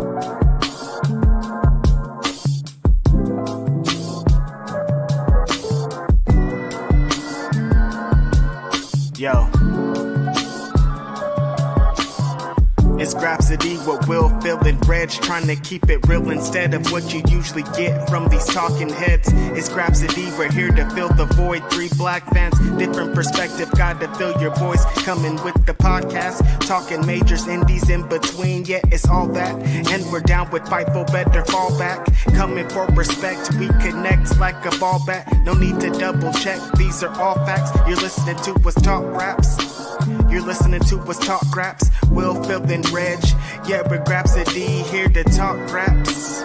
Yo. It's Grapsody with Will, Phil, and Reg, trying to keep it real instead of what you usually get from these talking heads. It's Grapsody, we're here to fill the void. 3 black fans, different perspective, got to fill your voice. Coming with the podcast, talking majors, indies in between. Yeah, it's all that, and we're down with Fightful, better fall back. Coming for respect, we connect like a ball bat. No need to double check, these are all facts. You're listening to us talk raps. You're listening to us talk raps. Will, Phil, and Reg. Yeah, we're Grapsody, here to talk raps.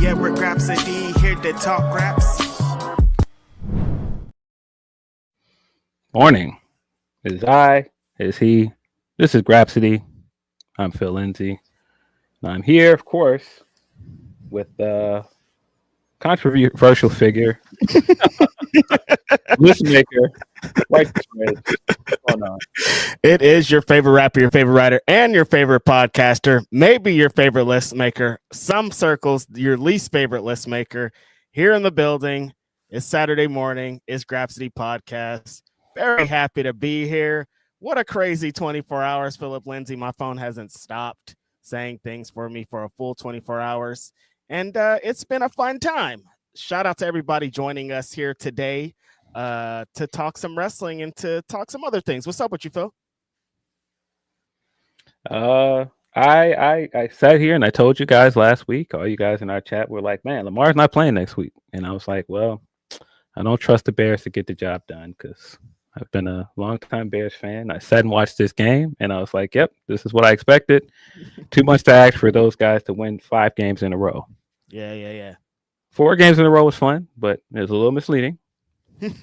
Yeah, we're Grapsody, here to talk raps. Morning. It is I. It is he. This is Grapsody. I'm Phil Lindsey. And I'm here, of course, with the controversial figure, list maker, Righteous Reg. Oh, no. It is your favorite rapper, your favorite writer, and your favorite podcaster. Maybe your favorite list maker. Some circles, your least favorite list maker. Here in the building. It's Saturday morning. It's Grapsody Podcast. Very happy to be here. What a crazy 24 hours, Philip Lindsey. My phone hasn't stopped saying things for me for a full 24 hours. And it's been a fun time. Shout out to everybody joining us here today to talk some wrestling and to talk some other things. What's up with you, Phil? I sat here and I told you guys last week, all you guys in our chat were like, man, Lamar's not playing next week. And I was like, well, I don't trust the Bears to get the job done because I've been a longtime Bears fan. I sat and watched this game and I was like, yep, this is what I expected. Too much to ask for those guys to win 5 games in a row. Yeah. 4 games in a row was fun, but it was a little misleading. It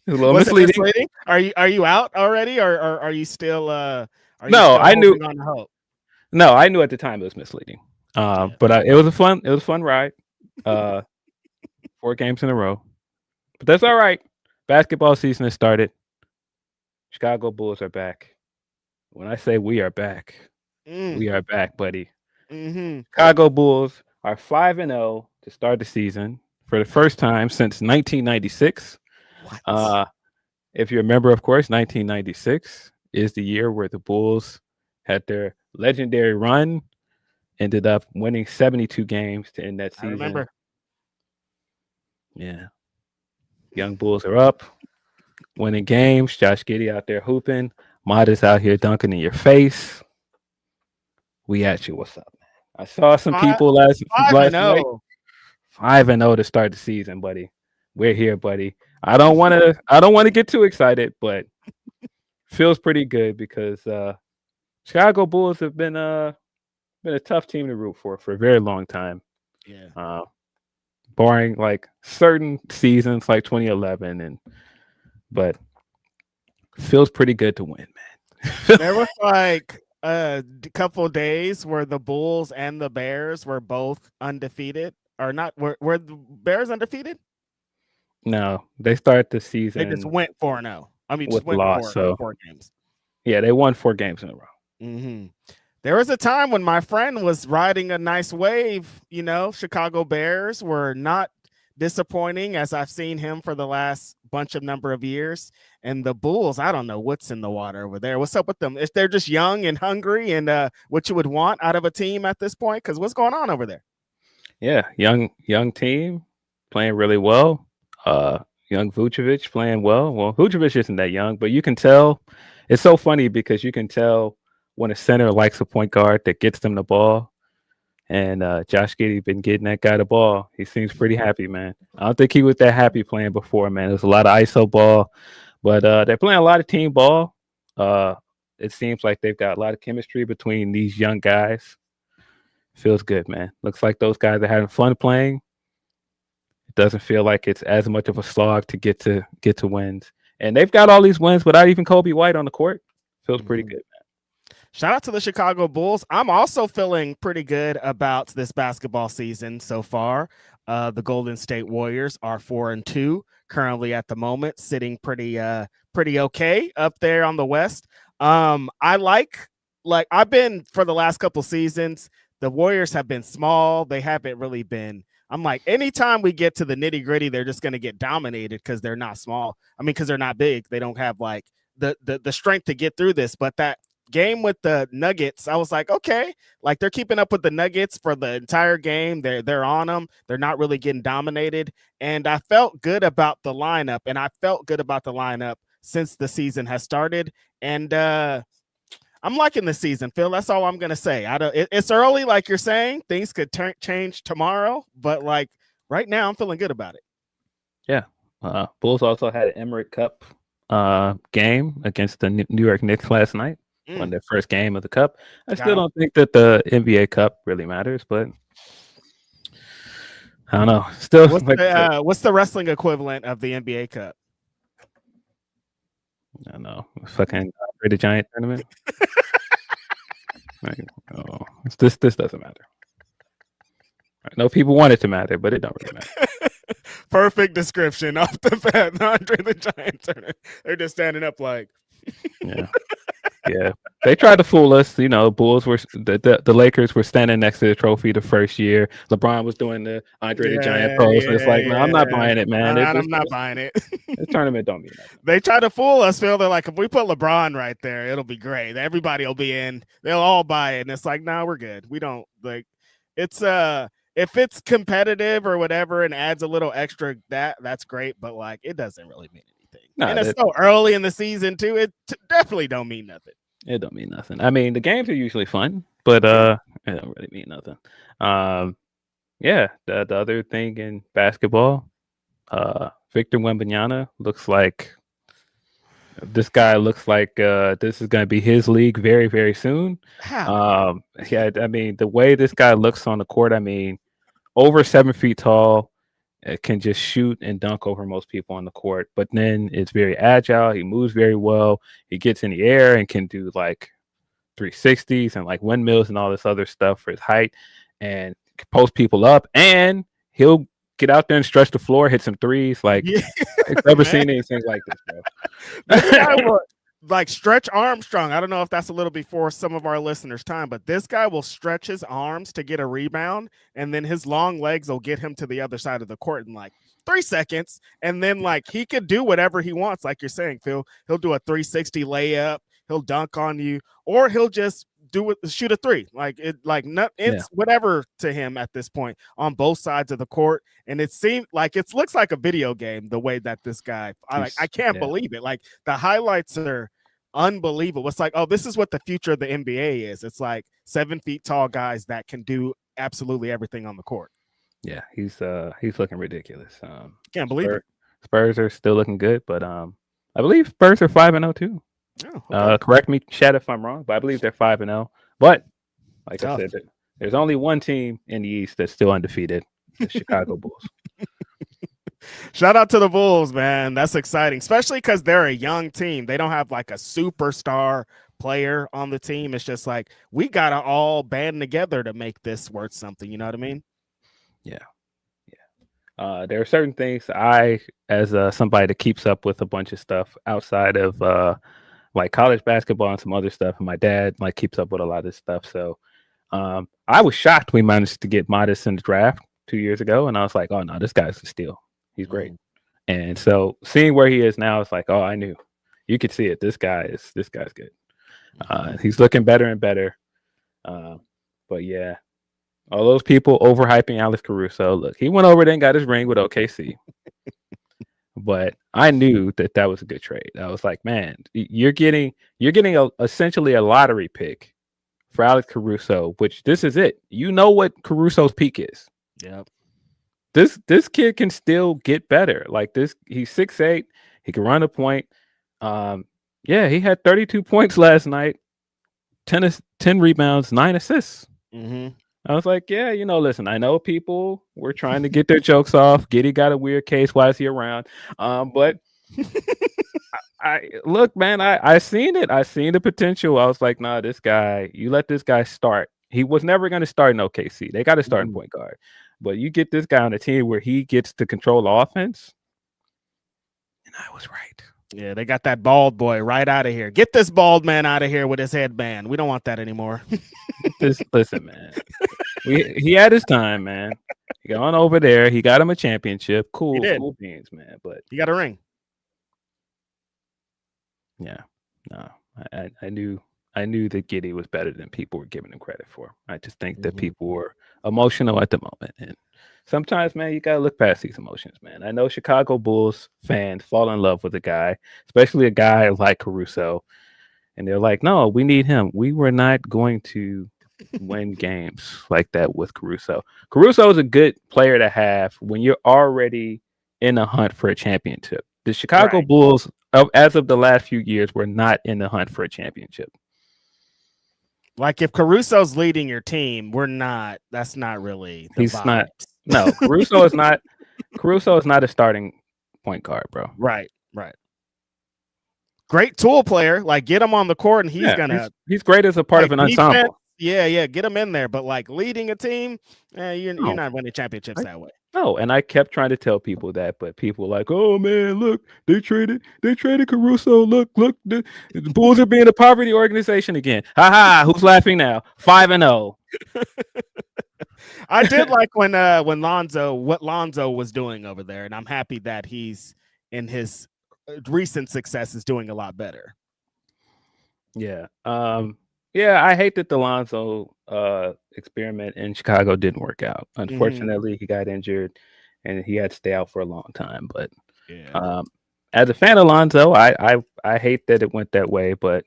was a little Was misleading. it misleading? Are you out already, or are you still? I knew. On hope? No, I knew at the time it was misleading. But it was a fun ride. 4 games in a row, but that's all right. Basketball season has started. Chicago Bulls are back. When I say we are back, we are back, buddy. Mm-hmm. Chicago Bulls are 5-0 to start the season for the first time since 1996. What? If you remember, of course, 1996 is the year where the Bulls had their legendary run, ended up winning 72 games to end that season. I remember. Yeah. Young Bulls are up, winning games. Josh Giddey out there hooping. Mod is out here dunking in your face. We at you. What's up, man? I saw some people last night. 5-0 to start the season, buddy. We're here, buddy. I don't want to get too excited, but feels pretty good because Chicago Bulls have been a tough team to root for a very long time. Yeah. Barring like certain seasons like 2011 but feels pretty good to win, man. There was like a couple days where the Bulls and the Bears were both undefeated, or not. Were the Bears undefeated? No, they start the season. They just went 4-0. I mean, just with went loss, 4 games. Yeah, they won 4 games in a row. Mm-hmm. There was a time when my friend was riding a nice wave. You know, Chicago Bears were not disappointing as I've seen him for the last number of years. And the Bulls, I don't know what's in the water over there. What's up with them? If they're just young and hungry and what you would want out of a team at this point, because what's going on over there? Yeah, young team playing really well. Young Vucevic playing well. Well, Vucevic isn't that young, but you can tell. It's so funny because you can tell when a center likes a point guard that gets them the ball. And Josh Giddey been getting that guy the ball. He seems pretty happy, man. I don't think he was that happy playing before, man. There's a lot of ISO ball, but they're playing a lot of team ball. It seems like they've got a lot of chemistry between these young guys. Feels good, man. Looks like those guys are having fun playing. It doesn't feel like it's as much of a slog to get to wins. And they've got all these wins without even Kobe White on the court. Feels pretty good, man. Shout out to the Chicago Bulls. I'm also feeling pretty good about this basketball season so far. The Golden State Warriors are 4-2 currently at the moment, sitting pretty okay up there on the West. I like like I've been for the last couple seasons, the Warriors have been small. They haven't really been. I'm like, anytime we get to the nitty gritty, they're just going to get dominated because they're not small. I mean, because they're not big. They don't have like the strength to get through this. But that game with the Nuggets, I was like, okay, like they're keeping up with the Nuggets for the entire game. They're on them. They're not really getting dominated. And I felt good about the lineup. And I felt good about the lineup since the season has started. And I'm liking the season, Phil. That's all I'm gonna say. It's early, like you're saying. Things could change tomorrow, but like right now, I'm feeling good about it. Yeah. Bulls also had an Emirates Cup game against the New York Knicks last night. Won their first game of the Cup. I still don't think that the NBA Cup really matters, but I don't know. Still, what's the wrestling equivalent of the NBA Cup? I don't know. Fucking the Giant tournament. Like, oh, this doesn't matter. I know people want it to matter, but it don't really matter. Perfect description off the bat. Andre the Giant tournament. They're just standing up like, yeah. Yeah, they tried to fool us. You know, Bulls were the Lakers were standing next to the trophy the first year. LeBron was doing the Andre the Giant pose. It's like, no, I'm not buying it, man. I'm not buying it. This tournament don't mean nothing. They try to fool us, Phil. They're like, if we put LeBron right there, it'll be great. Everybody will be in. They'll all buy it. And it's like, no, we're good. We don't like. It's if it's competitive or whatever and adds a little extra, that's great. But like, it doesn't really mean anything. No, and it's so early in the season too. It definitely don't mean nothing. It don't mean nothing. I mean, the games are usually fun, but it don't really mean nothing. Yeah, the other thing in basketball, Victor Wembanyama looks like this guy looks like this is going to be his league very, very soon. How? Yeah, I mean, the way this guy looks on the court, I mean, over 7 feet tall. It can just shoot and dunk over most people on the court, but then it's very agile. He moves very well. He gets in the air and can do like 360s and like windmills and all this other stuff for his height, and post people up. And he'll get out there and stretch the floor, hit some threes. Like, I've never seen anything like this, bro. This guy will, like Stretch Armstrong. I don't know if that's a little before some of our listeners' time, but this guy will stretch his arms to get a rebound, and then his long legs will get him to the other side of the court in like 3 seconds. And then like he could do whatever he wants, like you're saying, Phil. He'll do a 360 layup, he'll dunk on you, or he'll just shoot a three. Like it's whatever to him at this point on both sides of the court. And it seemed like it looks like a video game the way that this guy. I can't believe it. Like the highlights are unbelievable. It's like, oh, this is what the future of the NBA is. It's like 7 feet tall guys that can do absolutely everything on the court. Yeah, he's looking ridiculous. Can't believe it. Spurs are still looking good, but I believe Spurs are 5-0 too. Oh, okay. Correct me, chat, if I'm wrong, but I believe they're 5-0. But like I said, there's only one team in the East that's still undefeated: the Chicago Bulls. Shout out to the Bulls, man. That's exciting, especially because they're a young team. They don't have like a superstar player on the team. It's just like we gotta all band together to make this worth something. You know what I mean? Yeah. There are certain things I, as somebody that keeps up with a bunch of stuff outside of like college basketball and some other stuff, and my dad like keeps up with a lot of this stuff. So I was shocked we managed to get Modest in the draft 2 years ago, and I was like, oh no, this guy's a steal. He's great. And so seeing where he is now, it's like, oh, I knew. You could see it. This guy's good. He's looking better and better. But yeah, all those people overhyping Alex Caruso. Look, he went over there and got his ring with OKC. But I knew that was a good trade. I was like, man, you're getting essentially a lottery pick for Alex Caruso, which this is it. You know what Caruso's peak is. Yep. This kid can still get better. Like this, he's 6'8". He can run a point. Yeah, he had 32 points last night, 10 rebounds, 9 assists. Mm-hmm. I was like, yeah, listen, I know people were trying to get their jokes off. Giddy got a weird case. Why is he around? But I look, man, I seen it. I seen the potential. I was like, nah, this guy, you let this guy start. He was never going to start in OKC. They got to start in point guard. But you get this guy on a team where he gets to control the offense. And I was right. Yeah, they got that bald boy right out of here. Get this bald man out of here with his headband. We don't want that anymore. Listen, man. He had his time, man. He got on over there. He got him a championship. Cool beans, man. But he got a ring. Yeah, no, I knew that Giddy was better than people were giving him credit for. I just think that people were emotional at the moment, and sometimes, man, you gotta look past these emotions, man. I know Chicago Bulls fans fall in love with a guy, especially a guy like Caruso, and they're like, "No, we need him. We were not going to win games like that with Caruso. Caruso is a good player to have when you're already in a hunt for a championship. The Chicago Bulls, as of the last few years, were not in the hunt for a championship. Like if Caruso's leading your team, we're not. That's not really. He's vibes. Not. No, Caruso is not. Caruso is not a starting point guard, bro. Right. Great tool player. Like get him on the court, and he's great as a part of an ensemble. Yeah, get him in there. But like leading a team, you're not winning championships that way. No, and I kept trying to tell people that, but people were like, "Oh man, look, they traded Caruso. Look, the Bulls are being a poverty organization again. Ha! Who's laughing now? 5-0." I did like when Lonzo was doing over there, and I'm happy that he's in his recent success is doing a lot better. Yeah. Yeah, I hate that the Lonzo experiment in Chicago didn't work out. Unfortunately, he got injured and he had to stay out for a long time. But as a fan of Lonzo, I hate that it went that way. But,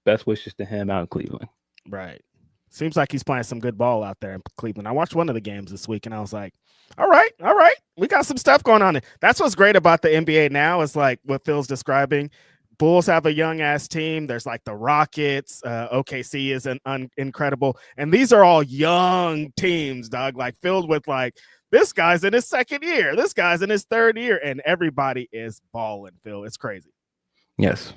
best wishes to him out in Cleveland. Right. Seems like he's playing some good ball out there in Cleveland. I watched one of the games this week and I was like, all right. We got some stuff going on. That's what's great about the NBA now is like what Phil's describing. Bulls have a young ass team. There's like the Rockets. OKC is incredible. And these are all young teams, dog, like filled with like, this guy's in his second year. This guy's in his third year. And everybody is balling, Phil. It's crazy. Yes.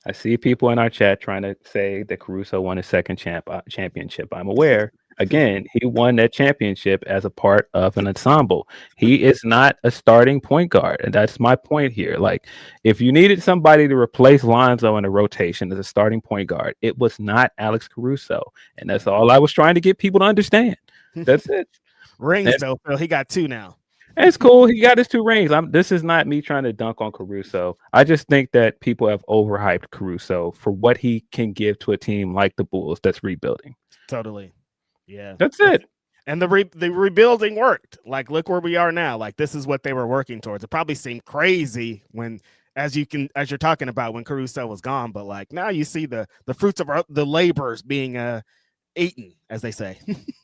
I see people in our chat trying to say that Caruso won his second championship. I'm aware. Again, he won that championship as a part of an ensemble. He is not a starting point guard. And that's my point here. Like, if you needed somebody to replace Lonzo in a rotation as a starting point guard, it was not Alex Caruso. And that's all I was trying to get people to understand. That's it. Rings, though, Phil. He got 2 now. It's cool. He got his 2 rings. This is not me trying to dunk on Caruso. I just think that people have overhyped Caruso for what he can give to a team like the Bulls that's rebuilding. Totally. Yeah. That's it. And the rebuilding worked. Like, look where we are now. Like, this is what they were working towards. It probably seemed crazy when, as you're talking about when Caruso was gone, but like now you see the fruits of the labors being eaten, as they say.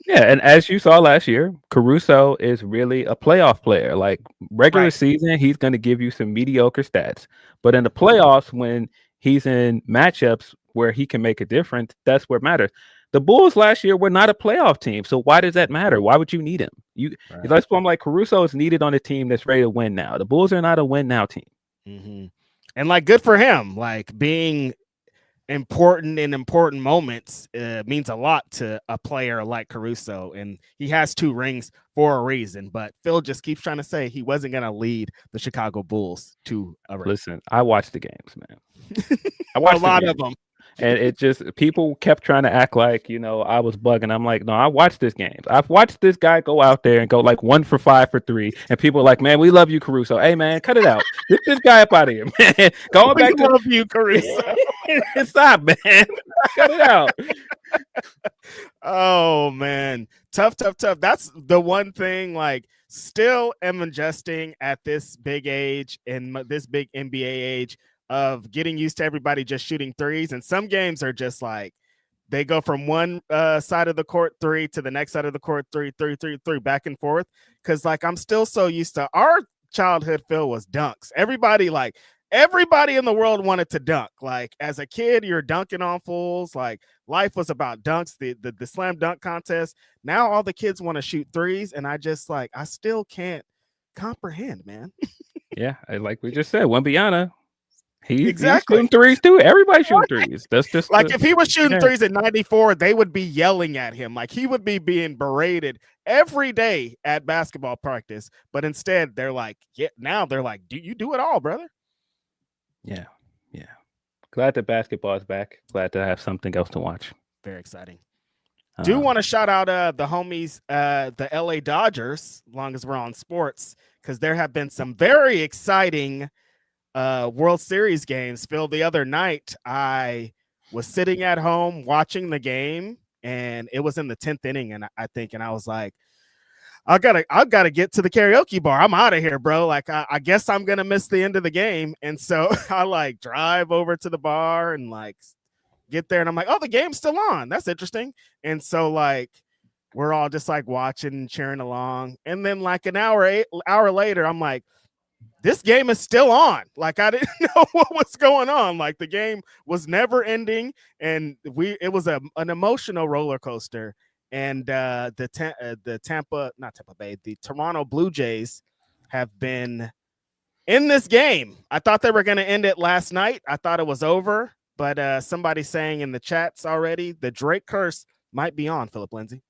Yeah, and as you saw last year, Caruso is really a playoff player. Like regular season, he's going to give you some mediocre stats, but in the playoffs, when he's in matchups where he can make a difference, that's what matters. The Bulls last year were not a playoff team, so why does that matter? Why would you need him? That's why I'm like, Caruso is needed on a team that's ready to win now. The Bulls are not a win now team. Mm-hmm. And like, good for him. Like being important in important moments means a lot to a player like Caruso, and he has 2 rings for a reason. But Phil just keeps trying to say he wasn't going to lead the Chicago Bulls to a ring. Listen, I watched the games, man. I watched a lot of them. And it just, people kept trying to act like, I was bugging. I'm like, no, I watched this game. I've watched this guy go out there and go like 1 for 5 for 3. And people are like, man, we love you, Caruso. Hey, man, cut it out. Get this guy up out of here, man. Going back to love you, Caruso. Stop, man. Cut it out. Oh, man. Tough. That's the one thing, like, still am ingesting at this big age, in this big NBA age, of getting used to everybody just shooting threes. And some games are just like they go from one side of the court 3 to the next side of the court 3 back and forth, because like I'm still so used to our childhood. Phil, was dunks. Everybody in the world wanted to dunk. Like as a kid, you're dunking on fools. Like life was about dunks, the slam dunk contest. Now all the kids want to shoot threes, and I still can't comprehend, man. Yeah, like we just said, Wembanyama. He's exactly shooting threes too. Everybody shooting threes. That's just like if he was shooting threes in '94, they would be yelling at him. Like he would be being berated every day at basketball practice. But instead, they're like, do you do it all, brother? Yeah. Glad that basketball is back. Glad to have something else to watch. Very exciting. Do want to shout out the homies, the LA Dodgers, as long as we're on sports, because there have been some very exciting World Series games. Phil, the other night, I was sitting at home watching the game, and it was in the 10th inning, and I think, and I was like, I gotta get to the karaoke bar. I'm out of here, bro. Like, I guess I'm gonna miss the end of the game. And so I like drive over to the bar and like get there, and I'm like, oh, the game's still on. That's interesting. And so like we're all just like watching and cheering along. And then like an hour later, I'm like, this game is still on. Like, I didn't know what was going on. Like, the game was never ending, and it was an emotional roller coaster. And the Toronto Blue Jays have been in this game. I thought they were going to end it last night. I thought it was over, but somebody saying in the chats already, the Drake curse might be on, Philip Lindsey.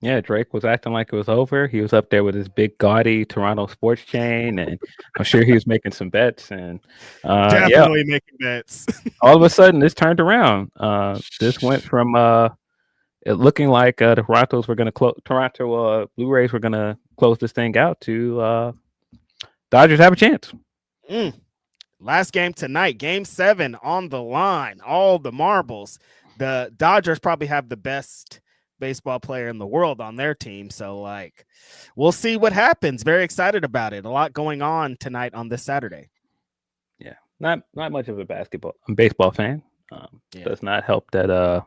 Yeah, Drake was acting like it was over. He was up there with his big gaudy Toronto sports chain, and I'm sure he was making some bets. And definitely making bets. All of a sudden, this turned around. This went from it looking like the Toronto Blu-rays were going to close this thing out to Dodgers have a chance. Last game tonight, game 7 on the line. All the marbles. The Dodgers probably have the best baseball player in the world on their team. So, like, we'll see what happens. Very excited about it. A lot going on tonight on this Saturday. Yeah, not much of a baseball fan. Does not help that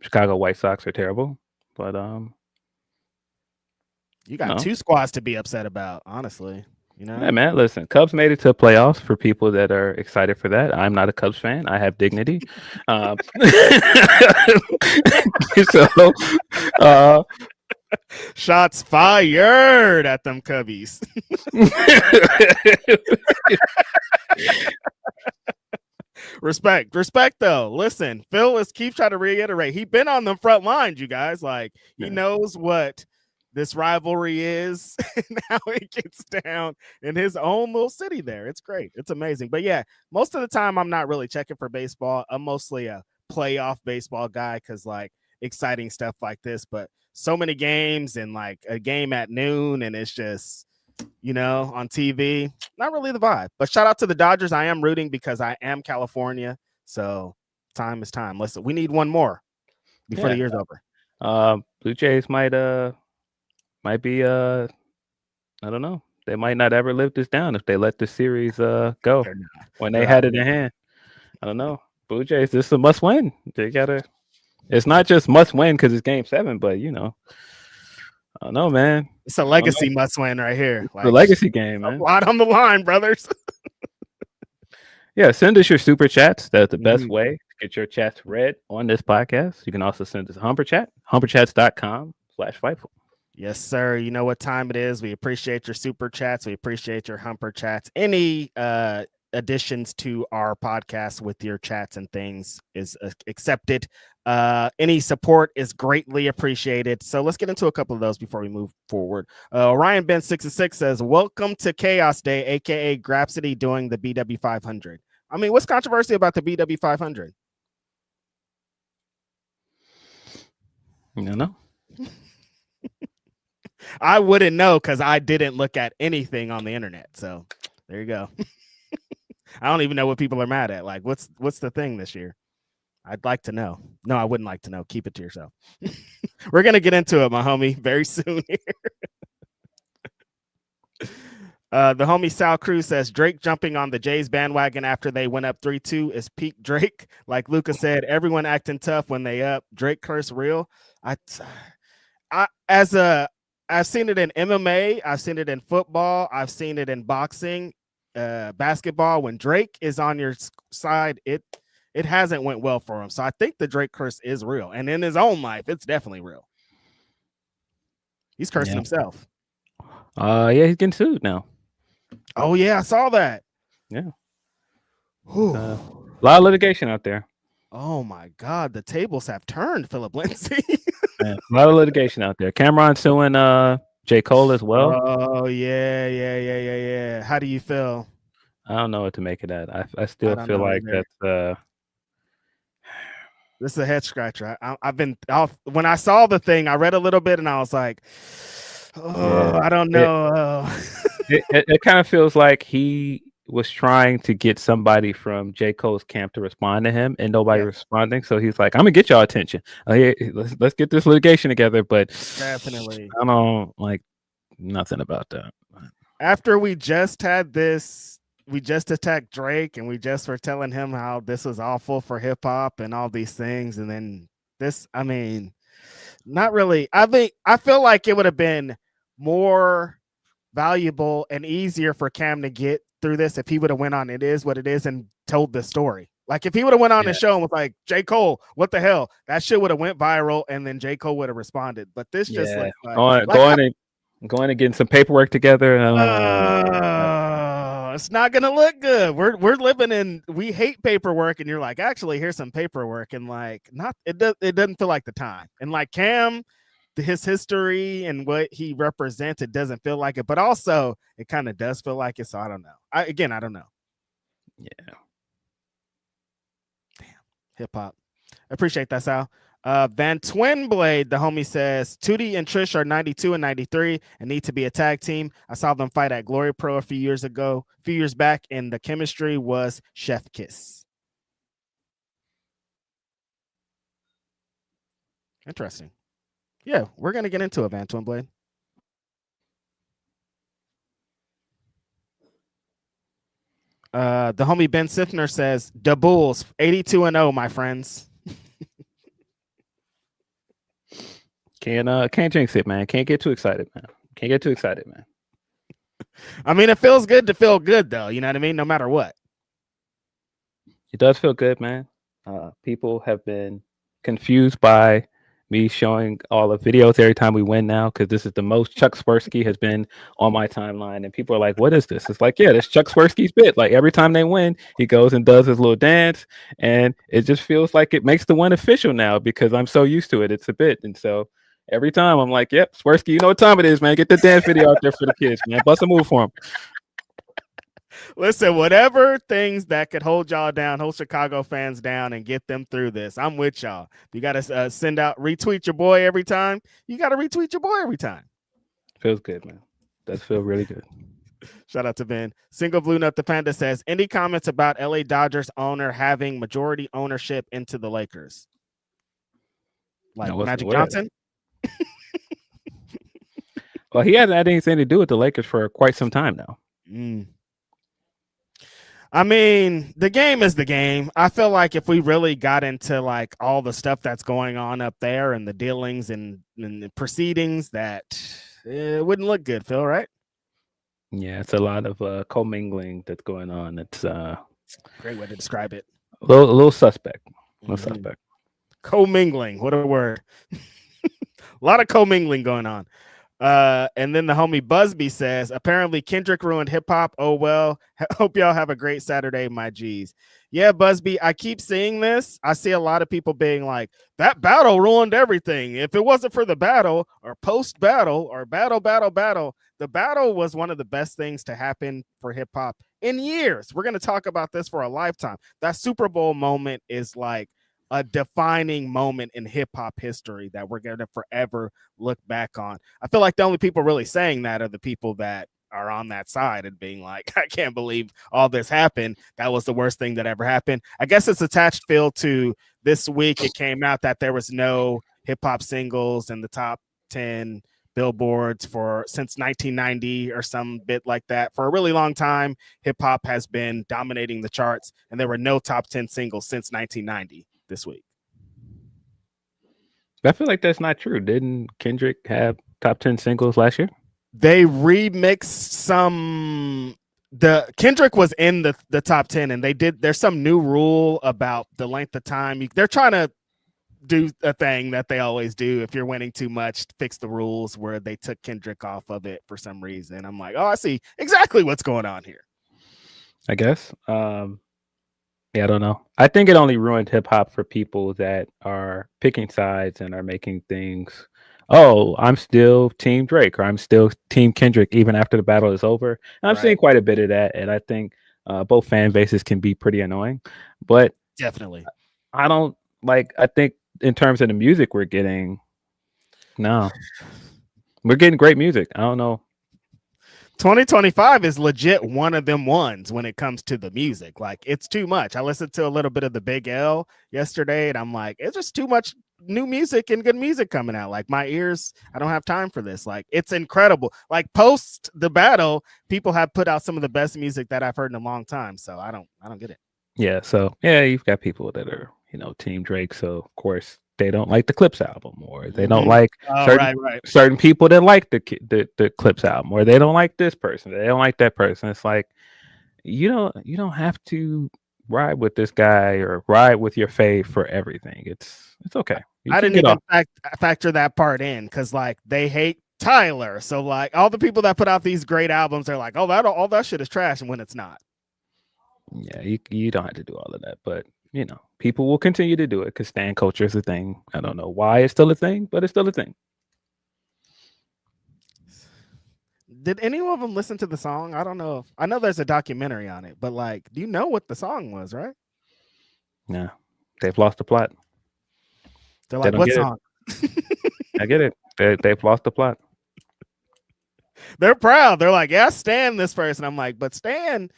Chicago White Sox are terrible, but you got two squads to be upset about, honestly. You know? Yeah, man. Listen, Cubs made it to playoffs. For people that are excited for that, I'm not a Cubs fan. I have dignity. Shots fired at them Cubbies. Respect though. Listen, Phil keeps trying to reiterate. He's been on the front lines, you guys. Like, he knows what this rivalry is and how it gets down in his own little city there. It's great. It's amazing. But yeah, most of the time I'm not really checking for baseball. I'm mostly a playoff baseball guy because like exciting stuff like this, but so many games and like a game at noon and it's just, you know, on TV, not really the vibe. But shout out to the Dodgers. I am rooting because I am California. So time is time. Listen, we need one more before the year's over. Blue Jays might be I don't know. They might not ever live this down if they let the series go when they had it in hand. I don't know. Blue Jays, this is a must win. They gotta. It's not just must win because it's game 7, but you know, I don't know, man. It's a legacy must win right here. Like, the legacy game, man. A lot on the line, brothers. Yeah, send us your super chats. That's the best way to get your chats read on this podcast. You can also send us a Humper Chat, humperchats.com/Fightful. Yes, sir. You know what time it is. We appreciate your super chats. We appreciate your Humper Chats. Any additions to our podcast with your chats and things is accepted. Any support is greatly appreciated. So let's get into a couple of those before we move forward. Ryan Ben 66 says, welcome to Chaos Day, aka Grapsody doing the BW500. I mean, what's controversy about the BW500? You don't know. I wouldn't know because I didn't look at anything on the internet. So there you go. I don't even know what people are mad at. Like, what's the thing this year? I'd like to know. No, I wouldn't like to know. Keep it to yourself. We're going to get into it, my homie, very soon here. The homie Sal Cruz says, Drake jumping on the Jays bandwagon after they went up 3-2 is peak Drake. Like Luca said, everyone acting tough when they up. Drake curse real. I've seen it in MMA. I've seen it in football. I've seen it in boxing, basketball. When Drake is on your side, it hasn't went well for him. So I think the Drake curse is real. And in his own life, it's definitely real. He's cursing himself. Yeah, he's getting sued now. Oh, yeah, I saw that. Yeah. A lot of litigation out there. Oh, my God. The tables have turned, Philip Lindsey. A lot of litigation out there. Cameron suing J. Cole as well. Oh, yeah. How do you feel? I don't know what to make of that. I still don't feel know like either. that's This is a head scratcher. I've been off when I saw the thing. I read a little bit and I was like, oh, I don't know. it kind of feels like he was trying to get somebody from J. Cole's camp to respond to him, and nobody responding. So he's like, "I'm gonna get y'all attention. Let's get this litigation together." But Definitely, I don't like nothing about that. After we just had this, we just attacked Drake, and we just were telling him how this was awful for hip hop and all these things, and then this. I mean, not really. I feel like it would have been more valuable and easier for Cam to get through this if he would have went on It Is What It Is and told the story. Like if he would have went on the show and was like, J. Cole, what the hell? That shit would have went viral and then J. Cole would have responded. But this just looks like going and getting some paperwork together. It's not gonna look good. We're living in, we hate paperwork, and you're like, actually, here's some paperwork, and like it doesn't feel like the time. And like Cam, his history and what he represents, it doesn't feel like it, but also it kind of does feel like it. So I don't know. I don't know. Yeah. Damn. Hip hop. I appreciate that, Sal. Van Twin Blade, the homie says, Tootie and Trish are 92 and 93 and need to be a tag team. I saw them fight at Glory Pro a few years back, and the chemistry was chef kiss. Interesting. Yeah, we're going to get into it, Van Twin Blade. The homie Ben Sifner says, the Bulls, 82-0, my friends. Can't jinx it, man. Can't get too excited, man. I mean, it feels good to feel good, though. You know what I mean? No matter what. It does feel good, man. People have been confused by me showing all the videos every time we win now, because this is the most Chuck Swirsky has been on my timeline, and people are like, what is this? It's like, yeah, this Chuck Swirsky's bit. Like every time they win, he goes and does his little dance, and it just feels like it makes the win official now because I'm so used to it. It's a bit. And so every time I'm like, yep, Swirsky, you know what time it is, man. Get the dance video out there for the kids, man. Bust a move for them. Listen, whatever things that could hold y'all down, hold Chicago fans down and get them through this, I'm with y'all. You got to retweet your boy every time. You got to retweet your boy every time. Feels good, man. Does feel really good. Shout out to Ben. Single Blue Nut the Panda says, any comments about LA Dodgers owner having majority ownership into the Lakers? Like Magic Johnson? Well, he hasn't had anything to do with the Lakers for quite some time now. I mean, the game is the game. I feel like if we really got into like all the stuff that's going on up there and the dealings and the proceedings, that it wouldn't look good, Phil, right? Yeah, it's a lot of commingling that's going on. It's great way to describe it. A little suspect. Suspect. Commingling. What a word. A lot of commingling going on. And then the homie Busby says, apparently Kendrick ruined hip hop. Oh, well, hope y'all have a great Saturday, my G's. Yeah, Busby, I keep seeing this. I see a lot of people being like, that battle ruined everything. If it wasn't for the battle or post battle or battle, the battle was one of the best things to happen for hip hop in years. We're going to talk about this for a lifetime. That Super Bowl moment is like a defining moment in hip hop history that we're going to forever look back on. I feel like the only people really saying that are the people that are on that side and being like, I can't believe all this happened. That was the worst thing that ever happened. I guess it's attached, Phil, to this week. It came out that there was no hip hop singles in the top 10 billboards since 1990 or some bit like that. For a really long time, hip hop has been dominating the charts, and there were no top 10 singles since 1990. This week. I feel like that's not true. Didn't Kendrick have top 10 singles last year? They remixed some. The Kendrick was in the top 10, and there's some new rule about the length of time. They're trying to do a thing that they always do. If you're winning too much, fix the rules, where they took Kendrick off of it for some reason. I'm like, oh, I see exactly what's going on here. I guess. Yeah, I don't know. I think it only ruined hip hop for people that are picking sides and are making things. Oh, I'm still Team Drake, or I'm still Team Kendrick even after the battle is over. And I'm seeing quite a bit of that, and I think Both fan bases can be pretty annoying, but Definitely. I don't like. I think in terms of the music we're getting, no, we're getting great music. I don't know. 2025 is legit one of them ones when it comes to the music. Like, it's too much. I listened to a little bit of the Big L yesterday, and I'm like, it's just too much new music and good music coming out. Like, my ears, I don't have time for this. Like, it's incredible. Like, post the battle, people have put out some of the best music that I've heard in a long time. So I don't get it. Yeah, so yeah, you've got people that are Team Drake, so of course they don't like the Clips album, or they don't like certain people that like the Clips album, or they don't like this person, they don't like that person. It's like you don't have to ride with this guy or ride with your fave for everything. It's okay. I didn't even factor that part in because like they hate Tyler, so like all the people that put out these great albums are like, oh, all that shit is trash, and when it's not. Yeah, you don't have to do all of that, but people will continue to do it because stan culture is a thing. I don't know why it's still a thing, but it's still a thing. Did any of them listen to the song? I don't know. I know there's a documentary on it, but like, do you know what the song was, right? Yeah, they've lost the plot. They're like, what song? I get it. They've lost the plot. They're proud. They're like, yeah, Stan this person. I'm like, but Stan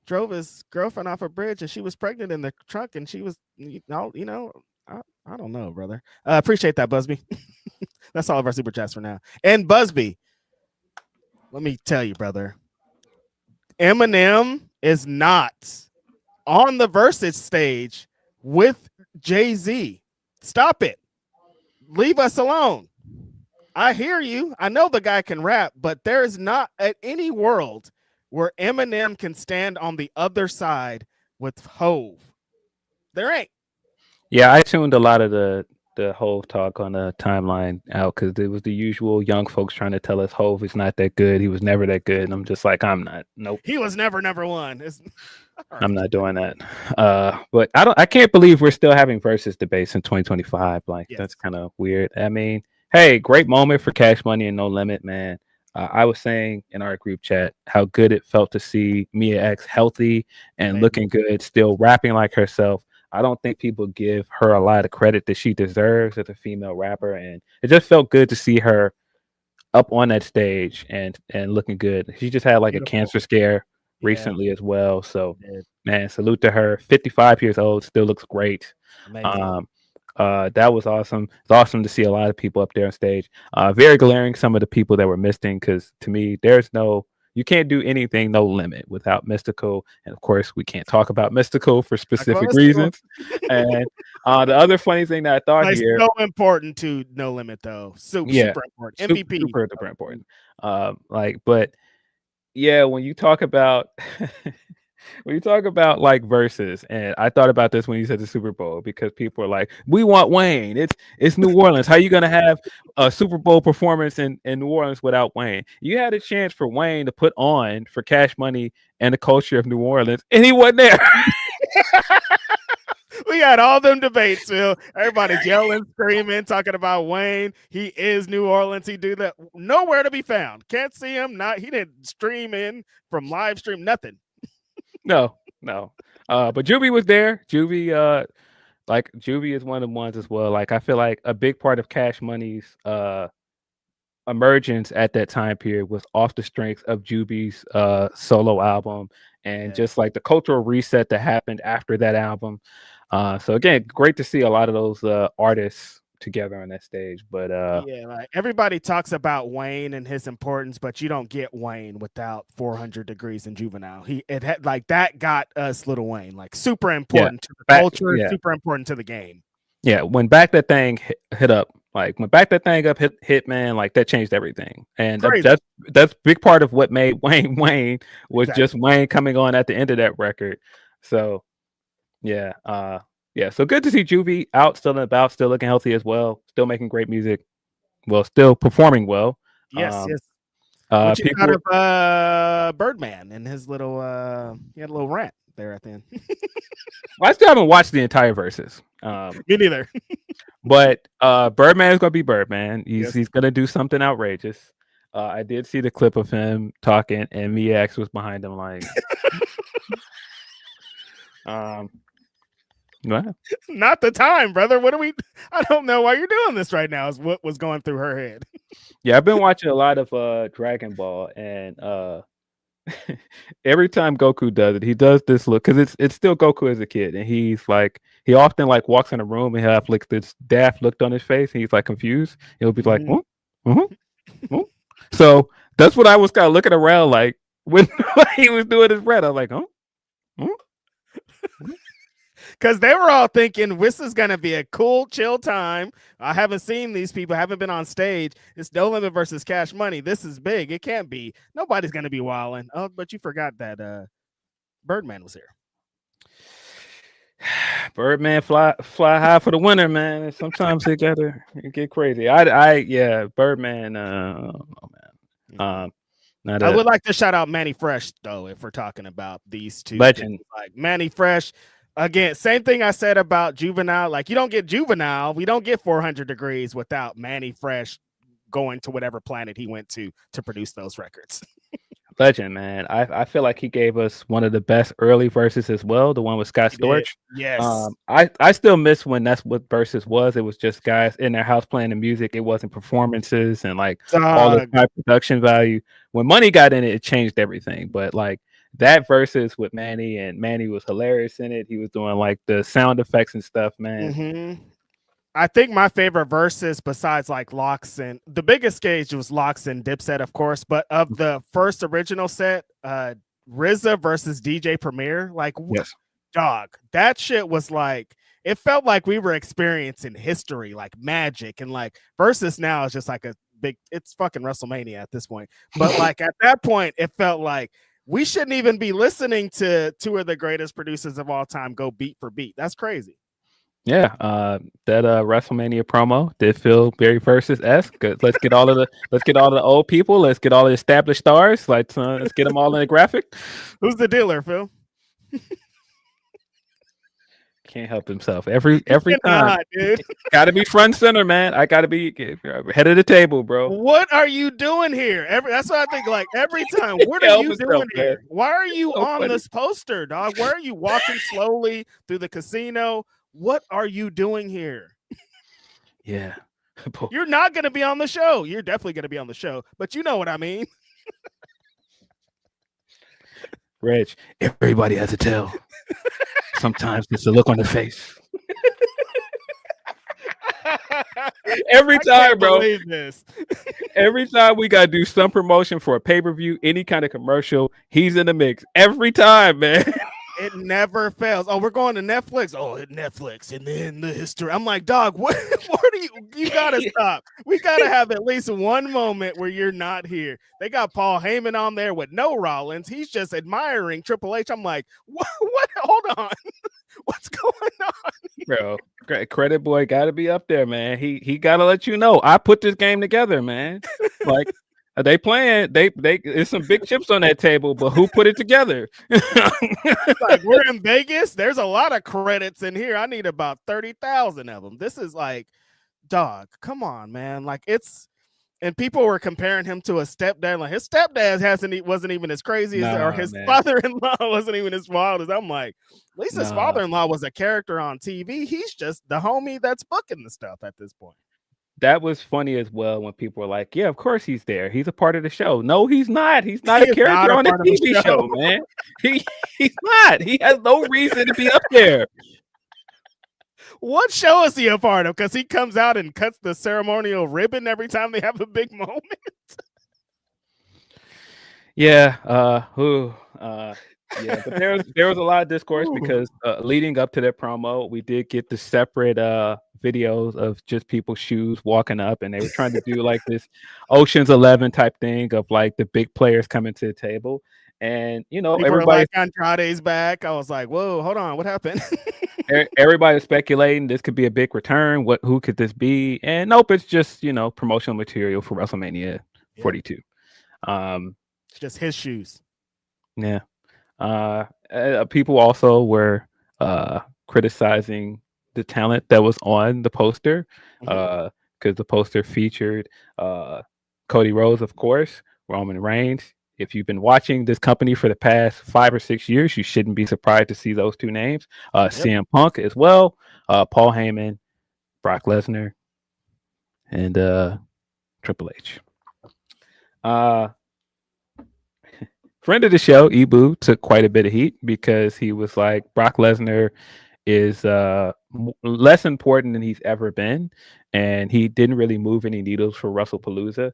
drove his girlfriend off a bridge and she was pregnant in the trunk and she was, I don't know, brother. Appreciate that, Busby. That's all of our super chats for now. And Busby, let me tell you, brother, Eminem is not on the Versus stage with Jay-Z. Stop it. Leave us alone. I hear you. I know the guy can rap, but there is not at any world where Eminem can stand on the other side with Hove. There ain't. Yeah, I tuned a lot of the Hove talk on the timeline out because it was the usual young folks trying to tell us Hove is not that good. He was never that good. And I'm just like, I'm not. Nope. He was never one. I'm not doing that. But I can't believe we're still having versus debates in 2025. Like, That's kind of weird. I mean, hey, great moment for Cash Money and No Limit, man. I was saying in our group chat how good it felt to see Mia X healthy and looking good, still rapping like herself. I don't think people give her a lot of credit that she deserves as a female rapper, and it just felt good to see her up on that stage and looking good. She just had like a cancer scare recently as well. So, man, salute to her. 55 years old, still looks great. Amazing. That was awesome. It's awesome to see a lot of people up there on stage. Very glaring some of the people that were missing because to me, you can't do anything No Limit without Mystical, and of course, we can't talk about Mystical for specific reasons. And the other funny thing that I thought here, so important to No Limit though, super important, MVP, super important. But yeah, when you talk about like versus, and I thought about this when you said the Super Bowl because people are like, we want Wayne. It's New Orleans. How you gonna have a Super Bowl performance in New Orleans without Wayne? You had a chance for Wayne to put on for Cash Money and the culture of New Orleans, and he wasn't there. We had all them debates, Phil. Everybody's yelling, screaming, talking about Wayne. He is New Orleans. He do that. Nowhere to be found. Can't see him. He didn't stream in from live stream. Nothing. No. But Juvie was there. Juvie is one of the ones as well. Like I feel like a big part of Cash Money's emergence at that time period was off the strength of Juvie's solo album and just like the cultural reset that happened after that album. So again, great to see a lot of those artists together on that stage. But like everybody talks about Wayne and his importance, but you don't get Wayne without 400 Degrees in Juvenile. That got us Lil Wayne, like super important to the culture, super important to the game. Yeah, when Back That Thing hit up, like when Back That Thing Up hit, man, like that changed everything. And that's big part of what made Wayne was just Wayne coming on at the end of that record. So so good to see Juvie out, still and about, still looking healthy as well, still making great music, well, still performing well. Yes. What you thought of Birdman and his little he had a little rant there at the end. Well, I still haven't watched the entire verses. Me neither. But Birdman is gonna be Birdman. He's gonna do something outrageous. I did see the clip of him talking, and Mia X was behind him, like, Wow. Not the time, brother. What are we? I don't know why you're doing this right now. Is what was going through her head. Yeah, I've been watching a lot of Dragon Ball, and every time Goku does it, he does this look because it's still Goku as a kid, and he's like he often like walks in a room and he'll have like this daft look on his face, and he's like confused. He'll be like, So that's what I was kind of looking around like when he was doing his bread. I was like, Because they were all thinking this is gonna be a cool, chill time. I haven't seen these people, haven't been on stage. It's No Limit versus Cash Money. This is big. It can't be. Nobody's gonna be wilding. Oh, but you forgot that Birdman was here. Birdman fly high for the winter, man. Sometimes it get crazy. Yeah, Birdman. Oh man. I would like to shout out Manny Fresh though, if we're talking about these two legend. Like Manny Fresh. Again, same thing I said about Juvenile. Like you don't get Juvenile, we don't get 400 Degrees without Manny Fresh going to whatever planet he went to produce those records. Legend, man. I feel like he gave us one of the best early verses as well. The one with Scott Storch. Yes. I still miss when that's what verses was. It was just guys in their house playing the music. It wasn't performances and like all the high production value. When money got in it, it changed everything. But like that versus with Manny, and Manny was hilarious in it. He was doing like the sound effects and stuff, man. Mm-hmm. I think my favorite verses, besides like Locks and the biggest stage was Locks and Dipset, of course, but of the first original set, RZA versus DJ Premier, like, yes. Dog, that shit was like, it felt like we were experiencing history, like magic, and like versus now is just like a big, it's fucking WrestleMania at this point. But like at that point, it felt like we shouldn't even be listening to two of the greatest producers of all time go beat for beat. That's crazy. Yeah, that WrestleMania promo did feel very versus-esque. Let's get all the old people. Let's get all the established stars. Like let's get them all in the graphic. Who's the dealer, Phil? Can't help himself every time. Dude. Gotta be front center, man. I gotta be head of the table, bro. What are you doing here? That's what I think. Like every time, what are you doing here? Man. Why are you on this poster, dog? Why are you walking slowly through the casino? What are you doing here? Yeah. You're not going to be on the show. You're definitely going to be on the show, but you know what I mean. Reg, everybody has a tell. Sometimes it's a look on the face. Every time, bro. Every time we got to do some promotion for a pay-per-view, any kind of commercial, he's in the mix. Every time, man. It never fails. Oh, we're going to Netflix. Oh, Netflix, and then the history. I'm like, dog, what are you gotta stop. We gotta have at least one moment where you're not here. They got Paul Heyman on there with no Rollins. He's just admiring Triple H. I'm like, what? Hold on. What's going on? Bro, Credit Boy gotta be up there, man. He gotta let you know. I put this game together, man. Like they playing, there's some big chips on that table, but who put it together? Like we're in Vegas. There's a lot of credits in here. I need about 30,000 of them. This is like, dog, come on, man. Like and people were comparing him to a stepdad. Like his stepdad wasn't even as crazy as, or his father-in-law wasn't even as wild as. I'm like, at least his father-in-law was a character on TV. He's just the homie that's booking the stuff at this point. That was funny as well when people were like, yeah, of course he's there. He's a part of the show. No, he's not. He's not a character on a TV show, man. He's not. He has no reason to be up there. What show is he a part of? Because he comes out and cuts the ceremonial ribbon every time they have a big moment. Yeah. Yeah, but there was a lot of discourse because leading up to that promo, we did get the separate videos of just people's shoes walking up, and they were trying to do like this Ocean's 11 type thing of like the big players coming to the table, and everybody like Andrade's back. I was like, whoa, hold on, what happened? Everybody's speculating this could be a big return. Who could this be? And nope, it's just promotional material for WrestleMania 42. It's just his shoes. Yeah. People also were criticizing the talent that was on the poster because the poster featured Cody Rhodes, of course, Roman Reigns, if you've been watching this company for the past 5 or 6 years, you shouldn't be surprised to see those two names. CM Punk as well, Paul Heyman, Brock Lesnar, and Triple H. Friend of the show, Ibu, took quite a bit of heat because he was like, Brock Lesnar is less important than he's ever been, and he didn't really move any needles for WrestlePalooza.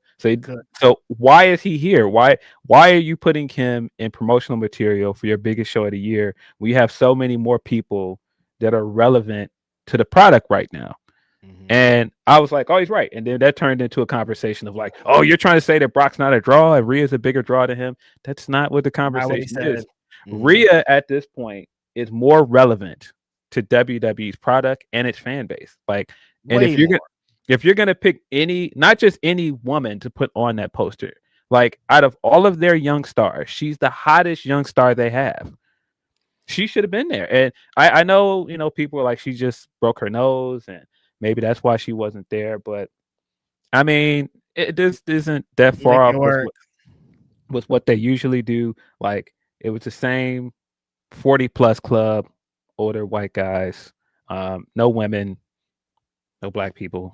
So why is he here? Why are you putting him in promotional material for your biggest show of the year? We have so many more people that are relevant to the product right now. And I was like, oh, he's right. And then that turned into a conversation of like, oh, you're trying to say that Brock's not a draw and Rhea's a bigger draw to him. That's not what the conversation is. Rhea at this point is more relevant to WWE's product and its fan base. Like, and if you're gonna pick any, not just any woman to put on that poster, like out of all of their young stars, she's the hottest young star they have. She should have been there. And I know, people are like, she just broke her nose and maybe that's why she wasn't there. But I mean, this isn't that far off with what they usually do. Like, it was the same 40+ club, older white guys, no women, no black people.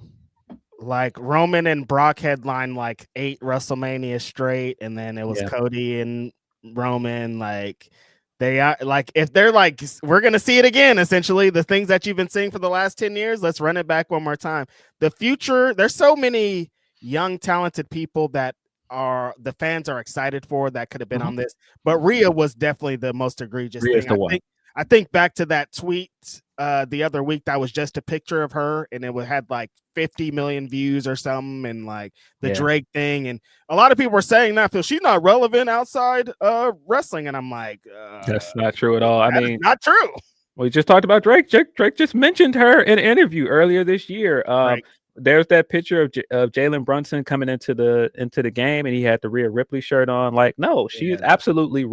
Like Roman and Brock headline like 8 WrestleMania straight, and then it was Cody and Roman. Like, they are like, if they're like, we're gonna see it again, essentially the things that you've been seeing for the last 10 years, let's run it back one more time. The future, there's so many young talented people that are the fans are excited for that could have been on this, but Rhea was definitely the most egregious thing. I think back to that tweet the other week that was just a picture of her, and it had like 50 million views or something, and like the Drake thing, and a lot of people were saying that she's not relevant outside wrestling, and I'm like, that's not true at all. I mean, not true. We just talked about Drake. Drake just mentioned her in an interview earlier this year. There's that picture of Jalen Brunson coming into the game, and he had the Rhea Ripley shirt on. Like, no, she is absolutely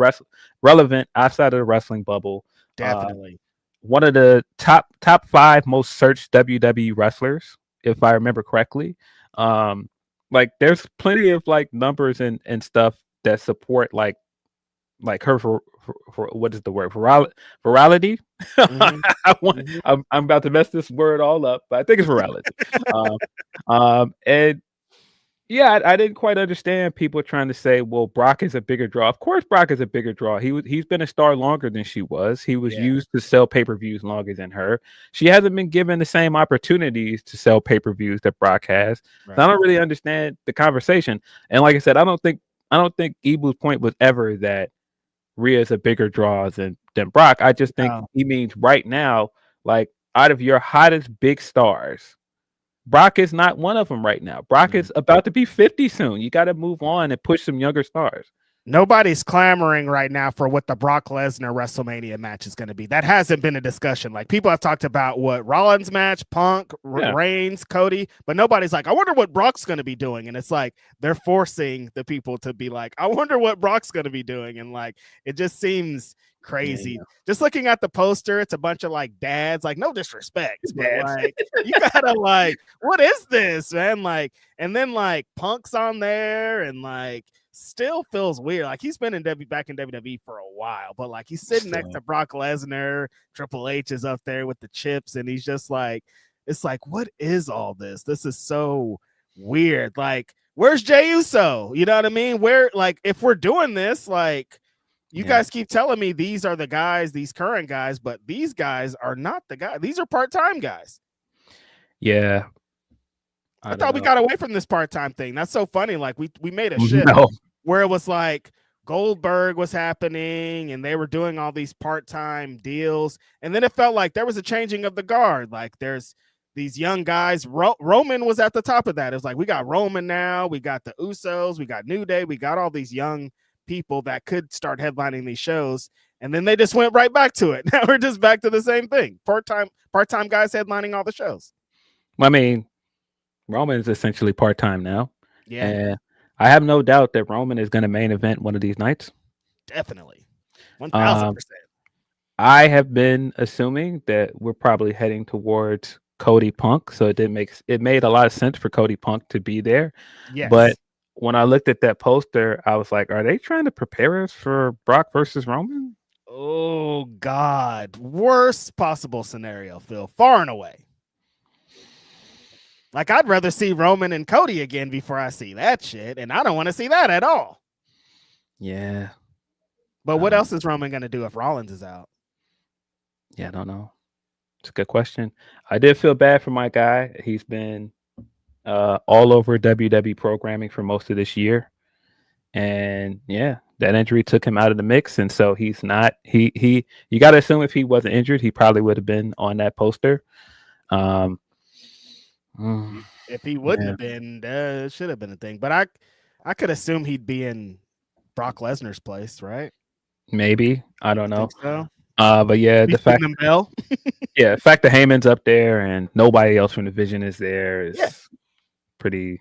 relevant outside of the wrestling bubble. Definitely one of the top 5 most searched WWE wrestlers, if I remember correctly. Like, there's plenty of like numbers and stuff that support like her for what is the word, virality. I'm about to mess this word all up, but I think it's virality. And yeah, I didn't quite understand people trying to say, well, Brock is a bigger draw. Of course Brock is a bigger draw. He's been a star longer than she was. He was used to sell pay-per-views longer than her. She hasn't been given the same opportunities to sell pay-per-views that Brock has. So I don't really understand the conversation. And like I said, I don't think Ibu's point was ever that Rhea is a bigger draw than Brock. I just think he means right now, like, out of your hottest big stars, Brock is not one of them right now. Brock is about to be 50 soon. You got to move on and push some younger stars. Nobody's clamoring right now for what the Brock Lesnar WrestleMania match is going to be. That hasn't been a discussion. Like, people have talked about what Rollins match, Punk, Reigns, Cody, but nobody's like, I wonder what Brock's going to be doing. And it's like, they're forcing the people to be like, I wonder what Brock's going to be doing. And like, it just seems crazy. Just looking at the poster, it's a bunch of like dads, like, no disrespect, but like, you gotta like, what is this, man? Like, and then like Punk's on there, and like, still feels weird. Like, he's been back in WWE for a while, but like, he's sitting next to Brock Lesnar. Triple H is up there with the chips, and he's just like, it's like, what is all this? This is so weird. Like, where's Jey Uso? You know what I mean? Where, like, if we're doing this, like, you guys keep telling me these are the guys, these current guys, but these guys are not the guys. These are part-time guys. Yeah. I thought we got away from this part-time thing. That's so funny. Like, we made a shift where it was like Goldberg was happening and they were doing all these part-time deals. And then it felt like there was a changing of the guard. Like, there's these young guys. Roman was at the top of that. It was like, we got Roman now. We got the Usos. We got New Day. We got all these young people that could start headlining these shows, and then they just went right back to it. Now we're just back to the same thing. Part-time guys headlining all the shows. I mean, Roman is essentially part-time now. Yeah. And I have no doubt that Roman is going to main event one of these nights. Definitely. 1000%. I have been assuming that we're probably heading towards Cody Punk. So it made a lot of sense for Cody Punk to be there. Yes. But when I looked at that poster, I was like, are they trying to prepare us for Brock versus Roman? Oh God, worst possible scenario, Phil, far and away. Like, I'd rather see Roman and Cody again before I see that shit, and I don't want to see that at all. Yeah. But what else is Roman gonna do if Rollins is out? Yeah, I don't know. It's a good question. I did feel bad for my guy. He's been all over WWE programming for most of this year, and yeah, that injury took him out of the mix, and so he's not. He. You got to assume if he wasn't injured, he probably would have been on that poster. If he wouldn't have been, it should have been a thing. But I could assume he'd be in Brock Lesnar's place, right? Maybe, I don't know. Think so. But yeah, the fact the fact that Heyman's up there and nobody else from the division is there is pretty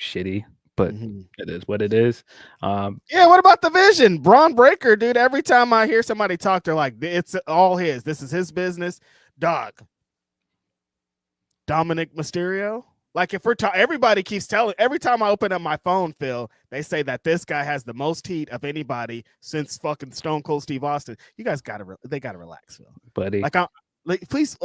shitty. But it is what it is. What about the vision? Braun Breaker, dude. Every time I hear somebody talk, they're like, it's all his. This is his business. Dog. Dominic Mysterio. Like, if we're everybody keeps telling, every time I open up my phone, Phil, they say that this guy has the most heat of anybody since fucking Stone Cold Steve Austin. You guys they gotta relax, Phil. Buddy. Please,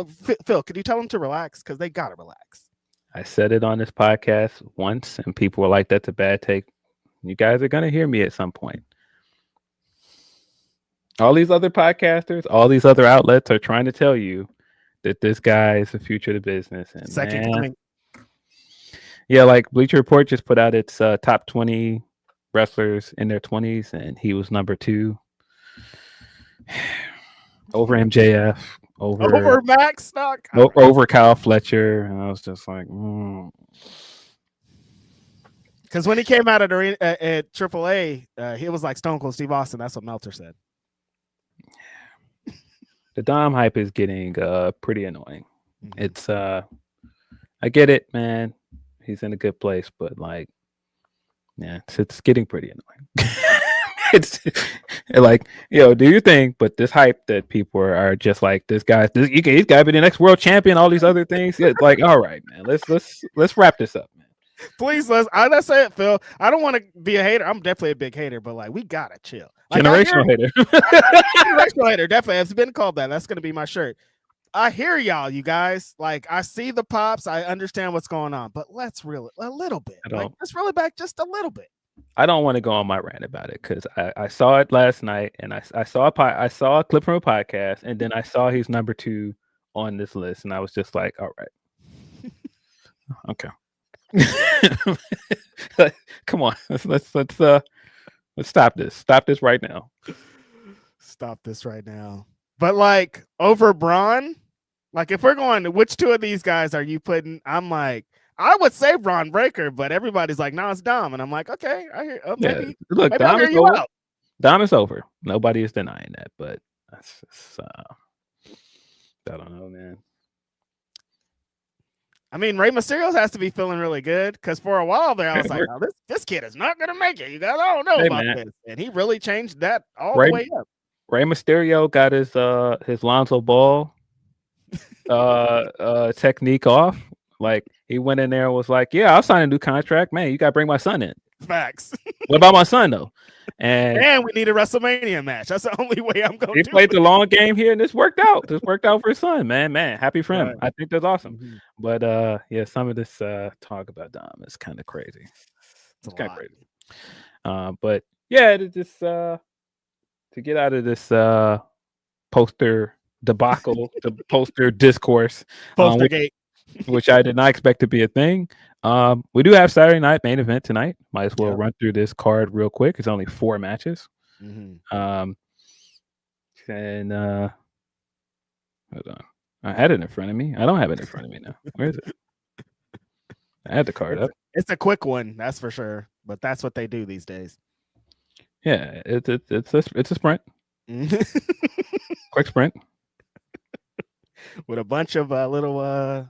Phil, could you tell them to relax? Because they gotta relax. I said it on this podcast once, and people were like, that's a bad take. You guys are going to hear me at some point. All these other podcasters, all these other outlets are trying to tell you that this guy is the future of the business. And second coming. Yeah, like Bleacher Report just put out its top 20 wrestlers in their 20s, and he was number 2. Over MJF. Over Max Stock, over Kyle Fletcher, and I was just like, because when he came out at AAA, he was like Stone Cold Steve Austin. That's what Meltzer said. The Dom hype is getting pretty annoying. It's I get it, man. He's in a good place, but like, yeah, it's getting pretty annoying. It's like, do your thing, but this hype that people are just like, he's got to be the next world champion, all these other things. It's like, all right, man, let's wrap this up, man. Please, let's say it, Phil. I don't want to be a hater. I'm definitely a big hater, but like, we gotta chill. Like, generational hater. Generational hater, definitely. It's been called that. That's gonna be my shirt. I hear y'all, you guys. Like, I see the pops. I understand what's going on, but let's reel it a little bit. Let's reel it back just a little bit. I don't want to go on my rant about it because I saw it last night, and I saw a clip from a podcast, and then I saw he's number 2 on this list, and I was just like, all right, okay, come on, let's stop this. Stop this right now. Stop this right now. But like, over Braun, like, if we're going to which 2 of these guys are you putting? I'm like, I would say Braun Breaker, but everybody's like, no, it's Dom. And I'm like, okay, I hear. Maybe, look, maybe Dom is over. Dom is over. Nobody is denying that, but that's just, I don't know, man. I mean, Rey Mysterio has to be feeling really good because for a while there, I was like, oh, this kid is not going to make it. You guys, I don't know about this. And he really changed that all the way up. Rey Mysterio got his Lonzo Ball technique off. Like, he went in there and was like, yeah, I'll sign a new contract. Man, you got to bring my son in. Facts. What about my son, though? And we need a WrestleMania match. That's the only way I'm going to do it. He played the long game here, and this worked out. This worked out for his son, man. Happy for him. Right. I think that's awesome. But, yeah, some of this talk about Dom is kind of crazy. It's kind of crazy. But, yeah, it just to get out of this poster debacle, the poster discourse. Postergate. Which I did not expect to be a thing. We do have Saturday night main event tonight. Might as well run through this card real quick. It's only 4 matches. And hold on. I had it in front of me. I don't have it in front of me now. Where is it? I had the card up. It's a quick one, that's for sure. But that's what they do these days. Yeah, it's a sprint. Quick sprint. With a bunch of little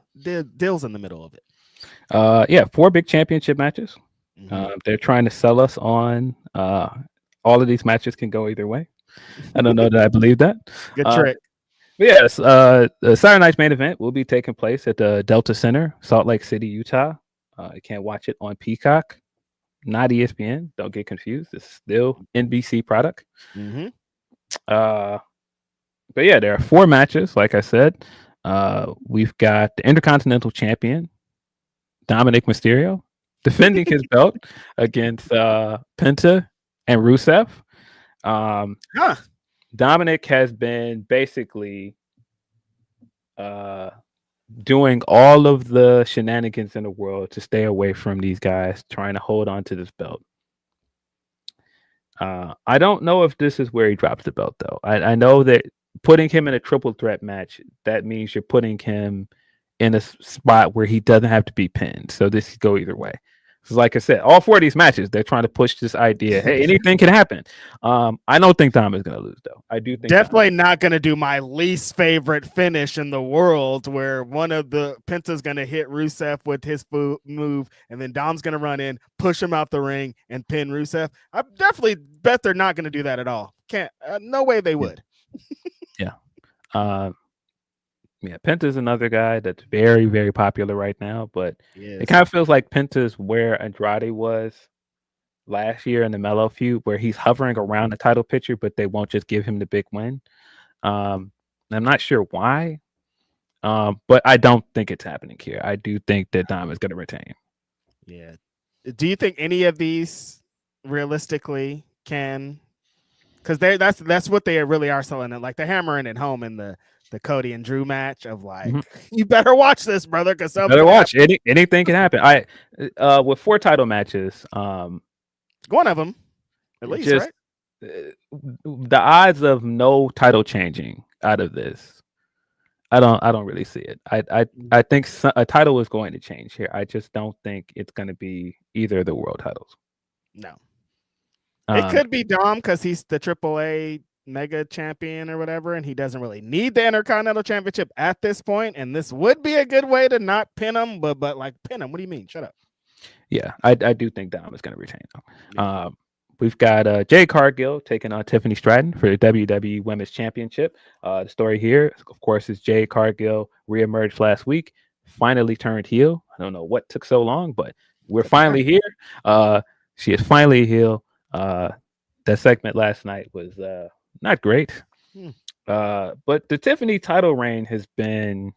deals in the middle of it. Yeah, 4 big championship matches. They're trying to sell us on all of these matches can go either way. I don't know that I believe that. Good trick. Yes, the Saturday night's main event will be taking place at the Delta Center, Salt Lake City, Utah. You can't watch it on Peacock. not ESPN. Don't get confused. It's still NBC product. Mm-hmm. But yeah, there are 4 matches. Like I said, we've got the Intercontinental Champion Dominic Mysterio defending his belt against Penta and Rusev. Dominic has been basically doing all of the shenanigans in the world to stay away from these guys trying to hold on to this belt. I don't know if this is where he drops the belt, though. I know that putting him in a triple threat match, that means you're putting him in a spot where he doesn't have to be pinned. So this could go either way. So like I said, all 4 of these matches, they're trying to push this idea. Hey, anything can happen. I don't think Dom is going to lose, though. I do think definitely not going to do my least favorite finish in the world, where one of the Penta's going to hit Rusev with his move, and then Dom's going to run in, push him out the ring, and pin Rusev. I definitely bet they're not going to do that at all. Can't. No way they would. Yeah. Yeah, Penta's another guy that's very, very popular right now, but it kind of feels like Penta's where Andrade was last year in the Mello feud, where he's hovering around the title picture, but they won't just give him the big win. I'm not sure why, but I don't think it's happening here. I do think that Dom is going to retain. Yeah. Do you think any of these realistically can? Because that's what they really are selling it. Like they're hammering it home in the Cody and Drew match of like, you better watch this, brother, because better watch. Anything can happen. With 4 title matches, one of them at least, right? The odds of no title changing out of this, I don't really see it. I think a title is going to change here. I just don't think it's going to be either of the world titles. No, it could be Dom because he's the AAA mega champion or whatever, and he doesn't really need the Intercontinental Championship at this point, and this would be a good way to not pin him, but like pin him. What do you mean? Shut up. Yeah, I do think Dom is going to retain him. Yeah. We've got Jade Cargill taking on Tiffany Stratton for the WWE Women's Championship. The story here, of course, is Jade Cargill reemerged last week, finally turned heel. I don't know what took so long, but we're finally here. She is finally heel. That segment last night was not great. But the Tiffany title reign has been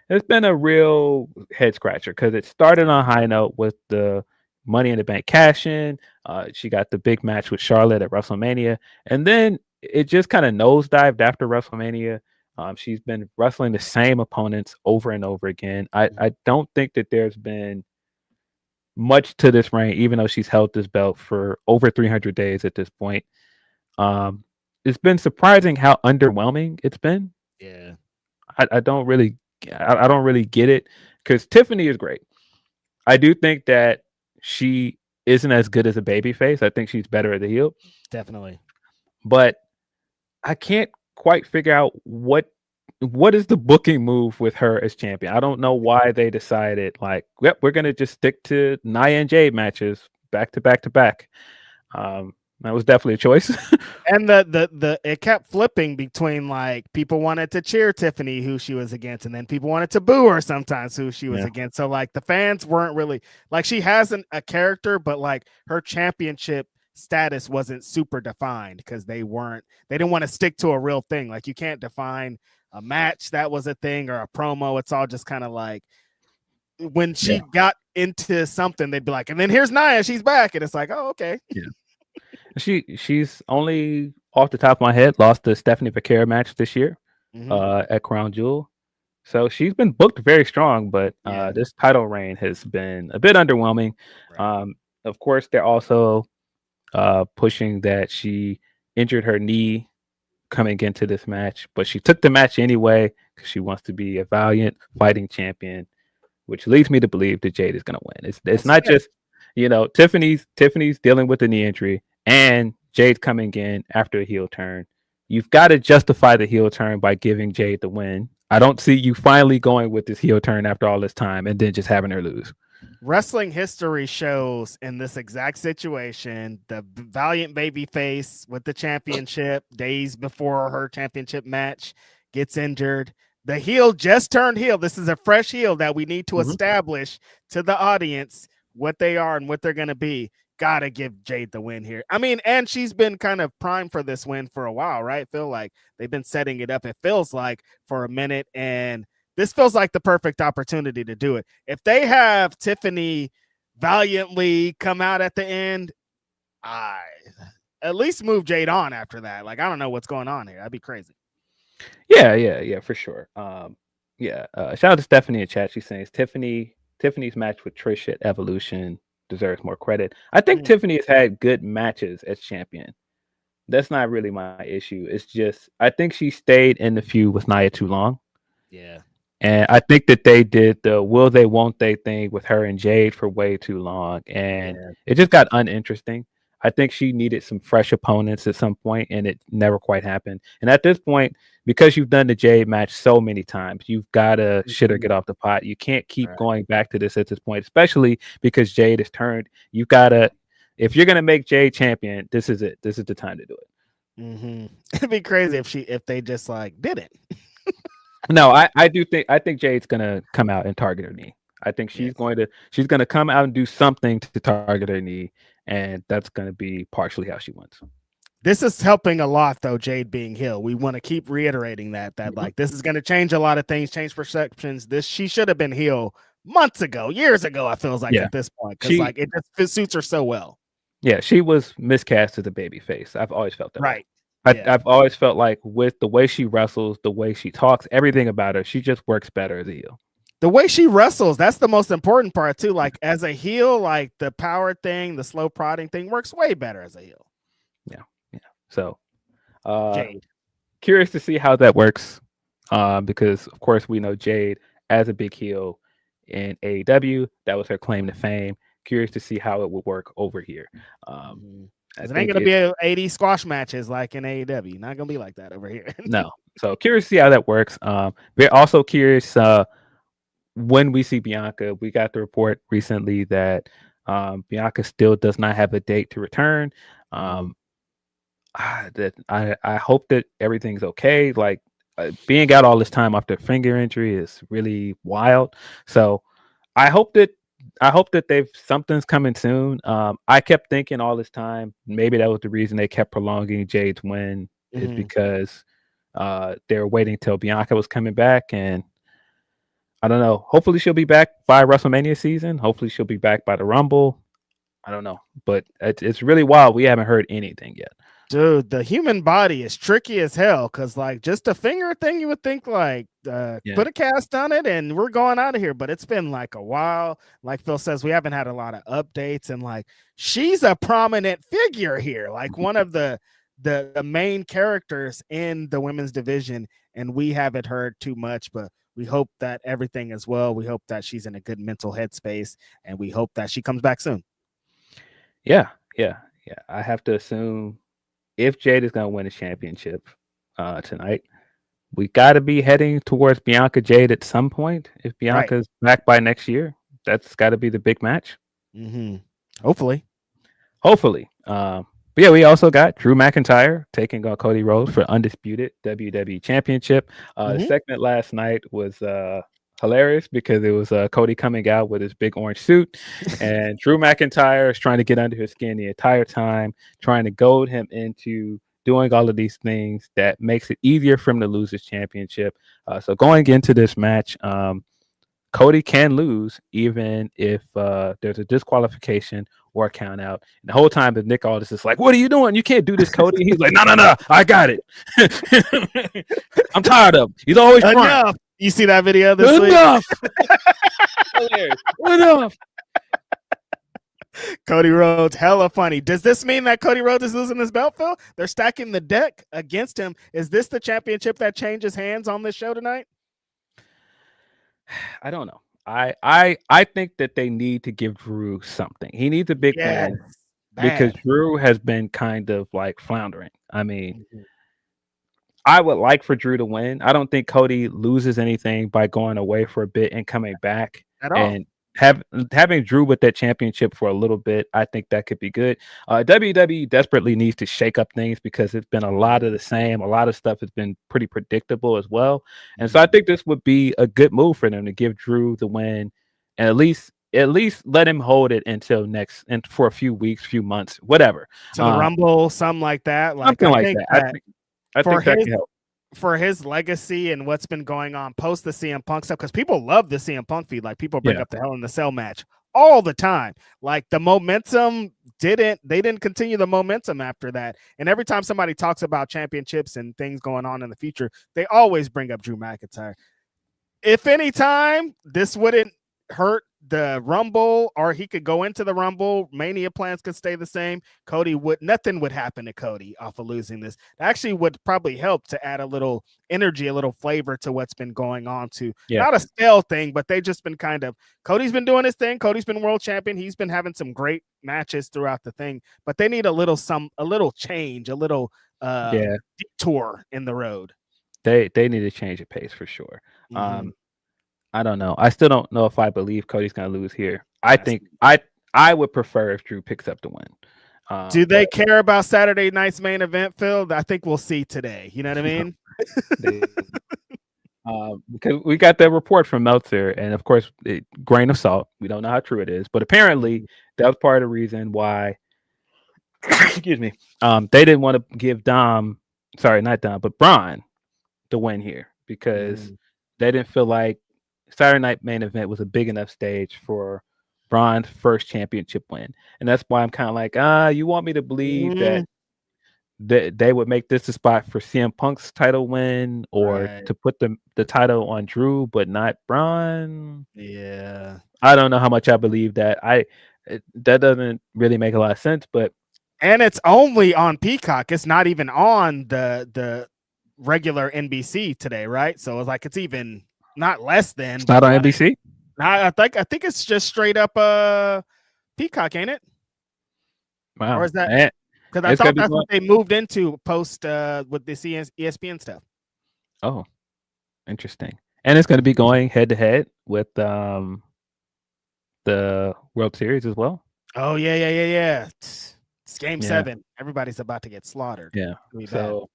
a real head scratcher because it started on a high note with the Money in the Bank cash in. She got the big match with Charlotte at WrestleMania, and then it just kind of nosedived after WrestleMania. She's been wrestling the same opponents over and over again. I don't think that there's been much to this reign, even though she's held this belt for over 300 days at this point. It's been surprising how underwhelming it's been. Yeah, I don't really get it because Tiffany is great. I do think that she isn't as good as a babyface. I think she's better as a heel. Definitely. But I can't quite figure out what is the booking move with her as champion. I don't know why they decided like, yep, we're gonna just stick to Nia and Jade matches back to back to back. That was definitely a choice. And the it kept flipping between like people wanted to cheer Tiffany who she was against, and then people wanted to boo her sometimes who she was against. So like the fans weren't really like, she has a character, but like her championship status wasn't super defined because they didn't want to stick to a real thing. Like you can't define a match that was a thing or a promo. It's all just kind of like when she got into something, they'd be like, and then here's Nia, she's back, and it's like, oh, okay. Yeah. She's only off the top of my head lost the Stephanie Vaquera match this year at Crown Jewel. So she's been booked very strong, but this title reign has been a bit underwhelming. Right. Of course, they're also pushing that she injured her knee coming into this match, but she took the match anyway because she wants to be a valiant fighting champion, which leads me to believe that Jade is going to win. It's not just, Tiffany's dealing with the knee injury and Jade coming in after a heel turn. You've got to justify the heel turn by giving Jade the win. I don't see you finally going with this heel turn after all this time and then just having her lose. Wrestling history shows in this exact situation, the valiant babyface with the championship days before her championship match gets injured. The heel just turned heel. This is a fresh heel that we need to establish to the audience. what they are and what they're going to be, gotta give Jade the win here. I mean, and she's been kind of primed for this win for a while, right? Feel like they've been setting it up. It feels like for a minute, and this feels like the perfect opportunity to do it. If they have Tiffany valiantly come out at the end, I at least move Jade on after that. Like, I don't know what's going on here. That'd be crazy. Yeah, for sure. Shout out to Stephanie in chat. She's saying Tiffany's match with Trish at Evolution deserves more credit. I think Tiffany has had good matches as champion. That's not really my issue. It's just I think she stayed in the feud with Nia too long. Yeah. And I think that they did the will they won't they thing with her and Jade for way too long. And it just got uninteresting. I think she needed some fresh opponents at some point, and it never quite happened. And at this point, because you've done the Jade match so many times, you've got to shit or get off the pot. You can't keep going back to this at this point, especially because Jade has turned. You've got to, if you're going to make Jade champion, this is it. This is the time to do it. It'd be crazy if they just like didn't. No, I think Jade's going to come out and target her knee. I think she's going to come out and do something to target her knee. And that's going to be partially how she wins. This is helping a lot, though, Jade being heel. We want to keep reiterating that like this is going to change a lot of things, change perceptions. She should have been heel months ago, years ago, I feels like at this point. Because like it just suits her so well. Yeah, she was miscast as a baby face. I've always felt that. Right. I've always felt like with the way she wrestles, the way she talks, everything about her, she just works better as a heel. The way she wrestles, that's the most important part too. Like as a heel, like the power thing, the slow prodding thing works way better as a heel. Yeah. So Jade. Curious to see how that works. Because of course we know Jade as a big heel in AEW. That was her claim to fame. Curious to see how it would work over here. It ain't gonna be 80 squash matches like in AEW. Not gonna be like that over here. No. So curious to see how that works. We're also curious when we see Bianca. We got the report recently that Bianca still does not have a date to return. That I hope that everything's okay. Like being out all this time after finger injury is really wild. So I hope that something's coming soon. I kept thinking all this time maybe that was the reason they kept prolonging Jade's win is because they're waiting till Bianca was coming back, and I don't know. Hopefully she'll be back by WrestleMania season. Hopefully she'll be back by the Rumble. I don't know, but it's really wild. We haven't heard anything yet. Dude, the human body is tricky as hell because, like, just a finger thing, you would think, like, put a cast on it and we're going out of here. But it's been, like, a while. Like Phil says, we haven't had a lot of updates. And, like, she's a prominent figure here, like one of the main characters in the women's division. And we haven't heard too much, but we hope that everything is well. We hope that she's in a good mental headspace, and we hope that she comes back soon. Yeah. I have to assume if Jade is going to win a championship tonight, we got to be heading towards Bianca Jade at some point. If Bianca's back by next year, that's got to be the big match. Hopefully. But yeah, we also got Drew McIntyre taking on Cody Rhodes for undisputed WWE Championship. The segment last night was hilarious because it was Cody coming out with his big orange suit, and Drew McIntyre is trying to get under his skin the entire time, trying to goad him into doing all of these things that makes it easier for him to lose his championship. So going into this match, Cody can lose even if there's a disqualification or a count out. And the whole time the Nick Aldis is like, "What are you doing? You can't do this, Cody." He's like, No, I got it. I'm tired of him. He's always enough. You see that video this week? Enough. Cody Rhodes, hella funny. Does this mean that Cody Rhodes is losing his belt, Phil? They're stacking the deck against him. Is this the championship that changes hands on this show tonight? I don't know. I think that they need to give Drew something. He needs a big win because Drew has been kind of like floundering. I mean, I would like for Drew to win. I don't think Cody loses anything by going away for a bit and coming back at all. And having Drew with that championship for a little bit, I think that could be good. WWE desperately needs to shake up things because it's been a lot of the same. A lot of stuff has been pretty predictable as well. And so I think this would be a good move for them to give Drew the win and at least at least let him hold it until next and for a few weeks, few months, whatever. To the Rumble, something like that. Like Something I like think that. I think that can help. For his legacy and what's been going on post the CM Punk stuff, because people love the CM Punk feed. Like people bring up the Hell in the Cell match all the time. Like the momentum they didn't continue the momentum after that. And every time somebody talks about championships and things going on in the future, they always bring up Drew McIntyre. If any time this wouldn't hurt the Rumble, or he could go into the Rumble, Mania plans could stay the same. Nothing would happen to Cody off of losing this. It actually would probably help to add a little energy, a little flavor to what's been going on to not a stale thing, but they just been Cody's been doing his thing. Cody's been world champion. He's been having some great matches throughout the thing, but they need a little change, a little detour in the road. They need to change the pace for sure. I don't know. I still don't know if I believe Cody's gonna lose here. I think I would prefer if Drew picks up the win. Do they care about Saturday night's main event, Phil? I think we'll see today. You know what I mean? Because we got that report from Meltzer, and of course, grain of salt. We don't know how true it is, but apparently that was part of the reason why. Excuse me. They didn't want to give Braun the win here because they didn't feel like Saturday night main event was a big enough stage for Braun's first championship win. And that's why I'm kind of like, you want me to believe that they would make this a spot for CM Punk's title win or to put the title on Drew, but not Braun. Yeah. I don't know how much I believe that. That doesn't really make a lot of sense, and it's only on Peacock. It's not even on the regular NBC today, right? So it's like it's even not less than. It's not on NBC. I think it's just straight up Peacock, ain't it? Wow. Or is that because I thought that's what they moved into post with the ESPN stuff. Oh, interesting. And it's going to be going head to head with the World Series as well. Oh yeah. It's game 7. Everybody's about to get slaughtered. Yeah. So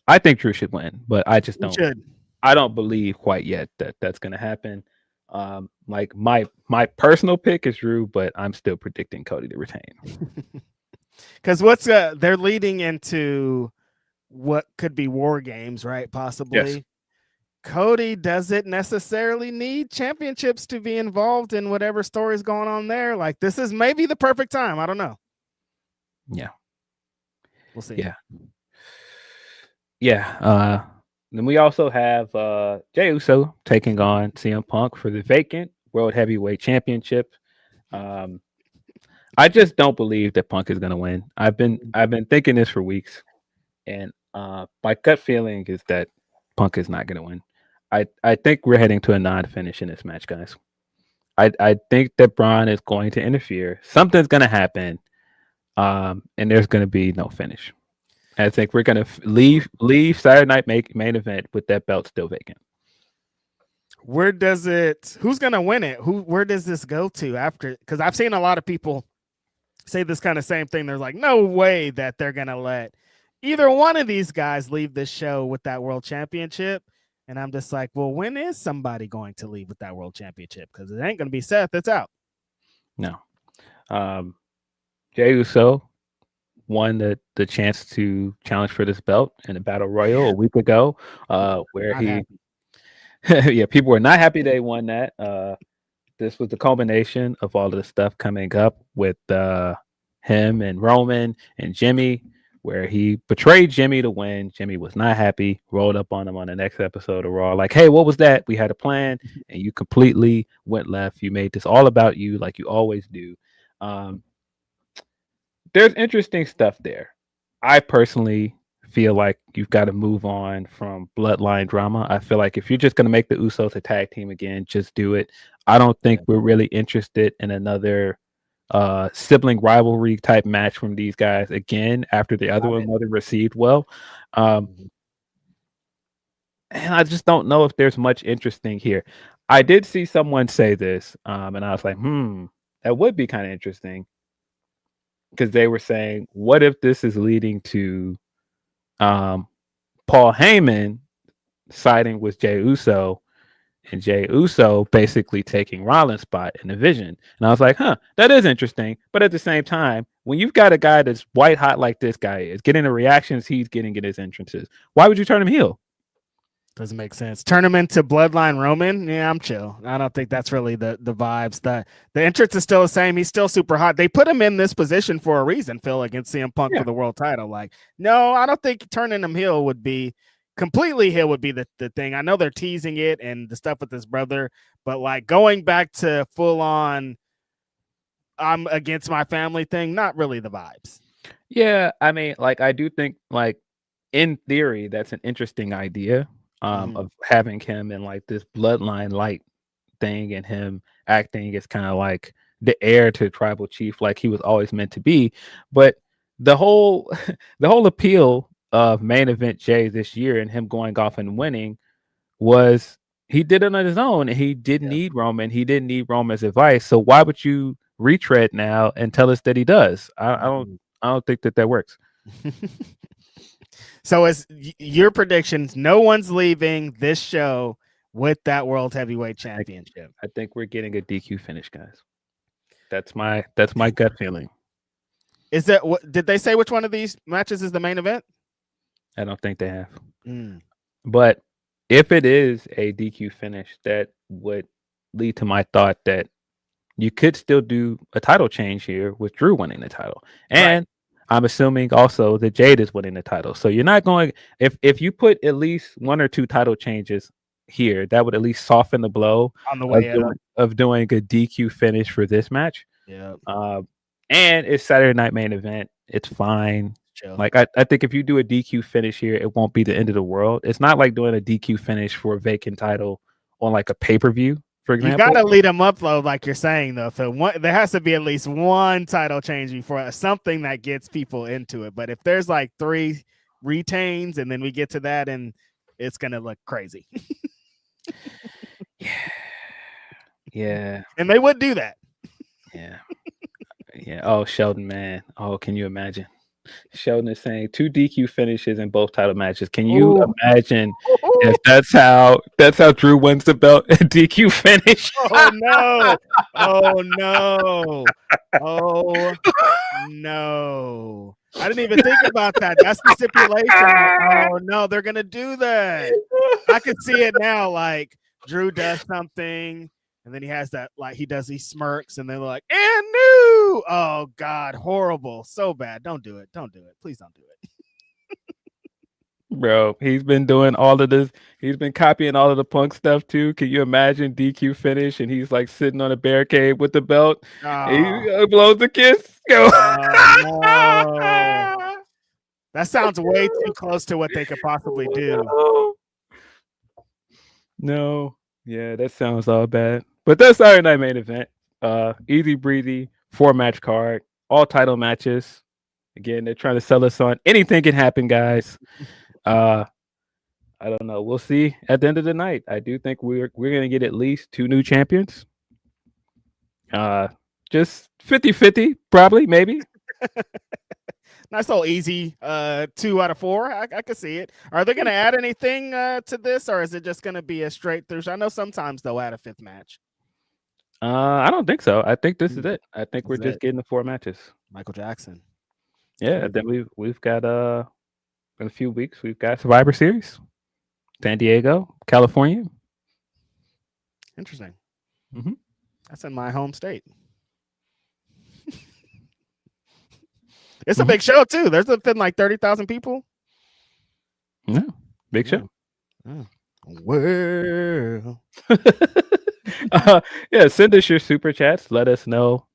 I think Drew should win, but I just don't. I don't believe quite yet that that's going to happen. Like my personal pick is Drew, but I'm still predicting Cody to retain. Because they're leading into what could be War Games, right? Possibly. Yes. Cody doesn't necessarily need championships to be involved in whatever story's going on there. Like this is maybe the perfect time. I don't know. Yeah. We'll see. Yeah. Then we also have Jey Uso taking on CM Punk for the vacant World Heavyweight Championship. I just don't believe that Punk is going to win. I've been thinking this for weeks, and my gut feeling is that Punk is not going to win. I think we're heading to a non-finish in this match, guys. I think that Braun is going to interfere. Something's going to happen, and there's going to be no finish. I think we're going to leave Saturday night main event with that belt still vacant. Who's going to win it? Where does this go to after? Because I've seen a lot of people say this kind of same thing. There's like no way that they're going to let either one of these guys leave this show with that world championship. And I'm just like, well, when is somebody going to leave with that world championship? Because it ain't going to be Seth. It's out. No. Jey Uso won the chance to challenge for this belt in a battle royal a week ago, where people were not happy they won that. This was the culmination of all of the stuff coming up with him and Roman and Jimmy, where he betrayed Jimmy to win. Jimmy was not happy, rolled up on him on the next episode of Raw, like, hey, what was that? We had a plan, and you completely went left. You made this all about you, like you always do. There's interesting stuff there. I personally feel like you've got to move on from bloodline drama. I feel like if you're just going to make the Usos a tag team again, just do it. I don't think we're really interested in another sibling rivalry type match from these guys again after the other one wasn't received well. And I just don't know if there's much interesting here. I did see someone say this, and I was like, that would be kind of interesting. Because they were saying, what if this is leading to Paul Heyman siding with Jey Uso and Jey Uso basically taking Rollins' spot in the Vision. And I was like, that is interesting. But at the same time, when you've got a guy that's white hot like this guy is, getting the reactions he's getting in his entrances, why would you turn him heel? Doesn't make sense. Turn him into Bloodline Roman. Yeah, I'm chill. I don't think that's really the vibes. The entrance is still the same. He's still super hot. They put him in this position for a reason, Phil, against CM Punk for the world title. Like, no, I don't think turning him heel would be completely heel would be the thing. I know they're teasing it and the stuff with his brother, but like going back to full on I'm against my family thing, not really the vibes. Yeah, I mean, like I do think like in theory that's an interesting idea. Of having him in like this bloodline light thing and him acting as kind of like the heir to tribal chief like he was always meant to be. But the whole appeal of main event Jay this year and him going off and winning was he did it on his own and he didn't need Roman. He didn't need Roman's advice. So why would you retread now and tell us that he does? I don't think that works. So as your predictions, no one's leaving this show with that World Heavyweight Championship. I think we're getting a DQ finish, guys. That's my gut feeling. Is that what did they say which one of these matches is the main event? I don't think they have. But if it is a DQ finish, that would lead to my thought that you could still do a title change here with Drew winning the title. And I'm assuming also that Jade is winning the title. So you're not going if you put at least one or two title changes here, that would at least soften the blow on the way of doing a DQ finish for this match. Yeah. And it's Saturday night main event. It's fine. Chill. Like I think if you do a DQ finish here, it won't be the end of the world. It's not like doing a DQ finish for a vacant title on like a pay-per-view. For example, you got to lead them up, though, like you're saying, though. So there has to be at least one title change before something that gets people into it. But if there's like 3 retains and then we get to that, and it's going to look crazy. Yeah. And they would do that. Yeah. Yeah. Oh, Sheldon, man. Oh, can you imagine? Sheldon is saying 2 DQ finishes in both title matches. Can you imagine if that's how Drew wins the belt a DQ finish? Oh no! Oh no! Oh no! I didn't even think about that. That's the stipulation. Oh no, they're gonna do that. I can see it now. Like Drew does something. And then he has that, like he smirks, and they're like, and new. Oh God, horrible, so bad. Don't do it. Don't do it. Please don't do it. Bro, he's been doing all of this. He's been copying all of the Punk stuff too. Can you imagine DQ finish? And he's like sitting on a barricade with the belt. And he blows the kiss. Go. No. That sounds way too close to what they could possibly do. No. Yeah, that sounds all bad. But that's Saturday night main event. Easy breezy, 4-match card, all title matches. Again, they're trying to sell us on anything can happen, guys. I don't know. We'll see at the end of the night. I do think we're gonna get at least 2 new champions. Just 50-50, probably, maybe. Nice little easy 2 out of 4. I can see it. Are they going to add anything to this, or is it just going to be a straight through? I know sometimes they'll add a 5th match. I don't think so. I think this is it. I think we're just getting the 4 matches. Michael Jackson. Yeah, then we've got in a few weeks we've got Survivor Series, San Diego, California. Interesting. That's in my home state. It's a big show too. There's been like 30,000 people. Yeah, big show. Well, yeah. Send us your super chats. Let us know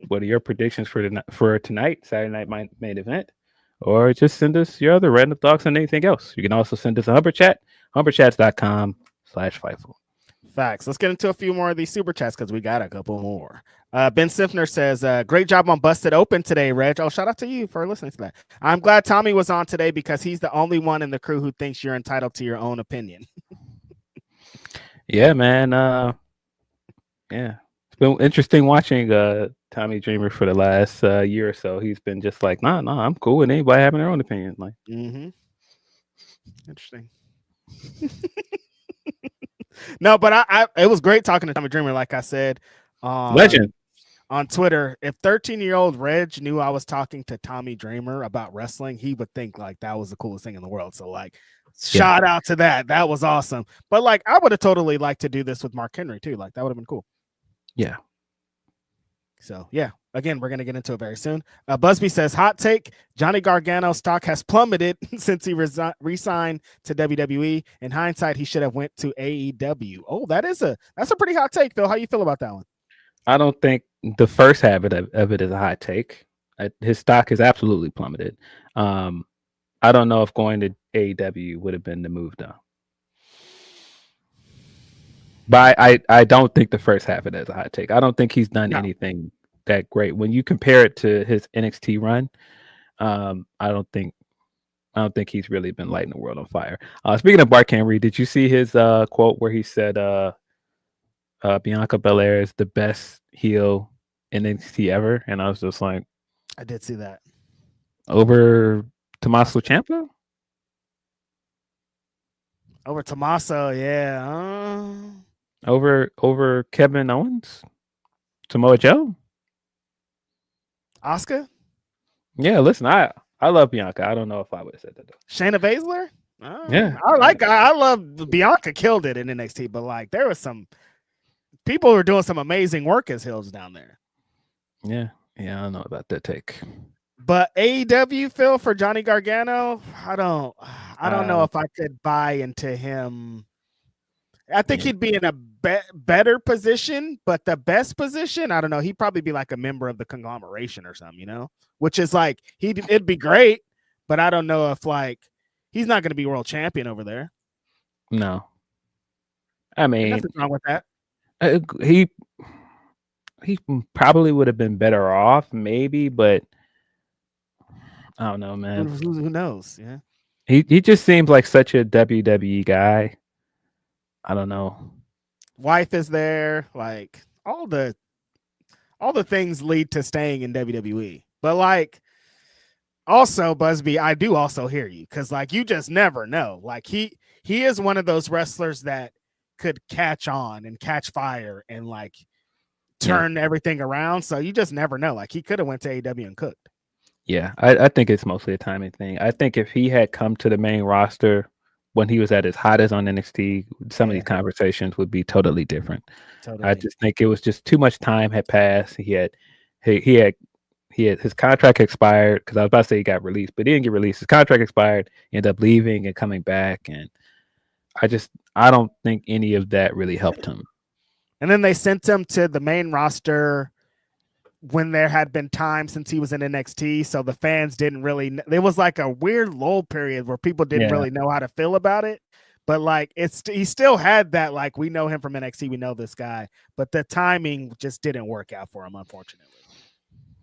what are your predictions for tonight, Saturday night main event, or just send us your other random thoughts on anything else. You can also send us a Humber Chat, humberchats.com/Fightful. Facts. Let's get into a few more of these super chats because we got a couple more. Ben Sifner says, great job on Busted Open today, Reg. Oh, shout out to you for listening to that. I'm glad Tommy was on today because he's the only one in the crew who thinks you're entitled to your own opinion. Yeah, man. Yeah. It's been interesting watching Tommy Dreamer for the last year or so. He's been just like, nah, I'm cool with anybody having their own opinion. Like, Interesting. No, but it was great talking to Tommy Dreamer. Like I said, Legend. On Twitter, if 13-year-old Reg knew I was talking to Tommy Dreamer about wrestling, he would think like that was the coolest thing in the world. So like, shout out to that. That was awesome. But like, I would have totally liked to do this with Mark Henry too. Like that would have been cool. Yeah. So yeah, again, we're gonna get into it very soon. Busby says, hot take: Johnny Gargano stock has plummeted since he re-signed to WWE. In hindsight, he should have went to AEW. Oh, that's a pretty hot take, Phil. How you feel about that one? I don't think the first half of it is a hot take. His stock has absolutely plummeted. I don't know if going to AEW would have been the move though. But I don't think the first half of it is a hot take. I don't think he's done anything that great. When you compare it to his NXT run, I don't think he's really been lighting the world on fire. Speaking of Mark Henry, did you see his quote where he said Bianca Belair is the best heel in NXT ever? And I was just like, I did see that. Over Tommaso Ciampa? Over Tommaso, yeah. Over Kevin Owens? Samoa Joe? Oscar? Yeah, listen, I love Bianca. I don't know if I would have said that though. Shayna Baszler? Yeah. I love Bianca killed it in NXT, but like there was some people who were doing some amazing work as heels down there. Yeah, I don't know about that take. But AEW, Phil, for Johnny Gargano, I don't know if I could buy into him. I think he'd be in a better position, but the best position, I don't know. He'd probably be like a member of the conglomeration or something, which is like it'd be great, but I don't know if like he's not going to be world champion over there. No, I mean, nothing wrong with that. He probably would have been better off, maybe, but I don't know, man. Who knows? Yeah, he just seems like such a WWE guy. I don't know. Wife is there, like all the things lead to staying in WWE. But like, also Busby, I do also hear you because like you just never know. Like he is one of those wrestlers that could catch on and catch fire and like turn everything around. So you just never know. Like he could have went to AEW and cooked. Yeah, I think it's mostly a timing thing. I think if he had come to the main roster when he was at his hottest on NXT, some of these conversations would be totally different. Totally. I just think it was just too much time had passed. He had his contract expired because I was about to say he got released, but he didn't get released. His contract expired. He ended up leaving and coming back, and I don't think any of that really helped him. And then they sent him to the main roster when there had been time since he was in NXT, so the fans didn't really. There was like a weird lull period where people didn't really know how to feel about it. But like he still had that like we know him from NXT, we know this guy, but the timing just didn't work out for him, unfortunately.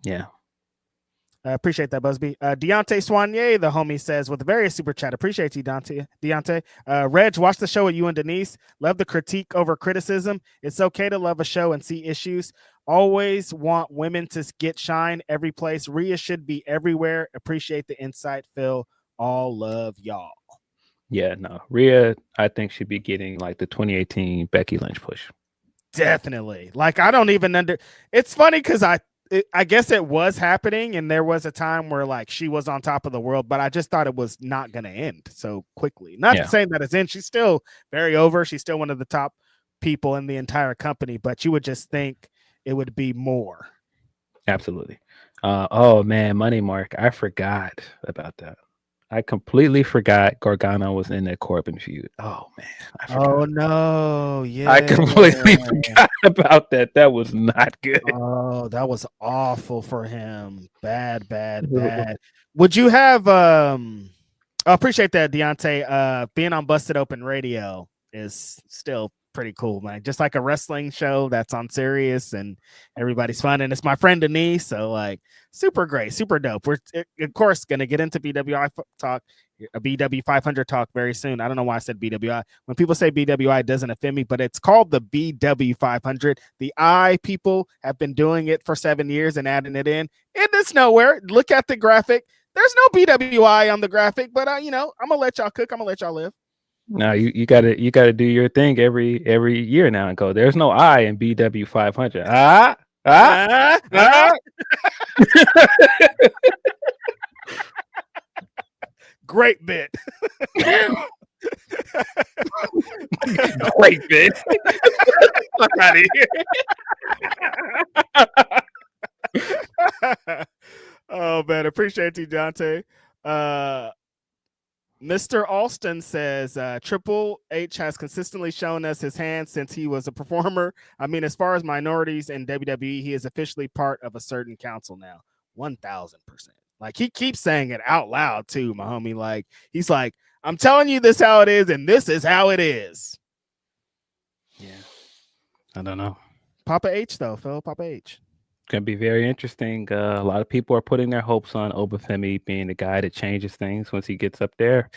Yeah. I appreciate that, Busby. Deontay Soignier, the homie, says with a various super chat. Appreciate you, Deontay. Reg, watch the show with you and Denise. Love the critique over criticism. It's okay to love a show and see issues. Always want women to get shine every place. Rhea should be everywhere. Appreciate the insight, Phil. All love y'all. Yeah, no. Rhea, I think, should be getting like the 2018 Becky Lynch push. Definitely. Like, I don't even it's funny because I guess it was happening, and there was a time where like she was on top of the world, but I just thought it was not going to end so quickly. Not saying that it's in. She's still very over. She's still one of the top people in the entire company, but you would just think it would be more. Absolutely. Oh man, Money Mark. I forgot about that. I completely forgot Gargano was in that Corbin feud. Oh man, I forgot. Oh no, yeah. I completely forgot about that. That was not good. Oh, that was awful for him. Bad. Would you have I appreciate that, Deontay. Being on Busted Open Radio is still pretty cool, man. Just like a wrestling show that's on Sirius and everybody's fun. And it's my friend Denise, so like super great, super dope. We're of course gonna get into BWI talk, a BW500 talk very soon. I don't know why I said BWI. When people say BWI, it doesn't offend me, but it's called the BW500. The I people have been doing it for 7 years and adding it in. It is nowhere. Look at the graphic. There's no BWI on the graphic, but I'm gonna let y'all cook. I'm gonna let y'all live. No, you gotta do your thing every year now and go. There's no I in BW500. Ah. Great bit. Great bit. Fuck out of here. Oh man, appreciate you, Dante. Mr. Alston says Triple H has consistently shown us his hand since he was a performer. I mean, as far as minorities in WWE, he is officially part of a certain council now. 1000%. Like, he keeps saying it out loud too, my homie. Like, he's like, I'm telling you this how it is, and this is how it is. Yeah. I don't know. Papa H though, Phil. Papa H. It's gonna be very interesting. A lot of people are putting their hopes on Obafemi being the guy that changes things once he gets up there.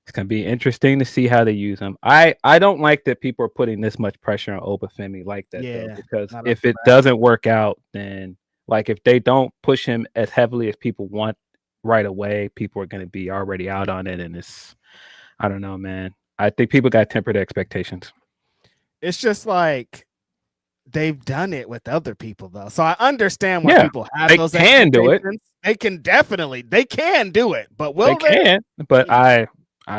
It's gonna be interesting to see how they use him. I don't like that people are putting this much pressure on Obafemi like that, though, because if it doesn't work out, then like if they don't push him as heavily as people want right away, people are gonna be already out on it, and it's, I don't know, man. I think people got tempered expectations. It's just like they've done it with other people though, so I understand why people have those. They can do it. They can do it, but will they? Can, but I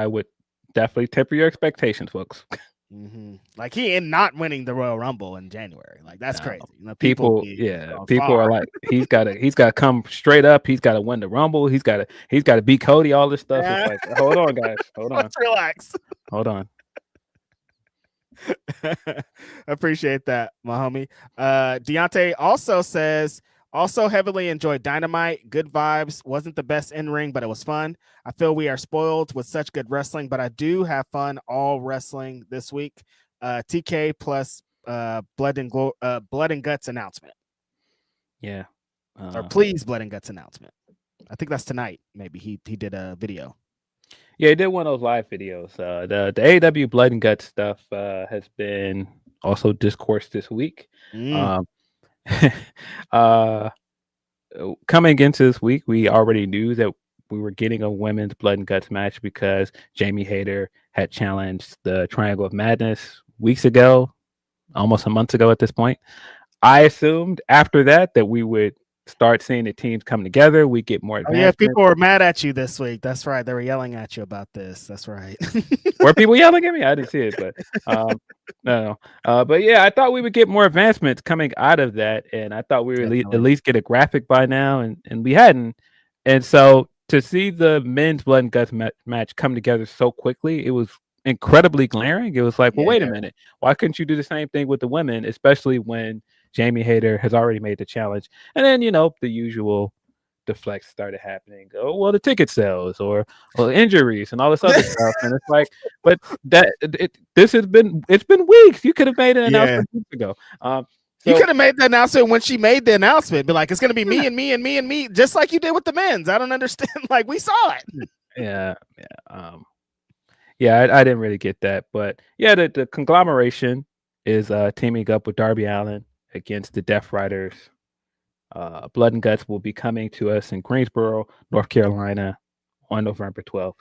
would definitely temper your expectations, folks. Mm-hmm. Like, he ain't not winning the Royal Rumble in January. Like, that's crazy. You know, people are like, he's got to come straight up. He's got to win the Rumble. He's got to beat Cody. All this stuff. It's like, hold on, guys, hold on. Let's relax. Hold on. Appreciate that, my homie. Deontay also says, also heavily enjoyed Dynamite. Good vibes. Wasn't the best in ring, but it was fun. I feel we are spoiled with such good wrestling, but I do have fun all wrestling this week. TK plus Blood and Guts announcement. Yeah. Or please Blood and Guts announcement. I think that's tonight. Maybe he did a video. Yeah, he did one of those live videos. The AEW Blood and Guts stuff has been also discoursed this week. Coming into this week, we already knew that we were getting a women's Blood and Guts match because Jamie Hayter had challenged the Triangle of Madness weeks ago, almost a month ago at this point. I assumed after that we would start seeing the teams come together. We get more advancement. Yeah, people were mad at you this week. That's right. They were yelling at you about this. That's right. Were people yelling at me? I didn't see it, but no. But yeah, I thought we would get more advancements coming out of that, and I thought we would at least get a graphic by now, and we hadn't. And so to see the men's Blood and Guts match come together so quickly, it was incredibly glaring. It was like, well, wait a minute. Why couldn't you do the same thing with the women, especially when Jamie Hayter has already made the challenge? And then, the usual deflects started happening. Oh, well, the ticket sales or injuries and all this other stuff. And it's like, but it's been weeks. You could have made an announcement weeks ago. You could have made the announcement when she made the announcement. Be like, it's going to be me and me and me and me, just like you did with the men's. I don't understand. Like, we saw it. Yeah. I didn't really get that. But yeah, the conglomeration is teaming up with Darby Allin against the Death Riders. Blood and Guts will be coming to us in Greensboro, North Carolina on November 12th.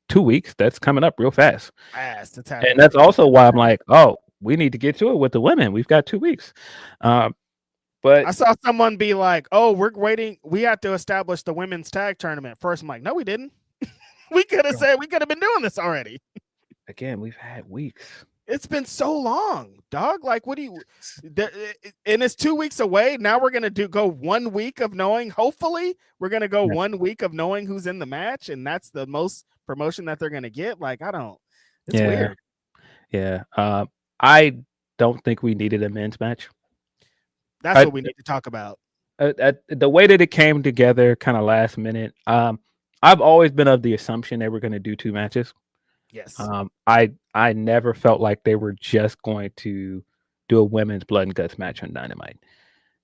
2 weeks. That's coming up real fast. And that's also why I'm like, oh, we need to get to it with the women. We've got 2 weeks. But I saw someone be like, oh, we're waiting. We have to establish the women's tag tournament first. I'm like, no, we didn't. We could have been doing this already. Again, we've had weeks. It's been so long, dog. Like, what do you? And it's 2 weeks away. Now we're gonna go 1 week of knowing. Hopefully, we're gonna go 1 week of knowing who's in the match, and that's the most promotion that they're gonna get. Like, I don't. It's weird. Yeah. I don't think we needed a men's match. That's what we need to talk about. The way that it came together, kind of last minute. I've always been of the assumption they were going to do 2 matches. Yes. I never felt like they were just going to do a women's Blood and Guts match on Dynamite.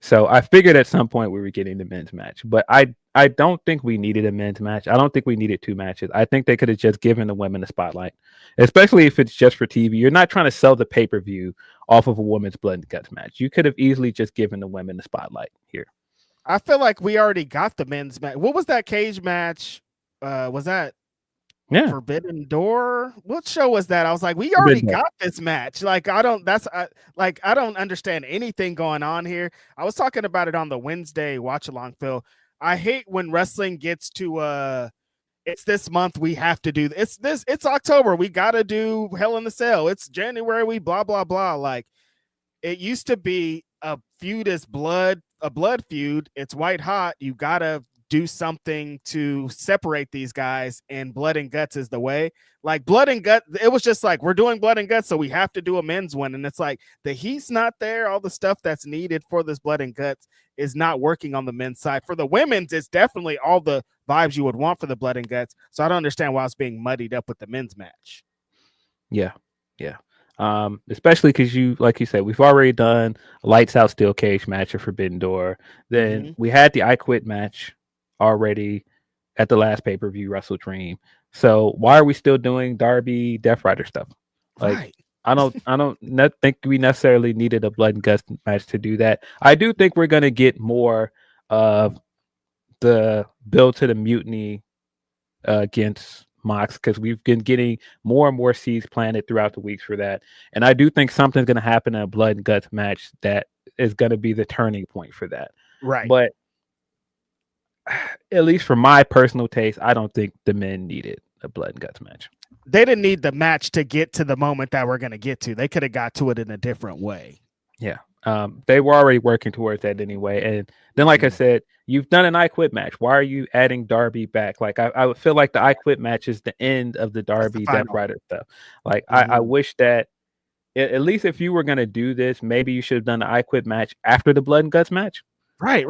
So I figured at some point we were getting the men's match, but I don't think we needed a men's match. I don't think we needed 2 matches. I think they could have just given the women the spotlight, especially if it's just for TV. You're not trying to sell the pay-per-view off of a women's Blood and Guts match. You could have easily just given the women the spotlight here. I feel like we already got the men's match. What was that cage match? Was that Yeah. Forbidden Door. What show was that? I was like, we already got this match. Like, I don't understand anything going on here. I was talking about it on the Wednesday watch along, Phil. I hate when wrestling gets to it's this month, we have to do it's October, we gotta do Hell in the Cell. It's January, we blah blah blah. Like, it used to be a feud is a blood feud. It's white hot. You gotta do something to separate these guys, and Blood and Guts is the way. Like, Blood and Guts, it was just like, we're doing Blood and Guts, so we have to do a men's one. And it's like, the heat's not there. All the stuff that's needed for this Blood and Guts is not working on the men's side. For the women's, it's definitely all the vibes you would want for the Blood and Guts. So I don't understand why it's being muddied up with the men's match. Yeah. Especially because like you said, we've already done a lights out steel cage match of Forbidden Door. Then we had the I Quit match already at the last pay-per-view, Wrestle Dream. So why are we still doing Darby Death Rider stuff? Like, right. I don't think we necessarily needed a Blood and Guts match to do that. I do think we're gonna get more of the build to the mutiny against Mox, because we've been getting more and more seeds planted throughout the weeks for that. And I do think something's going to happen in a Blood and Guts match that is going to be the turning point for that. Right. But at least for my personal taste, I don't think the men needed a Blood and Guts match. They didn't need the match to get to the moment that we're going to get to. They could have got to it in a different way. Yeah. They were already working towards that anyway. And then, like I said, you've done an I Quit match. Why are you adding Darby back? Like, I would feel like the I Quit match is the end of the Darby Death Rider stuff. Like, I wish that at least if you were going to do this, maybe you should have done the I Quit match after the Blood and Guts match. Right.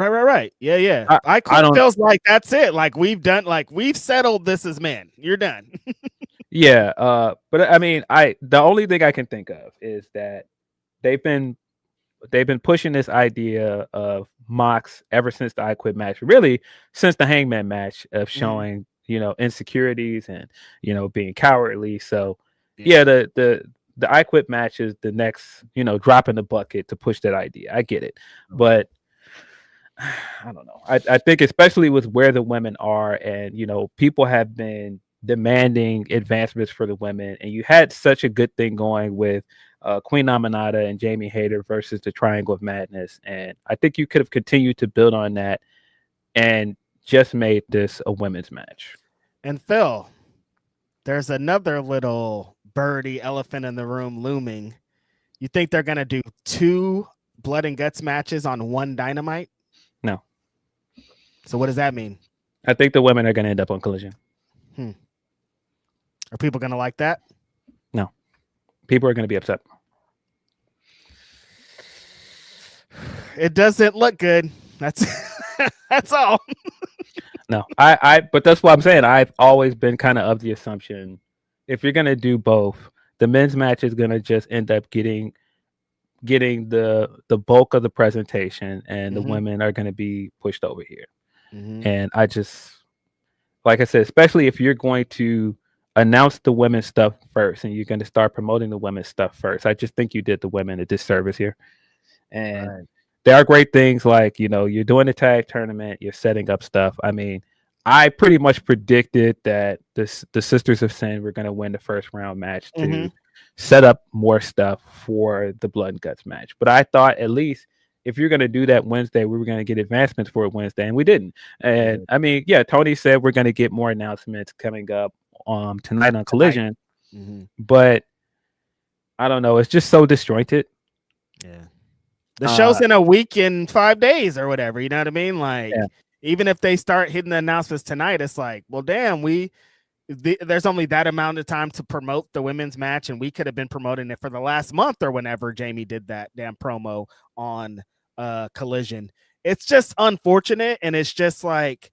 Yeah. I Quit feels like that's it. Like, we've settled this as men. You're done. Yeah. But I mean, the only thing I can think of is that they've been pushing this idea of Mox ever since the I Quit match, really since the Hangman match, of showing, insecurities and, being cowardly. So the I Quit match is the next, drop in the bucket to push that idea. I get it. But I don't know. I think especially with where the women are, and, people have been demanding advancements for the women, and you had such a good thing going with Queen Nominata and Jamie Hayter versus the Triangle of Madness, and I think you could have continued to build on that and just made this a women's match. And Phil, there's another little birdie elephant in the room looming. You think they're gonna do 2 Blood and Guts matches on one Dynamite? No. So what does that mean? I think the women are gonna end up on Collision. Are people gonna like that? No. People are going to be upset. It doesn't look good. That's all. No, but that's what I'm saying. I've always been kind of the assumption, if you're going to do both, the men's match is going to just end up getting the bulk of the presentation, and the women are going to be pushed over here. And I just, like I said, especially if you're going to announce the women's stuff first and you're going to start promoting the women's stuff first, I just think you did the women a disservice here. And there are great things like, you're doing the tag tournament, you're setting up stuff. I mean, I pretty much predicted that the Sisters of Sin were going to win the first round match to set up more stuff for the Blood and Guts match. But I thought, at least if you're going to do that Wednesday, we were going to get advancements for it Wednesday, and we didn't. And I mean, yeah, Tony said we're going to get more announcements coming up tonight on Collision, but I don't know, it's just so disjointed. The show's in a week in 5 days or whatever, you know what I mean? Like, even if they start hitting the announcements tonight, it's like, well, damn, there's only that amount of time to promote the women's match, and we could have been promoting it for the last month or whenever Jamie did that damn promo on Collision. It's just unfortunate, and it's just like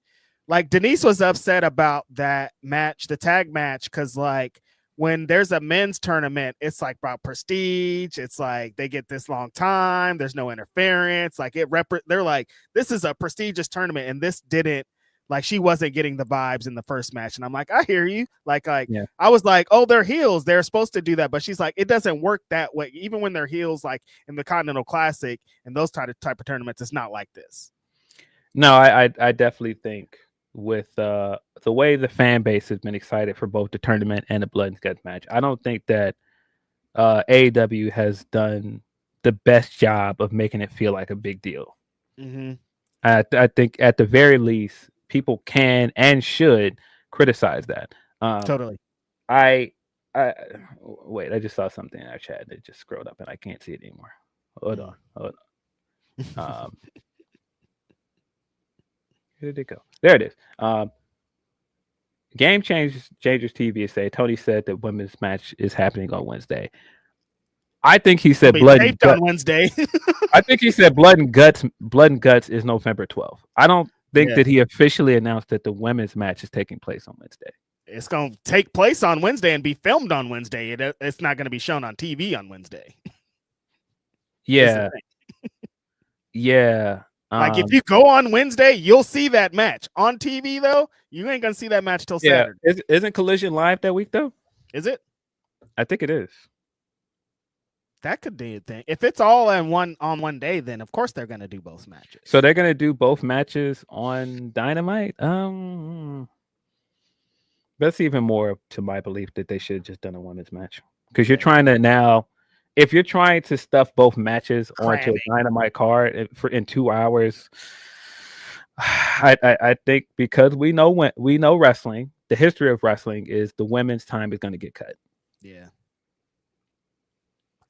Denise was upset about that match, the tag match, because like when there's a men's tournament, it's like about prestige. It's like they get this long time. There's no interference. Like they're like, this is a prestigious tournament, and this didn't. Like, she wasn't getting the vibes in the first match, and I'm like, I hear you. Like I was like, oh, they're heels. They're supposed to do that, but she's like, it doesn't work that way. Even when they're heels, like in the Continental Classic and those type of tournaments, it's not like this. No, I definitely think with the way the fan base has been excited for both the tournament and the Blood and Guts match. I don't think that AEW has done the best job of making it feel like a big deal. Mm-hmm. I think at the very least, people can and should criticize that. Totally. I wait. I just saw something in our chat that just scrolled up and I can't see it anymore. Hold on. Where did it go? There it is. Game Changers TV say Tony said that women's match is happening on Wednesday. I think he said Blood and Guts on Wednesday. I think he said Blood and Guts. Blood and Guts is November 12th. I don't think that he officially announced that the women's match is taking place on Wednesday. It's going to take place on Wednesday and be filmed on Wednesday. It's not going to be shown on TV on Wednesday. Yeah. Yeah. Like if you go on Wednesday, you'll see that match. On TV, though, you ain't going to see that match till Saturday. Isn't Collision live that week, though? Is it? I think it is. That could be a thing. If it's all on one day, then of course they're going to do both matches. So they're going to do both matches on Dynamite? That's even more to my belief that they should have just done a women's match. Because you're trying to now, if you're trying to stuff both matches onto a Dynamite card in 2 hours, I think because we know wrestling, the history of wrestling is the women's time is going to get cut. Yeah.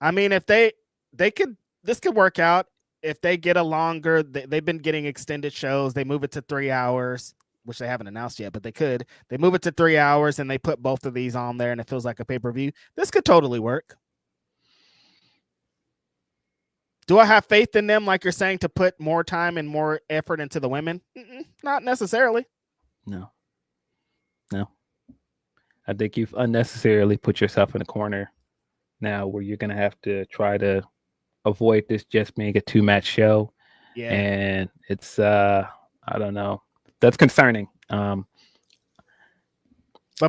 I mean, if this could work out if they get a longer. They've been getting extended shows. They move it to 3 hours, which they haven't announced yet, but they could. They move it to 3 hours and they put both of these on there, and it feels like a pay-per-view. This could totally work. Do I have faith in them, like you're saying, to put more time and more effort into the women? Not necessarily. No. I think you've unnecessarily put yourself in a corner now where you're going to have to try to avoid this just being a 2-match show. Yeah. And it's, I don't know. That's concerning. But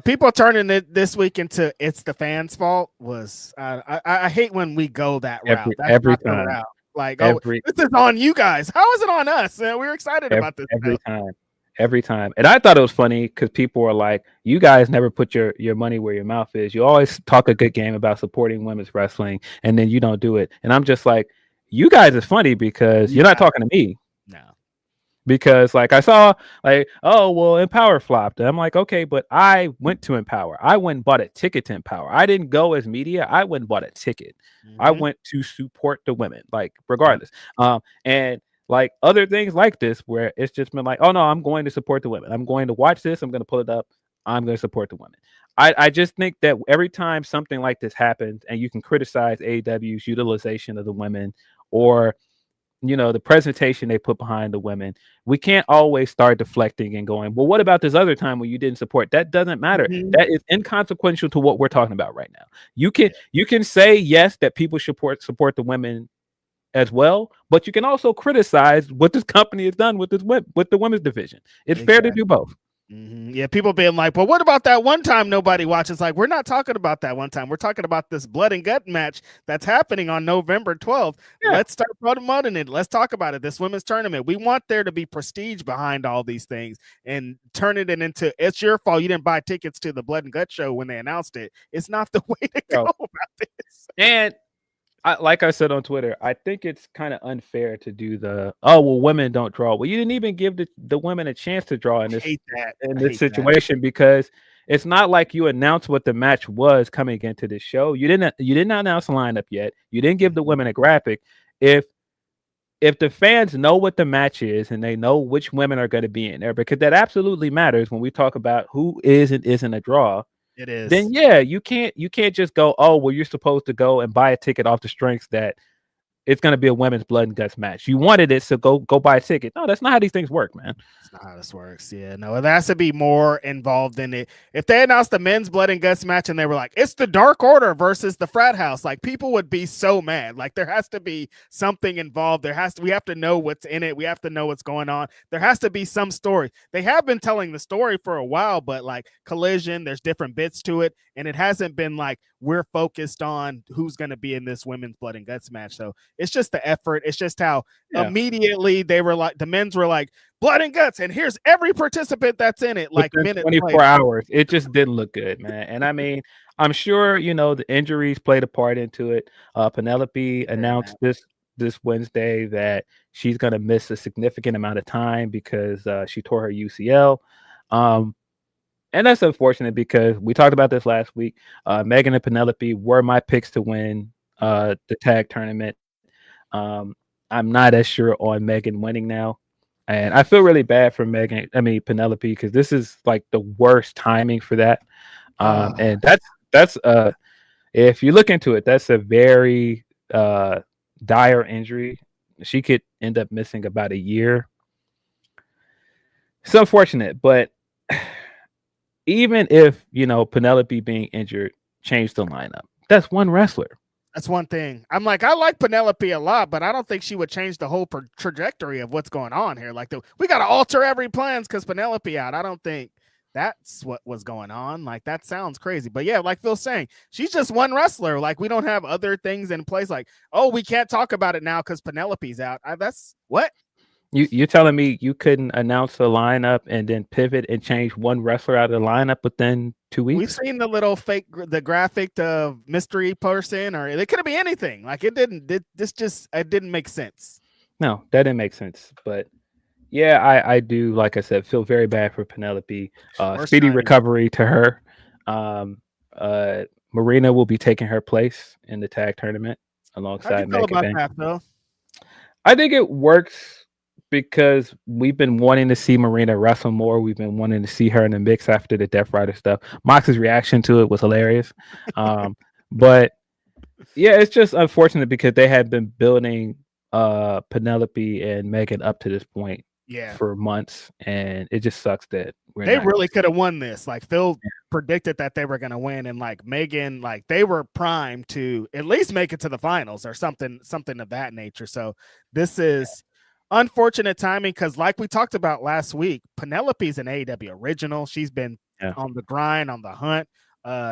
people turning it this week into it's the fans' fault was, I hate when we go that route. That's every time. Route. Like, this is on you guys. How is it on us? We're excited about this. Every time. And I thought it was funny because people were like, you guys never put your money where your mouth is. You always talk a good game about supporting women's wrestling, and then you don't do it. And I'm just like, you guys is funny because you're not talking to me. No. Because like I saw like, oh, well, Empower flopped. And I'm like, okay, but I went to Empower. I went and bought a ticket to Empower. I didn't go as media. I went and bought a ticket. Mm-hmm. I went to support the women, like regardless. And like other things like this, where it's just been like, oh no, I'm going to support the women. I'm going to watch this. I'm going to pull it up. I'm going to support the women. I just think that every time something like this happens, and you can criticize AEW's utilization of the women or, the presentation they put behind the women, we can't always start deflecting and going, well, what about this other time when you didn't support? That doesn't matter. Mm-hmm. That is inconsequential to what we're talking about right now. You can say yes, that people should support the women as well, but you can also criticize what this company has done with the women's division. It's fair to do both. Mm-hmm. Yeah, people being like, well, what about that one time nobody watches? Like, we're not talking about that one time. We're talking about this blood and gut match that's happening on November 12th. Yeah. Let's start promoting it. Let's talk about it. This women's tournament. We want there to be prestige behind all these things, and turning it into, it's your fault you didn't buy tickets to the blood and gut show when they announced it. It's not the way to go about this. And like I said on Twitter, I think it's kind of unfair to do women don't draw. Well, you didn't even give the women a chance to draw in this situation, because it's not like you announced what the match was coming into the show. You didn't announce the lineup yet. You didn't give the women a graphic. If the fans know what the match is and they know which women are going to be in there, because that absolutely matters when we talk about who is and isn't a draw. It is. Then yeah, you can't just go, oh, well, you're supposed to go and buy a ticket off the strengths that it's going to be a women's blood and guts match. You wanted it, so go buy a ticket. No, that's not how these things work, man. That's not how this works. Yeah, no, there has to be more involved in it. If they announced the men's blood and guts match and they were like, it's the Dark Order versus the Frat House, like people would be so mad. Like there has to be something involved. We have to know what's in it. We have to know what's going on. There has to be some story. They have been telling the story for a while, but like Collision, there's different bits to it, and it hasn't been like we're focused on who's going to be in this women's blood and guts match. So it's just the effort. It's just how immediately they were like, the men's were like, Blood and Guts, and here's every participant that's in it. Like Within minutes 24 later. hours, it just didn't look good, man. And I mean, I'm sure the injuries played a part into it. Penelope announced this Wednesday that she's going to miss a significant amount of time because she tore her UCL. And that's unfortunate because we talked about this last week. Megan and Penelope were my picks to win the tag tournament. I'm not as sure on Megan winning now. And I feel really bad for Penelope, because this is like the worst timing for that. And that's if you look into it, that's a very dire injury. She could end up missing about a year. It's unfortunate, but even if Penelope being injured changed the lineup, that's one wrestler. That's one thing. I'm like, I like Penelope a lot, but I don't think she would change the whole trajectory of what's going on here. Like, we got to alter every plans because Penelope out. I don't think that's what was going on. Like, that sounds crazy. But yeah, like Phil's saying, she's just one wrestler. Like, we don't have other things in place. Like, oh, we can't talk about it now because Penelope's out. That's what? You're telling me you couldn't announce a lineup and then pivot and change one wrestler out of the lineup within 2 weeks? We've seen the little the graphic of mystery person, or it could be anything. Like, it didn't make sense. No, that didn't make sense. But yeah, I do, like I said, feel very bad for Penelope. Speedy recovery to her. Marina will be taking her place in the tag tournament alongside Megan. How do you feel about that, Phil? I think it works because we've been wanting to see Marina wrestle more. We've been wanting to see her in the mix after the Death Rider stuff. Mox's reaction to it was hilarious. But yeah, it's just unfortunate because they had been building Penelope and Megan up to this point for months, and it just sucks that they really could have won this. Like, Phil predicted that they were going to win, and like Megan, like they were primed to at least make it to the finals or something of that nature. So this is unfortunate timing because, like we talked about last week, Penelope's an AEW original. She's been on the grind, on the hunt,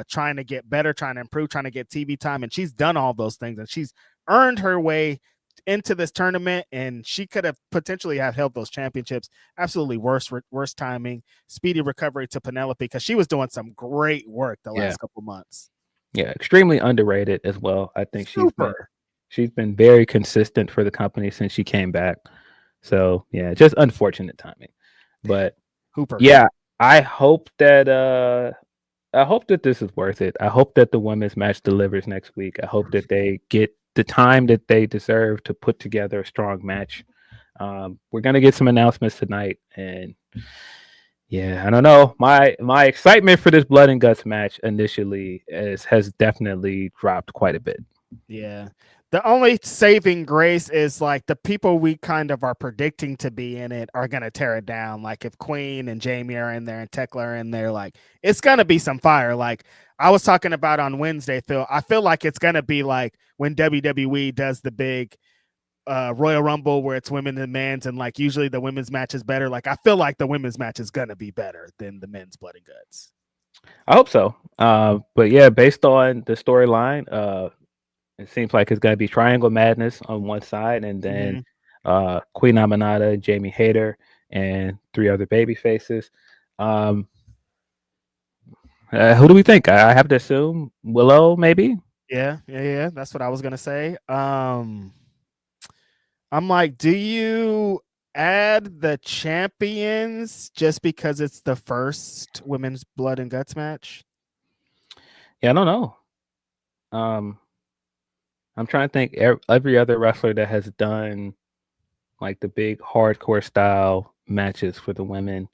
trying to get better, trying to improve, trying to get TV time, and she's done all those things, and she's earned her way into this tournament, and she could have potentially have held those championships. Absolutely worst timing. Speedy recovery to Penelope because she was doing some great work the last couple months. Yeah, extremely underrated as well. I think she's been very consistent for the company since she came back. So yeah, just unfortunate timing. But yeah, I hope that this is worth it. I hope that the women's match delivers next week. I hope that they get the time that they deserve to put together a strong match. We're gonna get some announcements tonight, and yeah, I don't know. My excitement for this Blood and Guts match initially has definitely dropped quite a bit. Yeah. The only saving grace is like the people we kind of are predicting to be in it are going to tear it down. Like if Queen and Jamie are in there and Tekla are in there, like it's going to be some fire. Like I was talking about on Wednesday, Phil, I feel like it's going to be like when WWE does the big Royal Rumble where it's women and men's, and like usually the women's match is better. Like I feel like the women's match is going to be better than the men's Blood and Guts. I hope so. But yeah, based on the storyline, it seems like it's going to be Triangle Madness on one side, and then Queen Aminata, Jamie Hayter, and 3 other baby faces. Who do we think? I have to assume Willow, maybe? Yeah. That's what I was going to say. I'm like, do you add the champions just because it's the first women's Blood and Guts match? Yeah, I don't know. I'm trying to think every other wrestler that has done like the big hardcore style matches for the women.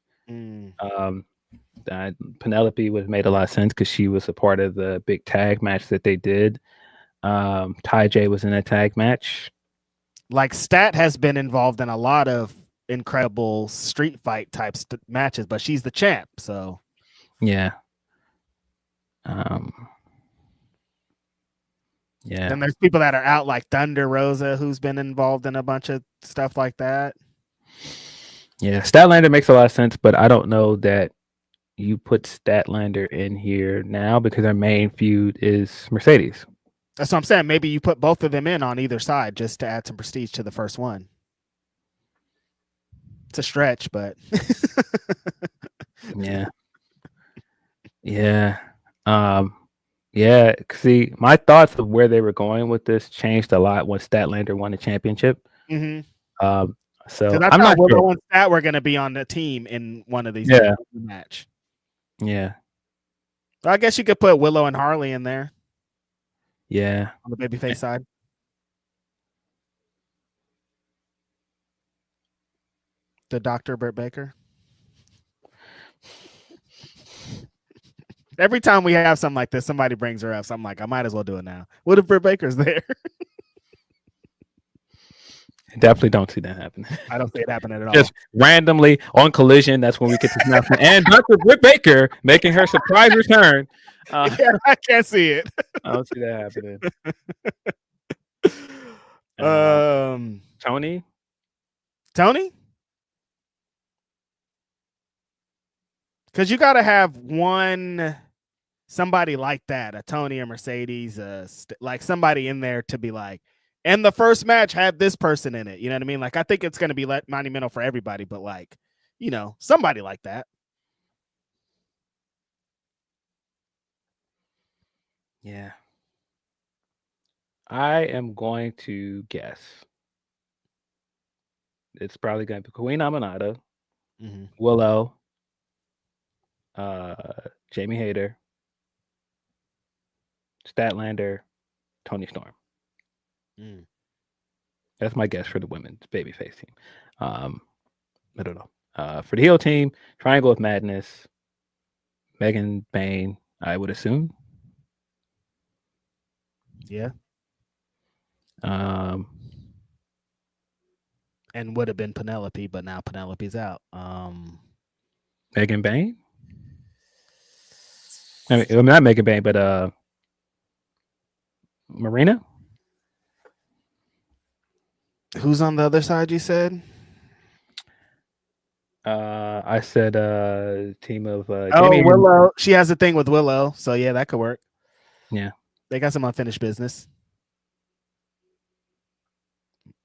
Penelope was made a lot of sense because she was a part of the big tag match that they did. Ty J was in a tag match. Like Stat has been involved in a lot of incredible street fight types matches, but she's the champ, so yeah. Yeah. Then there's people that are out like Thunder Rosa, who's been involved in a bunch of stuff like that. Yeah, Statlander makes a lot of sense, but I don't know that you put Statlander in here now because our main feud is Mercedes. That's what I'm saying. Maybe you put both of them in on either side just to add some prestige to the first one. It's a stretch, but Yeah. Yeah. Yeah. See, my thoughts of where they were going with this changed a lot when Statlander won the championship. because So I I'm thought not sure. Willow and Stat were going to be on the team in one of these Yeah. match. Yeah. I guess you could put Willow and Harley in there Yeah. on the babyface side. The Dr. Britt Baker. Every time we have something like this, somebody brings her up. So I'm like, I might as well do it now. What if Britt Baker's there? Definitely don't see that happening. I don't see it happening at all. Just randomly on Collision. That's when we get this announcement. And Dr. Britt Baker making her surprise return. Yeah, I can't see it. I don't see that happening. Tony? Because you got to have somebody like that, a Tony or Mercedes, like somebody in there to be like, and the first match had this person in it. You know what I mean? Like, I think it's going to be monumental for everybody, but like, somebody like that. Yeah. I am going to guess. It's probably going to be Queen Amanada, Willow, Jamie Hayter, Statlander, Tony Storm. That's my guess for the women's babyface team. I don't know. For the heel team, Triangle of Madness, Megan Bain, I would assume. Yeah. And would have been Penelope, but now Penelope's out. Megan Bain? I mean, not Megan Bain, but Marina? Who's on the other side, you said? I said team of Willow. She has a thing with Willow, so yeah, that could work. Yeah. They got some unfinished business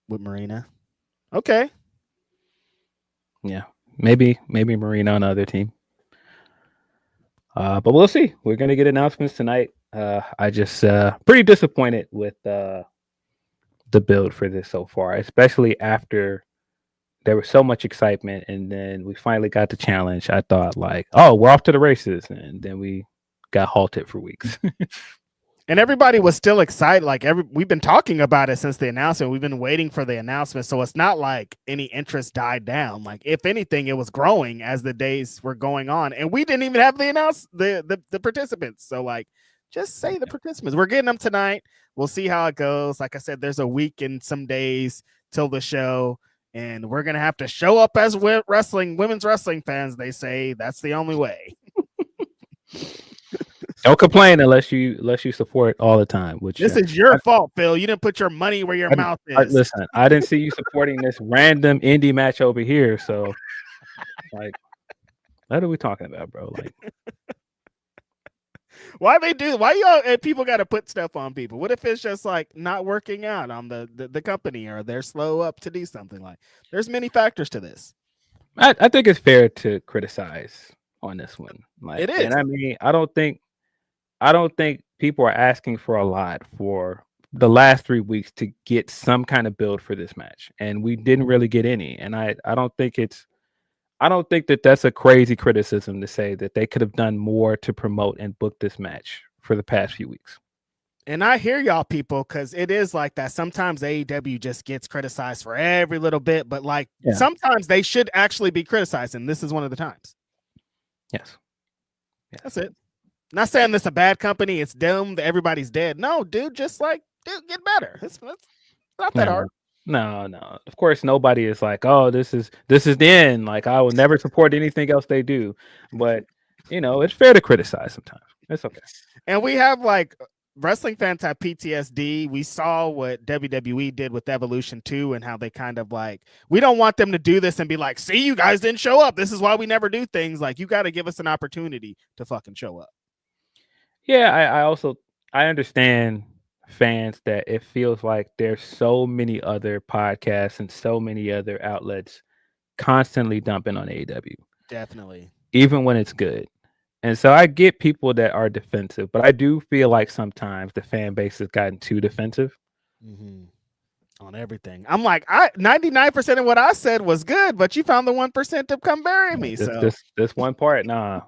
with Marina. Okay. Yeah. Maybe Marina on the other team. But we'll see. We're gonna get announcements tonight. I just pretty disappointed with the build for this so far, especially after there was so much excitement, and then we finally got the challenge. I thought like, oh, we're off to the races, and then we got halted for weeks. And everybody was still excited. Like we've been talking about it since the announcement. We've been waiting for the announcement. So it's not like any interest died down. Like if anything, it was growing as the days were going on. And we didn't even have the participants. So like just say the participants. We're getting them tonight. We'll see how it goes. Like I said, there's a week and some days till the show. And we're gonna have to show up as women's wrestling fans. They say that's the only way. Don't complain unless you support all the time. Which this is your fault, Phil. You didn't put your money where your mouth is. Listen, I didn't see you supporting this random indie match over here. So, like, what are we talking about, bro? Like, why y'all people got to put stuff on people? What if it's just like not working out on the company, or they're slow up to do something? Like, there's many factors to this. I think it's fair to criticize on this one. Like, it is, and I mean, I don't think people are asking for a lot for the last 3 weeks to get some kind of build for this match, and we didn't really get any. And I don't think that that's a crazy criticism to say that they could have done more to promote and book this match for the past few weeks. And I hear y'all people, because it is like that. Sometimes AEW just gets criticized for every little bit, but like sometimes they should actually be criticized, and this is one of the times. Yes. That's it. Not saying this is a bad company. It's dumb that everybody's dead. No, dude, just like, get better. It's not that hard. No. Of course, nobody is like, oh, this is the end. Like, I will never support anything else they do. But it's fair to criticize sometimes. It's okay. And we have like wrestling fans have PTSD. We saw what WWE did with Evolution 2 and how they kind of like, we don't want them to do this and be like, see, you guys didn't show up. This is why we never do things. Like, you got to give us an opportunity to fucking show up. Yeah, I understand fans that it feels like there's so many other podcasts and so many other outlets constantly dumping on AEW, Definitely. even when it's good. And so I get people that are defensive, but I do feel like sometimes the fan base has gotten too defensive. On everything. I'm like, 99% of what I said was good, but you found the 1% to come bury me. So This one part, nah.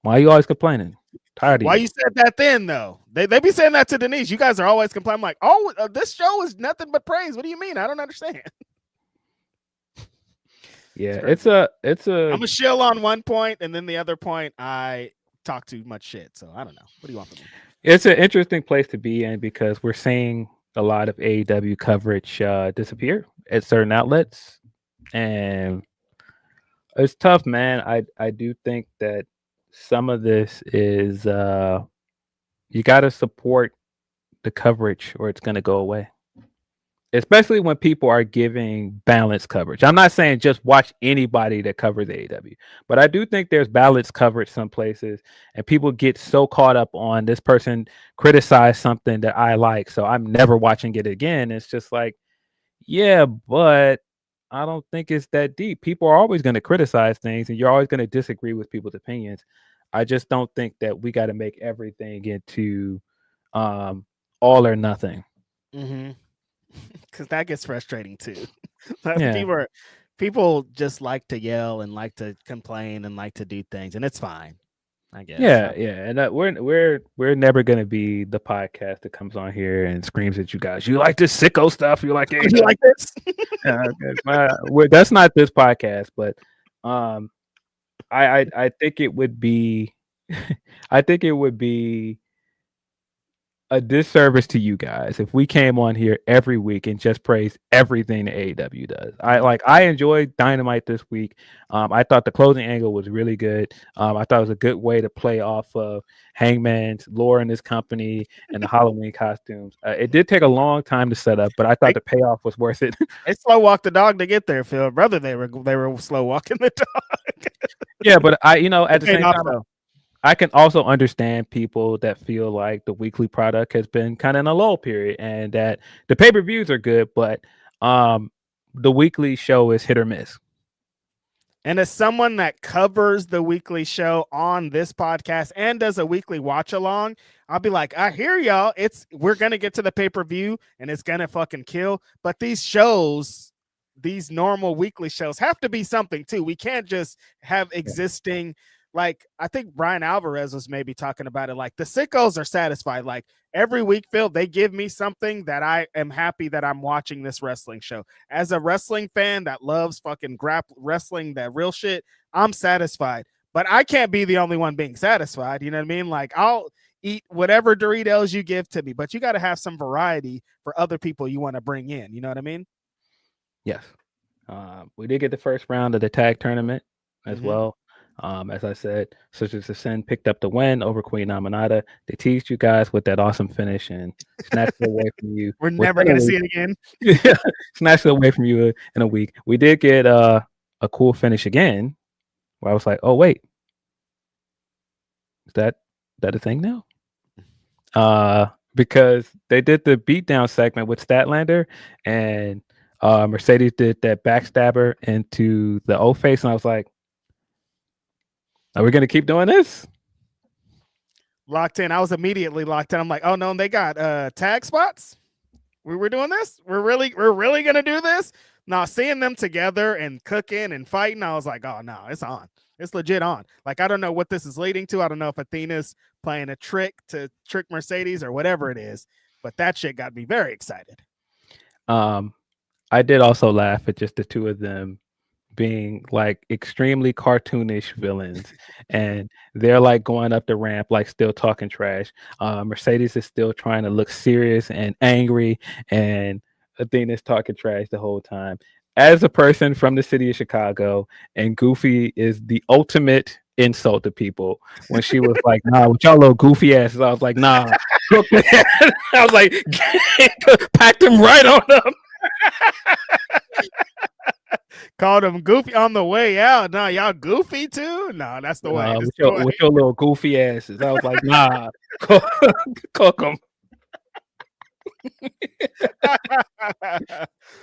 Why you always complaining? Tired of why you. you said that then though? They be saying that to Denise. You guys are always complaining. I'm like, oh, this show is nothing but praise. What do you mean? I don't understand. Yeah, it's a I'm a shill on one point, and then the other point I talk too much shit. So I don't know. What do you want from me? it's an interesting place to be in because we're seeing a lot of AEW coverage disappear at certain outlets, and it's tough, man. I do think that some of this is you got to support the coverage or it's going to go away. Especially when people are giving balanced coverage. I'm not saying just watch anybody that covers AEW, but I do think there's balanced coverage some places, and people get so caught up on this person criticized something that I like, so I'm never watching it again. It's just like, yeah, but I don't think it's that deep. People are always going to criticize things, and you're always going to disagree with people's opinions. I just don't think that we got to make everything into all or nothing. Because that gets frustrating too. Yeah. People just like to yell and like to complain and like to do things, and it's fine, I guess. Yeah, and we're never gonna be the podcast that comes on here and screams at you guys. You like this sicko stuff? You like it? You like this? That's not this podcast, but I think it would be, I think it would be a disservice to you guys if we came on here every week and just praised everything that AEW does. I enjoyed Dynamite this week. I thought the closing angle was really good. I thought it was a good way to play off of Hangman's lore in his company and the Halloween costumes. It did take a long time to set up, but I thought the payoff was worth it. They slow walked the dog to get there, Phil. Brother, they were slow walking the dog. Yeah, but at the same time, I can also understand people that feel like the weekly product has been kind of in a lull period and that the pay-per-views are good, but the weekly show is hit or miss. And as someone that covers the weekly show on this podcast and does a weekly watch along, I'll be like, I hear y'all. We're going to get to the pay-per-view and it's going to fucking kill. But these shows, these normal weekly shows have to be something too. We can't just have existing. Like, I think Brian Alvarez was maybe talking about it. Like, the sickos are satisfied. Like, every week, Phil, they give me something that I am happy that I'm watching this wrestling show. As a wrestling fan that loves fucking wrestling, that real shit, I'm satisfied. But I can't be the only one being satisfied. You know what I mean? Like, I'll eat whatever Doritos you give to me, but you got to have some variety for other people you want to bring in. You know what I mean? Yes. We did get the first round of the tag tournament as well. As I said, Sisters of Sin picked up the win over Queen Amanada. They teased you guys with that awesome finish and snatched it away from you. We're never going to see it again. Snatched it away from you in a week. We did get a cool finish again where I was like, oh, wait. Is that a thing now? Because they did the beatdown segment with Statlander and Mercedes did that backstabber into the O-face, and I was like, are we going to keep doing this? Locked in. I was immediately locked in. I'm like, oh no, they got tag spots. We're doing this. We're really going to do this. Now, seeing them together and cooking and fighting, I was like, oh no, it's on. It's legit on. Like, I don't know what this is leading to. I don't know if Athena's playing a trick to trick Mercedes or whatever it is, but that shit got me very excited. I did also laugh at just the two of them being like extremely cartoonish villains, and they're like going up the ramp like still talking trash. Mercedes is still trying to look serious and angry, and Athena's talking trash the whole time. As a person from the city of Chicago, and Goofy is the ultimate insult to people. When she was like, nah, with y'all little goofy asses, I was like, nah. I was like, packed him right on them. Called him goofy on the way out. Nah, y'all goofy too? No, that's the way. With your little goofy asses. I was like, nah, cook them.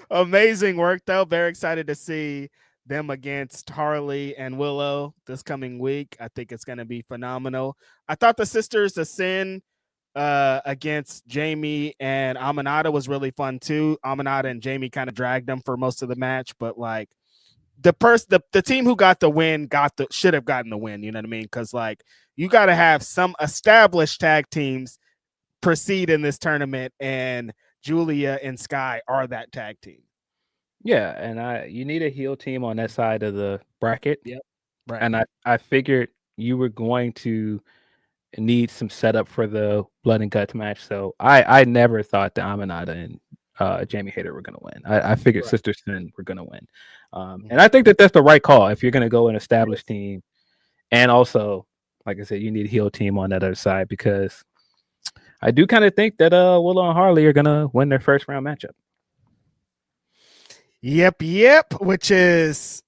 Amazing work, though. Very excited to see them against Harley and Willow this coming week. I think it's going to be phenomenal. I thought the Sisters of Sin against Jamie and Aminata was really fun too. Aminata and Jamie kind of dragged them for most of the match, but like the team who got the win should have gotten the win. You know what I mean? Because like you got to have some established tag teams proceed in this tournament, and Julia and Sky are that tag team. Yeah, and you need a heel team on that side of the bracket. Yep. Right. And I figured you were going to need some setup for the Blood and Guts match. So I never thought that Aminata and Jamie Hayter were going to win. I figured Right. Sister Sin were going to win. And I think that that's the right call if you're going to go an established team. And also, like I said, you need a heel team on that other side, because I do kind of think that Willow and Harley are going to win their first round matchup. Yep. Which is,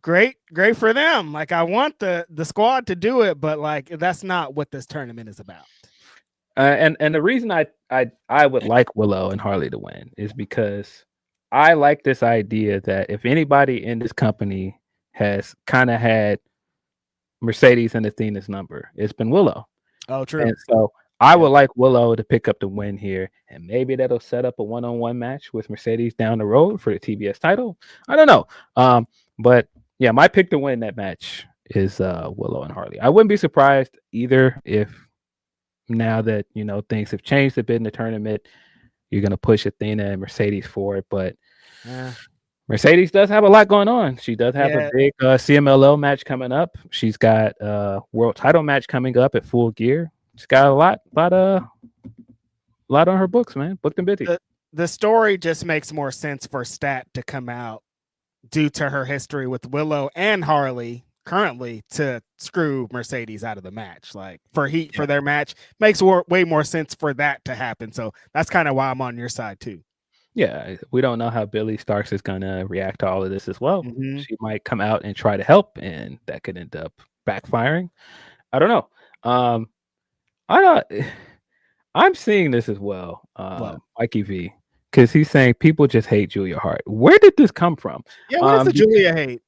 great for them. Like I want the squad to do it, but like that's not what this tournament is about. And the reason I would like Willow and Harley to win is because I like this idea that if anybody in this company has kind of had Mercedes and Athena's number, it's been Willow. Oh, true. And so I would like Willow to pick up the win here, and maybe that'll set up a one-on-one match with Mercedes down the road for the TBS title. I don't know. But yeah, my pick to win that match is Willow and Harley. I wouldn't be surprised either if now that, things have changed a bit in the tournament, you're going to push Athena and Mercedes for it. But Mercedes does have a lot going on. She does have a big CMLL match coming up. She's got a world title match coming up at Full Gear. She's got a lot on her books, man. Booked and busy. The story just makes more sense for Stat to come out due to her history with Willow and Harley currently to screw Mercedes out of the match. Like for their match makes way more sense for that to happen. So that's kind of why I'm on your side too. Yeah, we don't know how Billy Starks is going to react to all of this as well. Mm-hmm. She might come out and try to help, and that could end up backfiring. I don't know. I'm seeing this as well, Mikey V, because he's saying people just hate Julia Hart. Where did this come from? Yeah, where's the Julia hate?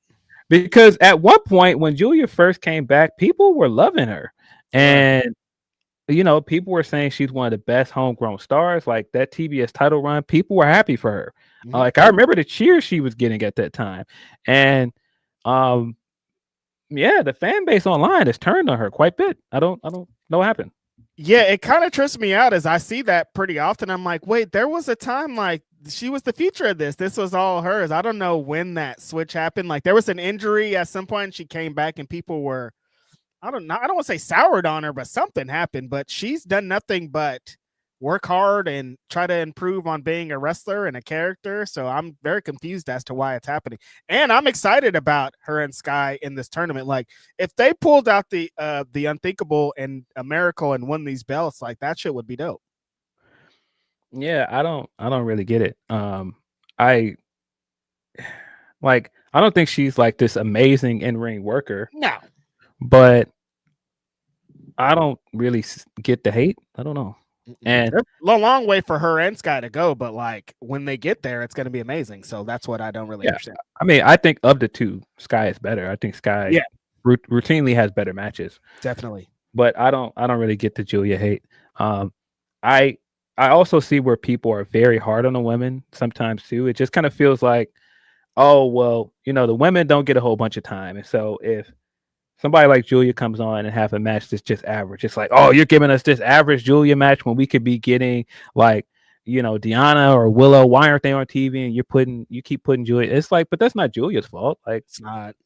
Because at one point when Julia first came back, people were loving her, and people were saying she's one of the best homegrown stars. Like that TBS title run, people were happy for her. Mm-hmm. Like I remember the cheers she was getting at that time, and the fan base online has turned on her quite a bit. I don't know what happened. Yeah, it kind of trips me out as I see that pretty often. I'm like, wait, there was a time like she was the future of this. This was all hers. I don't know when that switch happened. Like there was an injury at some point. She came back and people were, I don't want to say soured on her, but something happened. But she's done nothing but work hard and try to improve on being a wrestler and a character. So I'm very confused as to why it's happening. And I'm excited about her and Sky in this tournament. Like if they pulled out the unthinkable and a miracle and won these belts, like that shit would be dope. Yeah, I don't really get it. I don't think she's like this amazing in-ring worker. No. But I don't really get the hate. I don't know. And a long way for her and Sky to go, but like when they get there, it's going to be amazing. So that's what I don't really understand. I mean, I think of the two, Sky is better. I think Sky routinely has better matches. Definitely. But I don't really get the Julia hate. I also see where people are very hard on the women sometimes too. It just kind of feels like, oh, well, the women don't get a whole bunch of time. And so if somebody like Julia comes on and have a match that's just average, it's like, oh, you're giving us this average Julia match when we could be getting like, Deanna or Willow. Why aren't they on TV? And you keep putting Julia. It's like, but that's not Julia's fault. Like it's not.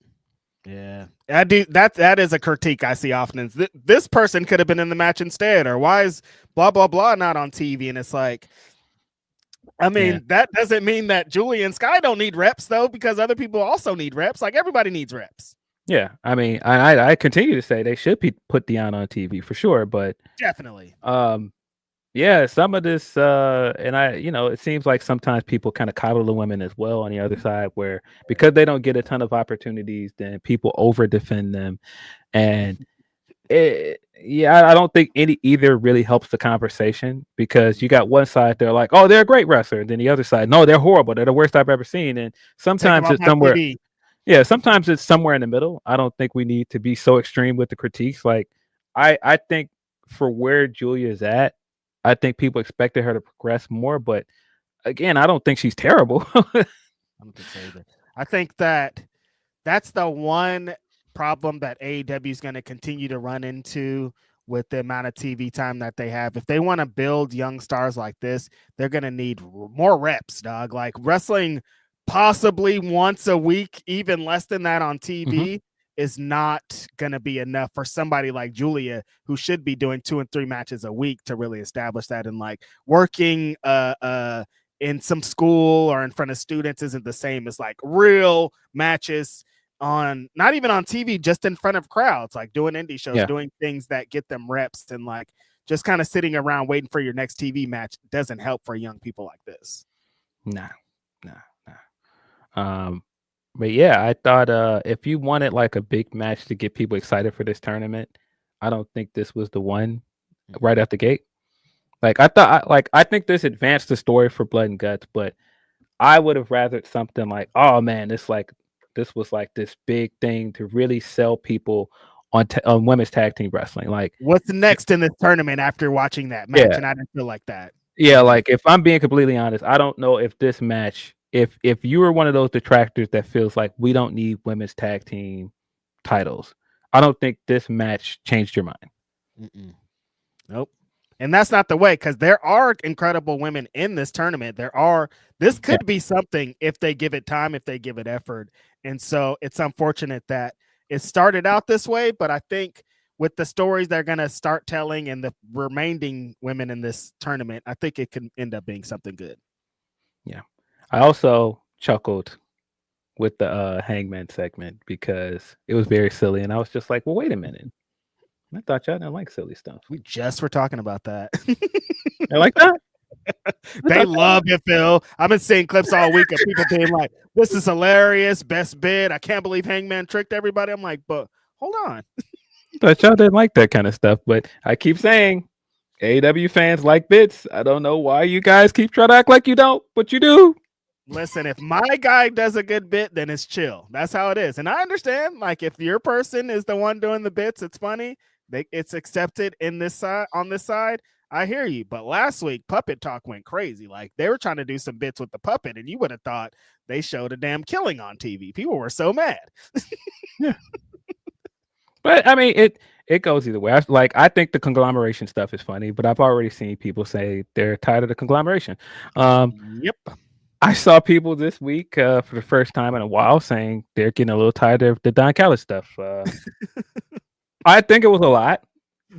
Yeah, I do. That is a critique I see often. This person could have been in the match instead, or why is blah blah blah not on TV? And it's like, I mean, that doesn't mean that Julia and Sky don't need reps though, because other people also need reps. Like everybody needs reps. Yeah, I mean, I continue to say they should put Deanna on TV for sure, but definitely, some of this, and it seems like sometimes people kind of coddle the women as well on the other side, where because they don't get a ton of opportunities, then people over defend them, and Yeah, I don't think either really helps the conversation because you got one side they're like, oh, they're a great wrestler, and then the other side, no, they're horrible. They're the worst I've ever seen. And Take them sometimes off it's my somewhere. TV. Yeah, sometimes it's somewhere in the middle. I don't think we need to be so extreme with the critiques. Like, I think for where Julia is at, I think people expected her to progress more. But again, I don't think she's terrible. I don't think so either. I think that's the one problem that AEW is going to continue to run into with the amount of TV time that they have. If they want to build young stars like this, they're going to need more reps, dog. Like wrestling possibly once a week, even less than that on TV, is not going to be enough for somebody like Julia, who should be doing 2 and 3 matches a week to really establish that. And like working in some school or in front of students isn't the same as like real matches on, not even on TV, just in front of crowds, like doing indie shows, doing things that get them reps. And like just kind of sitting around waiting for your next TV match doesn't help for young people like this. Nah. But yeah, I thought if you wanted like a big match to get people excited for this tournament, I don't think this was the one right out the gate. Like I think this advanced the story for Blood and Guts, but I would have rather something like, oh man, this was like this big thing to really sell people on women's tag team wrestling. Like, what's next in this tournament after watching that match? And I didn't feel like that. Yeah, like if I'm being completely honest, I don't know if this match, if you were one of those detractors that feels like we don't need women's tag team titles, I don't think this match changed your mind. Nope. And that's not the way, because there are incredible women in this tournament. This could be something if they give it time, if they give it effort. And so it's unfortunate that it started out this way, but I think with the stories they're going to start telling and the remaining women in this tournament, I think it can end up being something good. Yeah. I also chuckled with the Hangman segment because it was very silly. And I was just like, well, wait a minute. I thought y'all didn't like silly stuff. We just were talking about that. I like that. They love it, Phil. I've been seeing clips all week of people being like, this is hilarious, best bid. I can't believe Hangman tricked everybody. I'm like, but hold on. I thought y'all didn't like that kind of stuff, but I keep saying AEW fans like bits. I don't know why you guys keep trying to act like you don't, but you do. Listen, if my guy does a good bit, then it's chill. That's how it is. And I understand, like, if your person is the one doing the bits, it's funny. It's accepted in this side, on this side. I hear you. But last week, Puppet Talk went crazy. Like, they were trying to do some bits with the puppet, and you would have thought they showed a damn killing on TV. People were so mad. Yeah. But I mean, it goes either way. I think the conglomeration stuff is funny, but I've already seen people say they're tired of the conglomeration. Yep. I saw people this week for the first time in a while saying they're getting a little tired of the Don Callis stuff. I think it was a lot.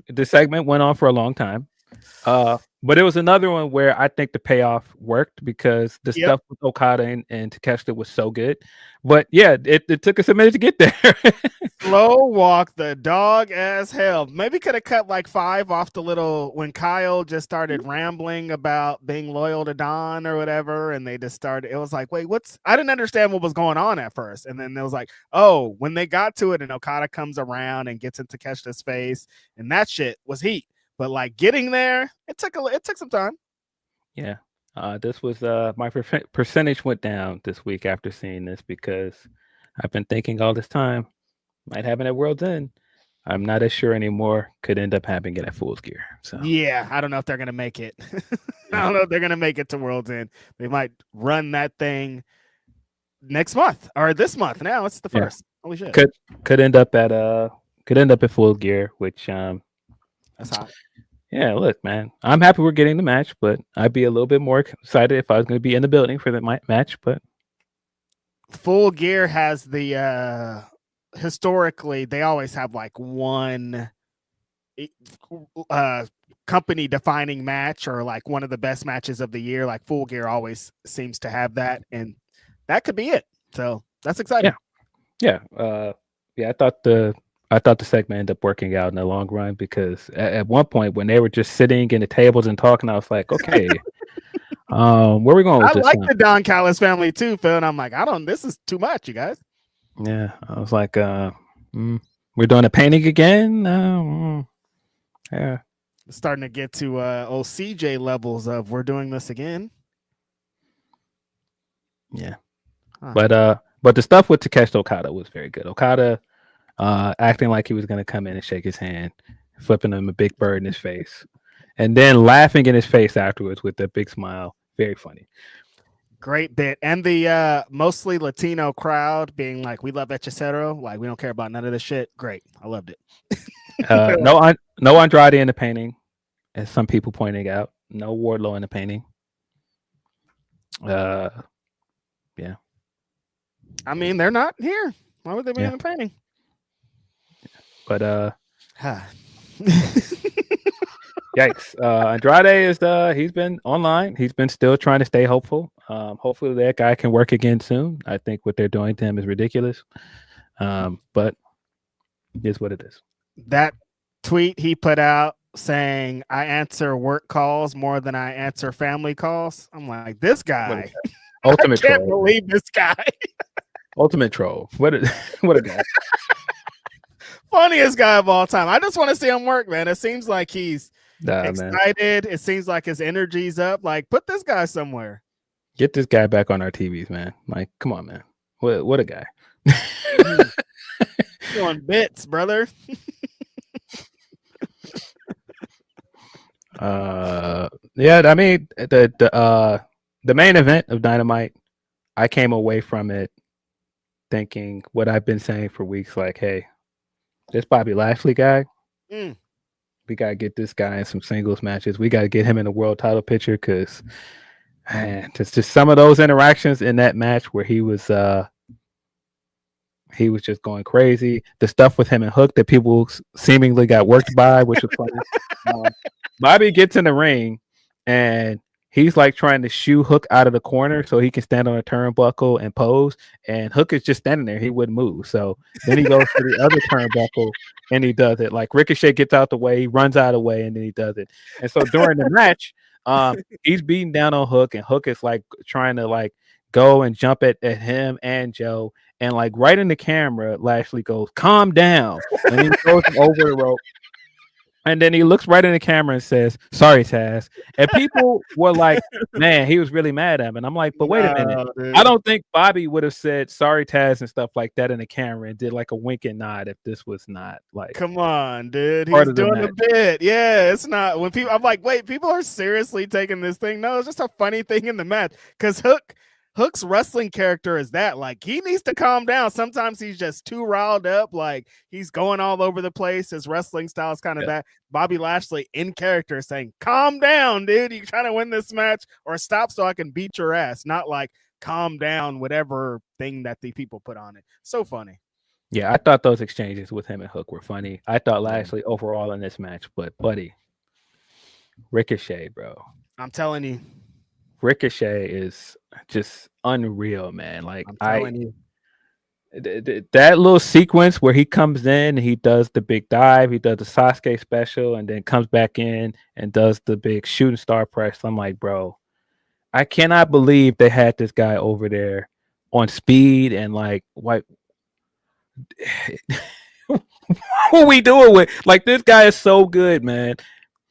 The segment went on for a long time. But it was another one where I think the payoff worked because the stuff with Okada and Takeshita was so good. But yeah, it took us a minute to get there. Slow walk the dog as hell. Maybe could have cut like 5 off the little when Kyle just started rambling about being loyal to Don or whatever, and they just started. It was like, wait, I didn't understand what was going on at first, and then it was like, oh, when they got to it, and Okada comes around and gets into Takeshita's face, and that shit was heat. But like getting there, it took some time. Yeah. This was my percentage went down this week after seeing this because I've been thinking all this time might happen at World's End. I'm not as sure anymore. Could end up happening at Fool's Gear. So yeah, I don't know if they're gonna make it. I don't know if they're gonna make it to World's End. They might run that thing next month or this month. Now it's the first. Holy shit. Could end up at Fool's Gear, which that's hot. Yeah, look, man, I'm happy we're getting the match, but I'd be a little bit more excited if I was going to be in the building for the match. But Full Gear has the historically they always have like one company defining match or like one of the best matches of the year. Like Full Gear always seems to have that, and that could be it. So that's exciting. Yeah. I thought the segment ended up working out in the long run because at one point when they were just sitting in the tables and talking, I was like, okay, where are we going with this? I like the Don Callis family too, Phil. And I'm like, this is too much, you guys. Yeah. I was like, We're doing a painting again. Yeah. It's starting to get to old CJ levels of we're doing this again. Yeah. But the stuff with Takeshi Okada was very good. Okada acting like he was gonna come in and shake his hand, flipping him a big bird in his face, and then laughing in his face afterwards with a big smile. Very funny. Great bit. And the mostly Latino crowd being like, we love Hechicero, like we don't care about none of this shit. Great. I loved it. No Andrade in the painting, as some people pointing out. No Wardlow in the painting. Yeah. I mean, they're not here. Why would they be in the painting? But yikes. Andrade is he's been online. He's been still trying to stay hopeful. Hopefully that guy can work again soon. I think what they're doing to him is ridiculous. But it's what it is. That tweet he put out saying, I answer work calls more than I answer family calls. I'm like, this guy. Ultimate I can't troll. believe this guy. Ultimate troll. What a guy. Funniest guy of all time. I just want to see him work, man. It seems like he's excited. Man. It seems like his energy's up. Like, put this guy somewhere. Get this guy back on our TVs, man. Like, come on, man. What a guy. Doing bits, brother. Yeah, I mean the main event of Dynamite, I came away from it thinking what I've been saying for weeks, like, hey, this Bobby Lashley guy, we gotta get this guy in some singles matches. We gotta get him in the world title picture because man, just some of those interactions in that match where he was just going crazy. The stuff with him and Hook that people seemingly got worked by, which was funny. Bobby gets in the ring and he's like trying to shoo Hook out of the corner so he can stand on a turnbuckle and pose. And Hook is just standing there. He wouldn't move. So then he goes to the other turnbuckle and he does it. Like Ricochet gets out the way, he runs out of the way, and then he does it. And so during the match, he's beating down on Hook, and Hook is like trying to like go and jump at him and Joe. And like right in the camera, Lashley goes, calm down. And he throws him over the rope. And then he looks right in the camera and says, sorry, Taz. And people were like, man, he was really mad at him. And I'm like, but wait a minute. Dude. I don't think Bobby would have said sorry, Taz, and stuff like that in the camera and did like a wink and nod if this was not like. Come on, dude. He's doing the bit. Yeah, it's not. When people, I'm like, wait, people are seriously taking this thing. No, it's just a funny thing in the match. Because Hook's wrestling character is that like he needs to calm down. Sometimes he's just too riled up, like he's going all over the place. His wrestling style is kind of that. Bobby Lashley in character saying, calm down, dude. You trying to win this match or stop so I can beat your ass. Not like calm down, whatever thing that the people put on it. So funny. Yeah, I thought those exchanges with him and Hook were funny. I thought Lashley overall in this match, but buddy, Ricochet, bro. I'm telling you. Ricochet is just unreal, man. Like I'm telling you. That little sequence where he comes in and he does the big dive, he does the Sasuke special, and then comes back in and does the big shooting star press. I'm like, bro, I cannot believe they had this guy over there on speed and like what are we doing with like this guy is so good, man.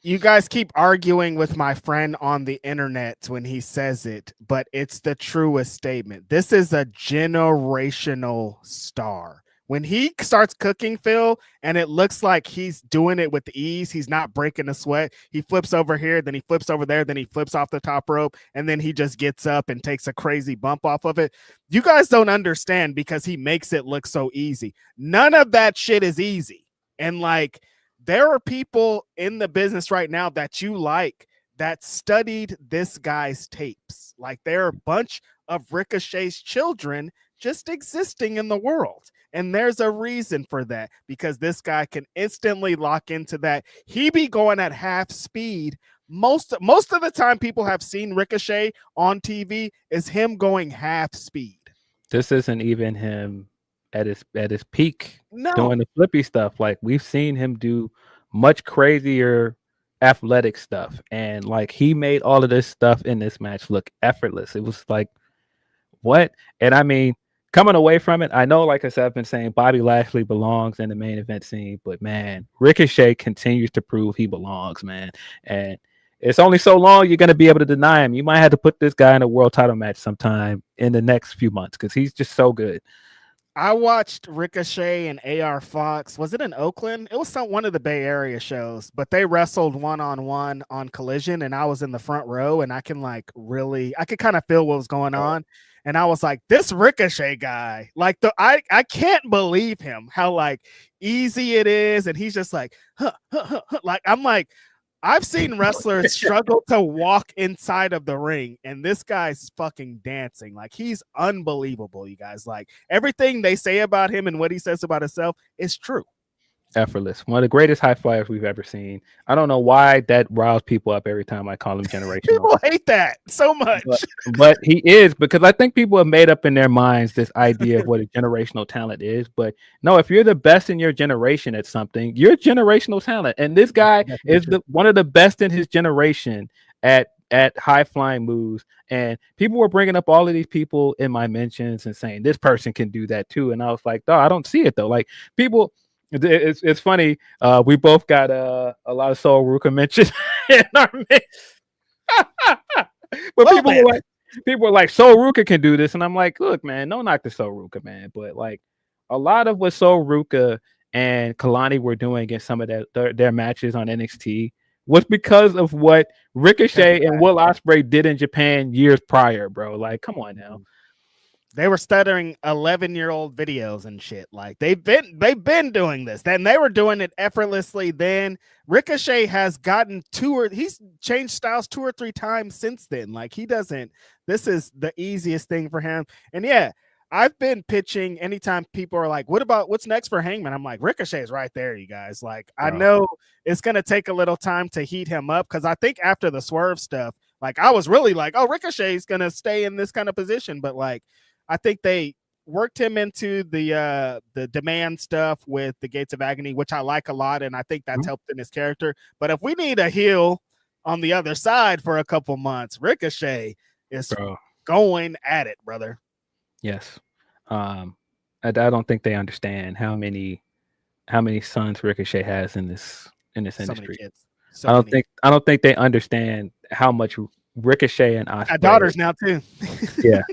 You guys keep arguing with my friend on the internet when he says it, but it's the truest statement. This is a generational star. When he starts cooking, Phil, and it looks like he's doing it with ease, he's not breaking a sweat. He flips over here, then he flips over there, then he flips off the top rope, and then he just gets up and takes a crazy bump off of it. You guys don't understand because he makes it look so easy. None of that shit is easy. And like, there are people in the business right now that you like that studied this guy's tapes. Like there are a bunch of Ricochet's children just existing in the world. And there's a reason for that because this guy can instantly lock into that. He be going at half speed. Most of the time people have seen Ricochet on TV is him going half speed. This isn't even him at his peak doing the flippy stuff. Like we've seen him do much crazier athletic stuff, and like he made all of this stuff in this match look effortless. It was like what? And I mean, coming away from it, I know, like I said, I've been saying Bobby Lashley belongs in the main event scene, but man, Ricochet continues to prove he belongs, man. And it's only so long you're going to be able to deny him. You might have to put this guy in a world title match sometime in the next few months because he's just so good. I watched Ricochet and AR Fox. Was it in Oakland? It was one of the Bay Area shows, but they wrestled one-on-one on Collision, and I was in the front row, and I could kind of feel what was going on. And I was like, this Ricochet guy, like I can't believe him, how like easy it is. And he's just like, like, I'm like, I've seen wrestlers struggle to walk inside of the ring, and this guy's fucking dancing. Like, he's unbelievable, you guys. Like, everything they say about him and what he says about himself is true. Effortless. One of the greatest high flyers we've ever seen. I don't know why that riles people up every time I call him generational. People hate that so much. But he is, because I think people have made up in their minds this idea of what a generational talent is. But no, if you're the best in your generation at something, you're generational talent. And this guy is one of the best in his generation at high flying moves. And people were bringing up all of these people in my mentions and saying this person can do that too. And I was like, no, I don't see it though. Like, people, it's funny. We both got a lot of Sol Ruka mentions in our mix. But people were like, Sol Ruka can do this, and I'm like, look, man, don't knock the Sol Ruka, man. But like, a lot of what Sol Ruka and Kalani were doing in some of their matches on NXT was because of what Ricochet and Will Ospreay did in Japan years prior, bro. Like, come on now. They were stuttering 11-year-old videos and shit. Like, they've been doing this. Then they were doing it effortlessly. Then Ricochet has gotten he's changed styles 2 or 3 times since then. Like, this is the easiest thing for him. And yeah, I've been pitching anytime people are like, what's next for Hangman? I'm like, Ricochet's right there, you guys. Like, I know it's going to take a little time to heat him up, because I think after the Swerve stuff, like, I was really like, oh, Ricochet's going to stay in this kind of position. But like, I think they worked him into the demand stuff with the Gates of Agony, which I like a lot, and I think that's helped in his character. But if we need a heel on the other side for a couple months, Ricochet is going at it, brother. Yes. I don't think they understand how many sons Ricochet has in this industry. I don't think they understand how much Ricochet and Ospreay. Got daughters now too. Yeah.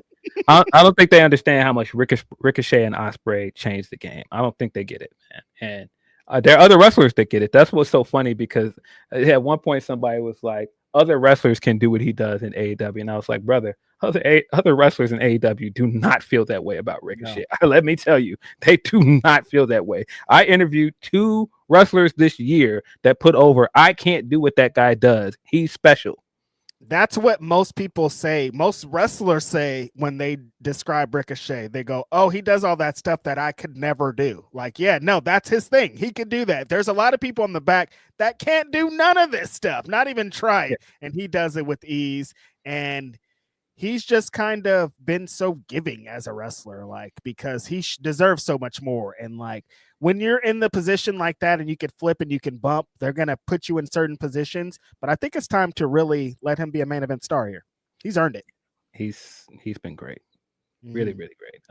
I don't think they understand how much Ricochet and Ospreay changed the game. I don't think they get it, man. And there are other wrestlers that get it. That's what's so funny, because at one point somebody was like, other wrestlers can do what he does in AEW. And I was like, brother, other wrestlers in AEW do not feel that way about Ricochet. No. Let me tell you, they do not feel that way. I interviewed 2 wrestlers this year that put over, I can't do what that guy does. He's special. That's what most people say. Most wrestlers say when they describe Ricochet. They go, oh, he does all that stuff that I could never do. Like, yeah, no, that's his thing. He could do that. There's a lot of people in the back that can't do none of this stuff, not even try it. And he does it with ease. And he's just kind of been so giving as a wrestler, like, because he deserves so much more. And like, when you're in the position like that and you can flip and you can bump, they're going to put you in certain positions. But I think it's time to really let him be a main event star here. He's earned it. He's been great. Really, really great.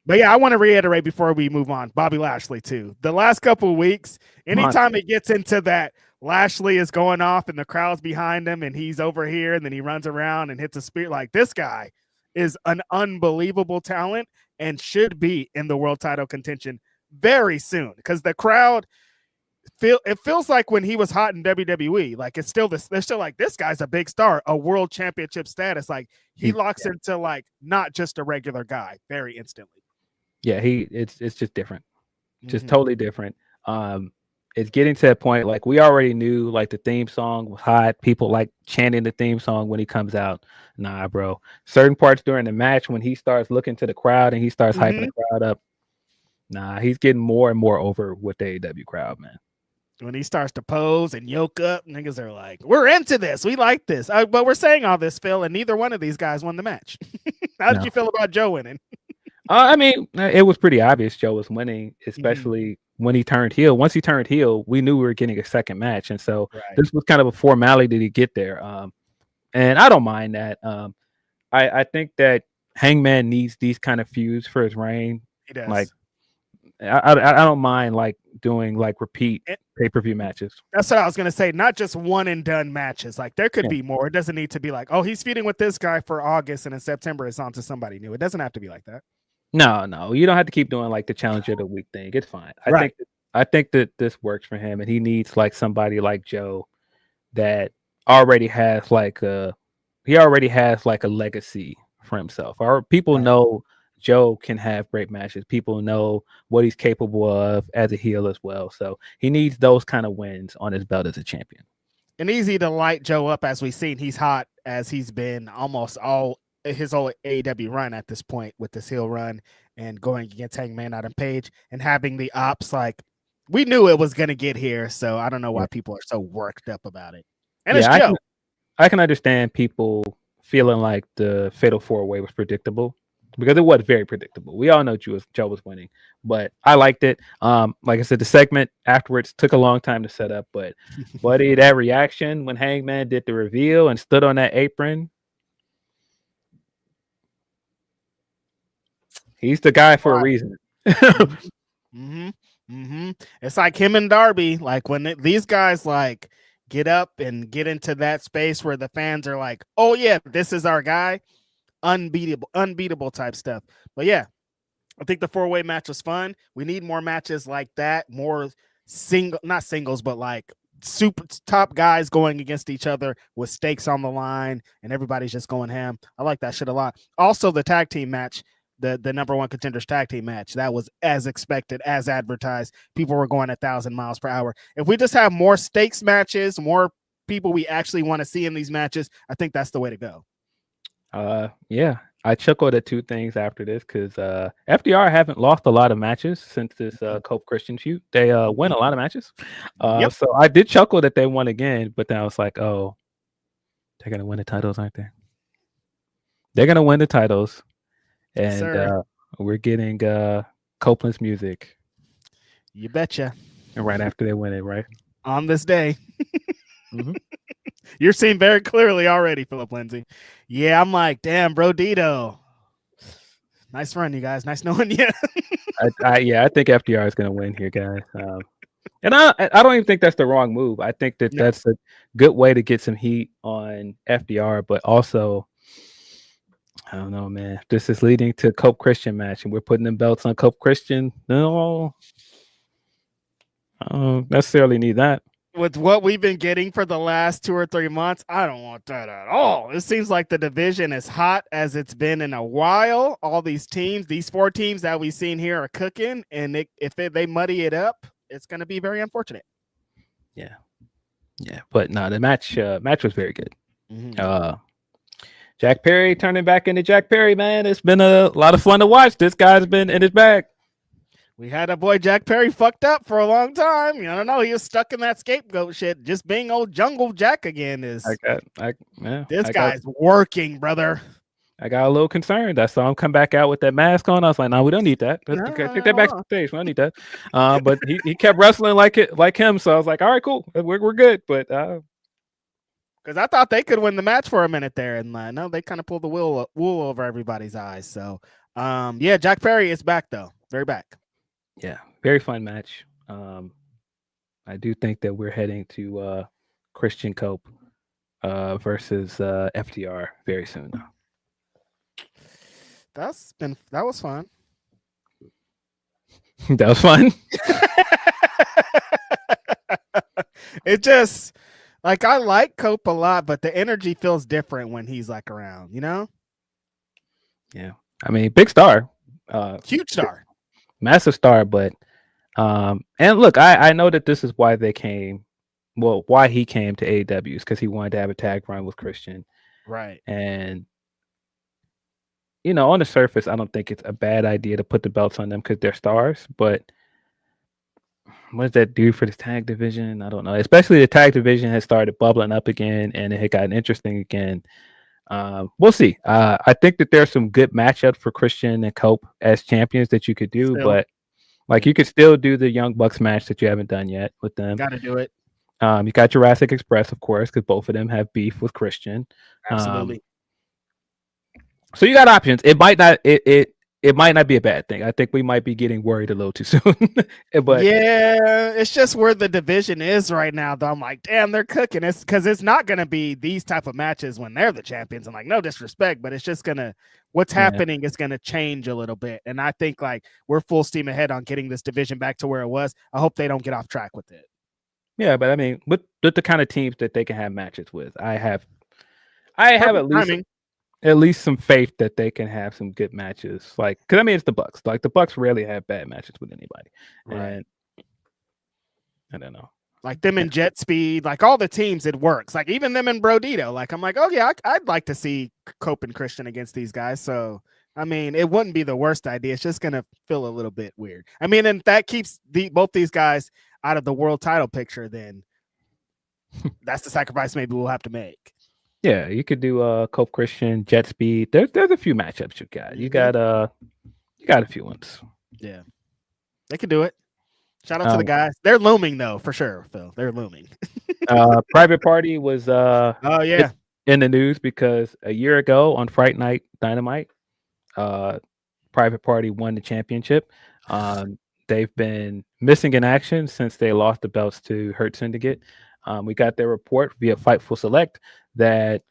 But yeah, I want to reiterate before we move on, Bobby Lashley too. The last couple of weeks, anytime it gets into that, Lashley is going off and the crowd's behind him and he's over here and then he runs around and hits a spear. Like, this guy is an unbelievable talent and should be in the world title contention very soon, because the crowd feels like when he was hot in WWE, like, it's still this, they're still like, this guy's a big star, a world championship status. Like, he locks into like not just a regular guy very instantly. Yeah, it's just different. Just totally different. It's getting to that point, like, we already knew, like, the theme song was hot. People like chanting the theme song when he comes out. Nah, bro. Certain parts during the match when he starts looking to the crowd and he starts hyping the crowd up. Nah, he's getting more and more over with the AEW crowd, man. When he starts to pose and yoke up, niggas are like, we're into this. We like this. But we're saying all this, Phil, and neither one of these guys won the match. How did you feel about Joe winning? I mean, it was pretty obvious Joe was winning, especially when he turned heel. Once he turned heel, we knew we were getting a second match. And so this was kind of a formality to get there. And I don't mind that. I think that Hangman needs these kind of feuds for his reign. He does. Like, I don't mind like doing like repeat pay-per-view matches. That's what I was gonna say. Not just one and done matches. Like there could be more. It doesn't need to be like, oh, he's feuding with this guy for August, and in September it's on to somebody new. It doesn't have to be like that. No, you don't have to keep doing like the Challenger of the Week thing. It's fine. I think that this works for him, and he needs like somebody like Joe that already has like a legacy for himself. Or people know Joe can have great matches. People know what he's capable of as a heel as well. So he needs those kind of wins on his belt as a champion. And easy to light Joe up, as we've seen. He's hot as he's been almost all his whole AEW run at this point with this heel run and going against Hangman Adam Page and having the ops. Like we knew it was going to get here. So I don't know why people are so worked up about it. And it's Joe. I can understand people feeling like the Fatal 4-Way was predictable because it was very predictable. We all know Joe was winning, but I liked it. Like I said, the segment afterwards took a long time to set up, but buddy, that reaction when Hangman did the reveal and stood on that apron, he's the guy for a reason. It's like him and Darby. Like when these guys like get up and get into that space where the fans are like, oh yeah, this is our guy. Unbeatable type stuff. But yeah, I think the 4-way match was fun. We need more matches like that. More not singles, but like super top guys going against each other with stakes on the line and everybody's just going ham. I like that shit a lot. Also, the tag team match, the number one contenders tag team match, that was as expected, as advertised. People were going 1,000 miles per hour. If we just have more stakes matches, more people we actually want to see in these matches, I think that's the way to go. Yeah, I chuckled at two things after this because FDR haven't lost a lot of matches since this Cope Christian feud. They win a lot of matches. So I did chuckle that they won again, but then I was like, oh, they're gonna win the titles, aren't they? They're gonna win the titles, and we're getting Copeland's music. You betcha. And right after they win it, right? On this day. You're seeing very clearly already, Philip Lindsey. Yeah, I'm like, damn, bro, Dito. Nice run, you guys. Nice knowing you. I think FDR is going to win here, guys. And I don't even think that's the wrong move. I think that that's a good way to get some heat on FDR, but also, I don't know, man. This is leading to Cope Christian match, and we're putting them belts on Cope Christian. No, I don't necessarily need that. With what we've been getting for the last 2 or 3 months, I don't want that at all. It seems like the division is hot as it's been in a while. All these teams, these 4 teams that we've seen here are cooking, and if they muddy it up, it's going to be very unfortunate. Yeah, but no, the match was very good. Jack Perry turning back into Jack Perry, man. It's been a lot of fun to watch. This guy's been in his bag. We had a boy Jack Perry fucked up for a long time. I don't know. He was stuck in that scapegoat shit. Just being old Jungle Jack again is. This guy's working, brother. I got a little concerned. I saw him come back out with that mask on. I was like, no, we don't need that. Take that backstage. We don't need that. But he kept wrestling like him. So I was like, all right, cool. We're good. But because I thought they could win the match for a minute there, and no, they kind of pulled the wool over everybody's eyes. So yeah, Jack Perry is back though, very back. Yeah, very fun match. I do think that we're heading to Christian Cope versus FDR very soon. That was fun. That was fun. It just like I like Cope a lot, but the energy feels different when he's like around, you know? Yeah. I mean, big star. Huge star. Massive star, but and look, I know that this is why they came. Well, why he came to AEW is because he wanted to have a tag run with Christian. Right. And on the surface, I don't think it's a bad idea to put the belts on them because they're stars, but what does that do for the tag division? I don't know. Especially the tag division has started bubbling up again and it had gotten interesting again. We'll see. I think that there's some good matchups for Christian and Cope as champions that you could do, but like you could still do the Young Bucks match that you haven't done yet with them. Got to do it. You got Jurassic Express, of course, because both of them have beef with Christian. Absolutely. So you got options. It might not. It might not be a bad thing. I think we might be getting worried a little too soon. But yeah, it's just where the division is right now. Though I'm like, damn, they're cooking. It's because it's not going to be these type of matches when they're the champions. I'm like, no disrespect, but it's just gonna what's happening is gonna change a little bit. And I think like we're full steam ahead on getting this division back to where it was. I hope they don't get off track with it. yeah, but I mean, with the kind of teams that they can have matches with, I have at least some faith that they can have some good matches. Like, because I mean, it's the Bucks. Like the Bucks rarely have bad matches with anybody, and I don't know. Like them in Jet Speed, like all the teams, it works. Like even them in Brodito. Like I'm like, oh yeah, I'd like to see Cope and Christian against these guys. So I mean, it wouldn't be the worst idea. It's just gonna feel a little bit weird. I mean, and that keeps both these guys out of the world title picture. Then that's the sacrifice maybe we'll have to make. Yeah, you could do Cope Christian, Jet Speed. There's a few matchups you got. You got a few ones. Yeah, they could do it. Shout out to the guys. They're looming though, for sure, Phil. They're looming. Private Party was in the news because a year ago on Fright Night Dynamite, Private Party won the championship. They've been missing in action since they lost the belts to Hurt Syndicate. We got their report via Fightful Select that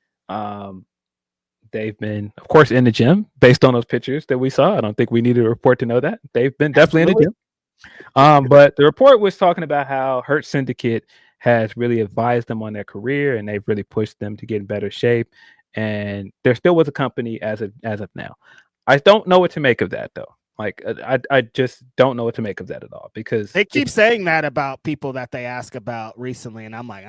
they've been, of course, in the gym based on those pictures that we saw. I don't think we needed a report to know that. They've been definitely in the gym. But the report was talking about how Hurt Syndicate has really advised them on their career and they've really pushed them to get in better shape. And they're still with the company as of now. I don't know what to make of that though. Like I just don't know what to make of that at all because they keep saying that about people that they ask about recently, and I'm like,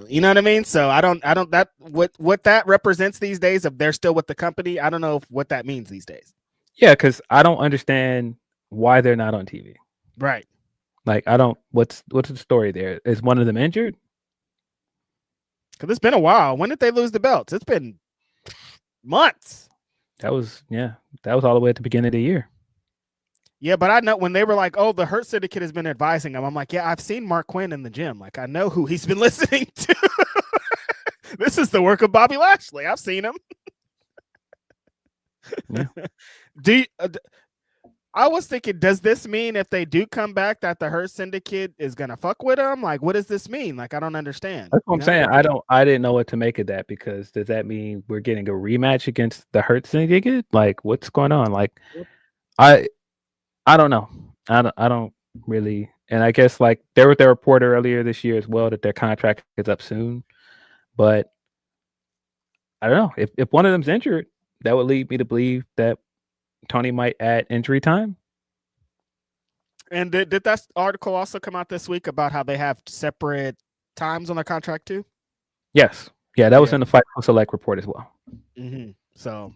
you know what I mean? So I don't that what that represents these days. If they're still with the company, I don't know what that means these days. Yeah, because I don't understand why they're not on TV. Right. Like I don't. What's the story there? Is one of them injured? Because it's been a while. When did they lose the belts? It's been months. That was all the way at the beginning of the year. Yeah, but I know when they were like, "Oh, the Hurt Syndicate has been advising them." I'm like, "Yeah, I've seen Mark Quinn in the gym. Like, I know who he's been listening to. This is the work of Bobby Lashley. I've seen him." Yeah. I was thinking, does this mean if they do come back that the Hurt Syndicate is gonna fuck with them? Like, what does this mean? Like, I don't understand. That's what I'm saying. I didn't know what to make of that because does that mean we're getting a rematch against the Hurt Syndicate? Like, what's going on? Like, I don't know. I don't really. And I guess like there was their report earlier this year as well that their contract is up soon. But I don't know if one of them's injured, that would lead me to believe that Tony might add injury time. And did that article also come out this week about how they have separate times on their contract too? Yes. Yeah, that was in the Fightful Select report as well. Mm-hmm. So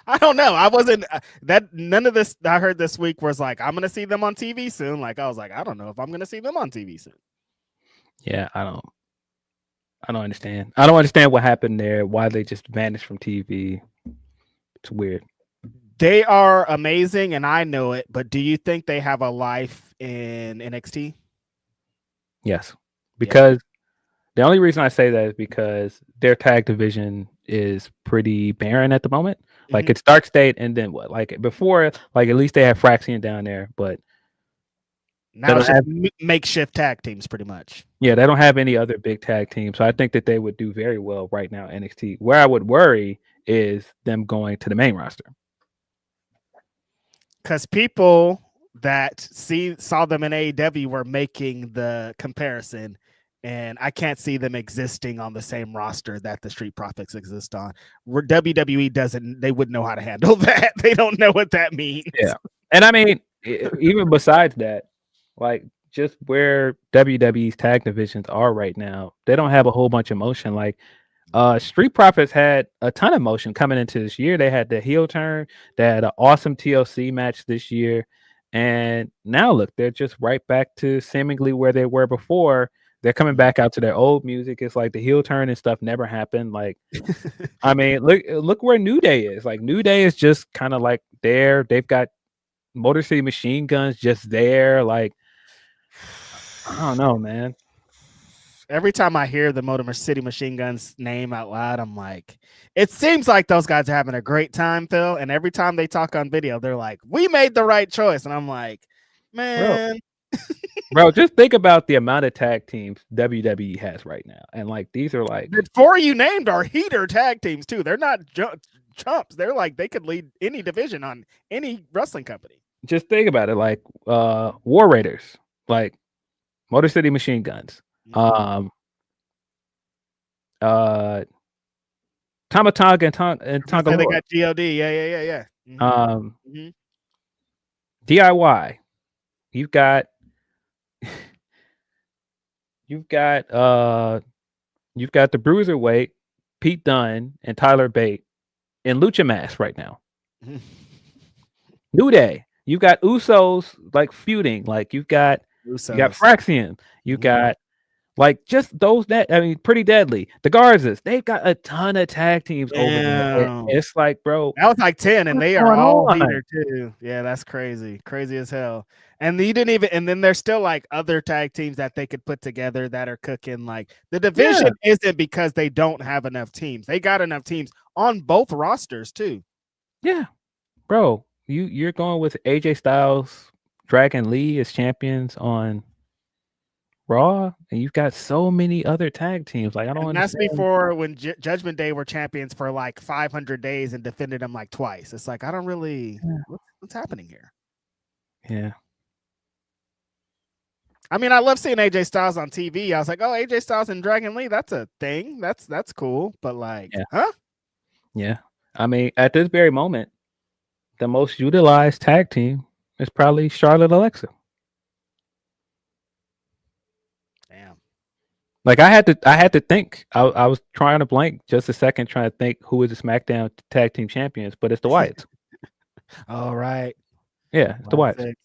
I don't know. I wasn't none of this I heard this week was like, I'm going to see them on TV soon. Like, I was like, I don't know if I'm going to see them on TV soon. Yeah, I don't understand. I don't understand what happened there, why they just vanished from TV. It's weird. They are amazing, and I know it, but do you think they have a life in NXT? Yes, because the only reason I say that is because their tag division is pretty barren at the moment. Mm-hmm. Like it's Dark State, and then what? Like before, like at least they have Fraxian down there, but now it's just makeshift tag teams, pretty much. Yeah, they don't have any other big tag teams, so I think that they would do very well right now in NXT. Where I would worry is them going to the main roster. Because people that saw them in AEW were making the comparison, and I can't see them existing on the same roster that the Street Profits exist on. Where WWE they wouldn't know how to handle that. They don't know what that means. Yeah, and I mean, even besides that, like just where WWE's tag divisions are right now, they don't have a whole bunch of motion. Like Street Profits had a ton of motion coming into this year. They had the heel turn. They had an awesome TLC match this year. And now look, they're just right back to seemingly where they were before. They're coming back out to their old music. It's like the heel turn and stuff never happened. Like, I mean, look where New Day is. Like New Day is just kind of like there. They've got Motor City Machine Guns just there. Like, I don't know, man. Every time I hear the Motor City Machine Guns name out loud, I'm like, it seems like those guys are having a great time, Phil. And every time they talk on video, they're like, we made the right choice. And I'm like, man. Bro, just think about the amount of tag teams WWE has right now. And like, these are like. The four you named are heater tag teams, too. They're not chumps. They're like, they could lead any division on any wrestling company. Just think about it. Like, War Raiders, like Motor City Machine Guns. Tamatanga and Tonga. They got God. Yeah. Mm-hmm. DIY. You've got the Bruiserweight, Pete Dunne and Tyler Bate in Lucha Mask right now. New Day. You've got Usos like feuding. Like you got Fraxium. You got like just those Pretty Deadly. The Garzas, they've got a ton of tag teams over there. It's like, bro, that was like 10, and they are all here too. Yeah, that's crazy as hell. And you didn't even, and then there's still like other tag teams that they could put together that are cooking. Like the division isn't because they don't have enough teams. They got enough teams on both rosters too. Yeah, bro, you're going with AJ Styles, Dragon Lee as champions on Raw, and you've got so many other tag teams. Like I don't understand. That's before when Judgment Day were champions for like 500 days and defended them like twice. It's like I don't really what's happening here. Yeah. I mean, I love seeing AJ Styles on TV. I was like, oh, AJ Styles and Dragon Lee, that's a thing. That's cool. But like, Yeah. I mean, at this very moment, the most utilized tag team is probably Charlotte Alexa. Like I had to think. I was trying to blank just a second, trying to think who is the SmackDown tag team champions, but it's the Wyatts. All right. Yeah, it's the Wyatts.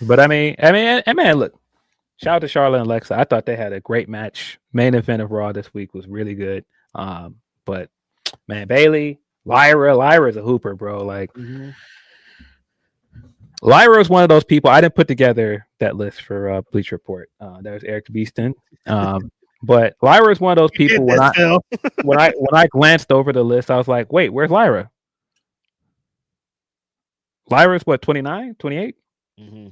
But I mean, look, shout out to Charlotte and Alexa. I thought they had a great match. Main event of Raw this week was really good. But man, Bayley, Lyra's a hooper, bro. Like. Lyra is one of those people. I didn't put together that list for Bleach Report. There's Eric Beeston. But Lyra is one of those people when I glanced over the list, I was like, wait, where's Lyra? Lyra's what, 29, 28? Mm-hmm.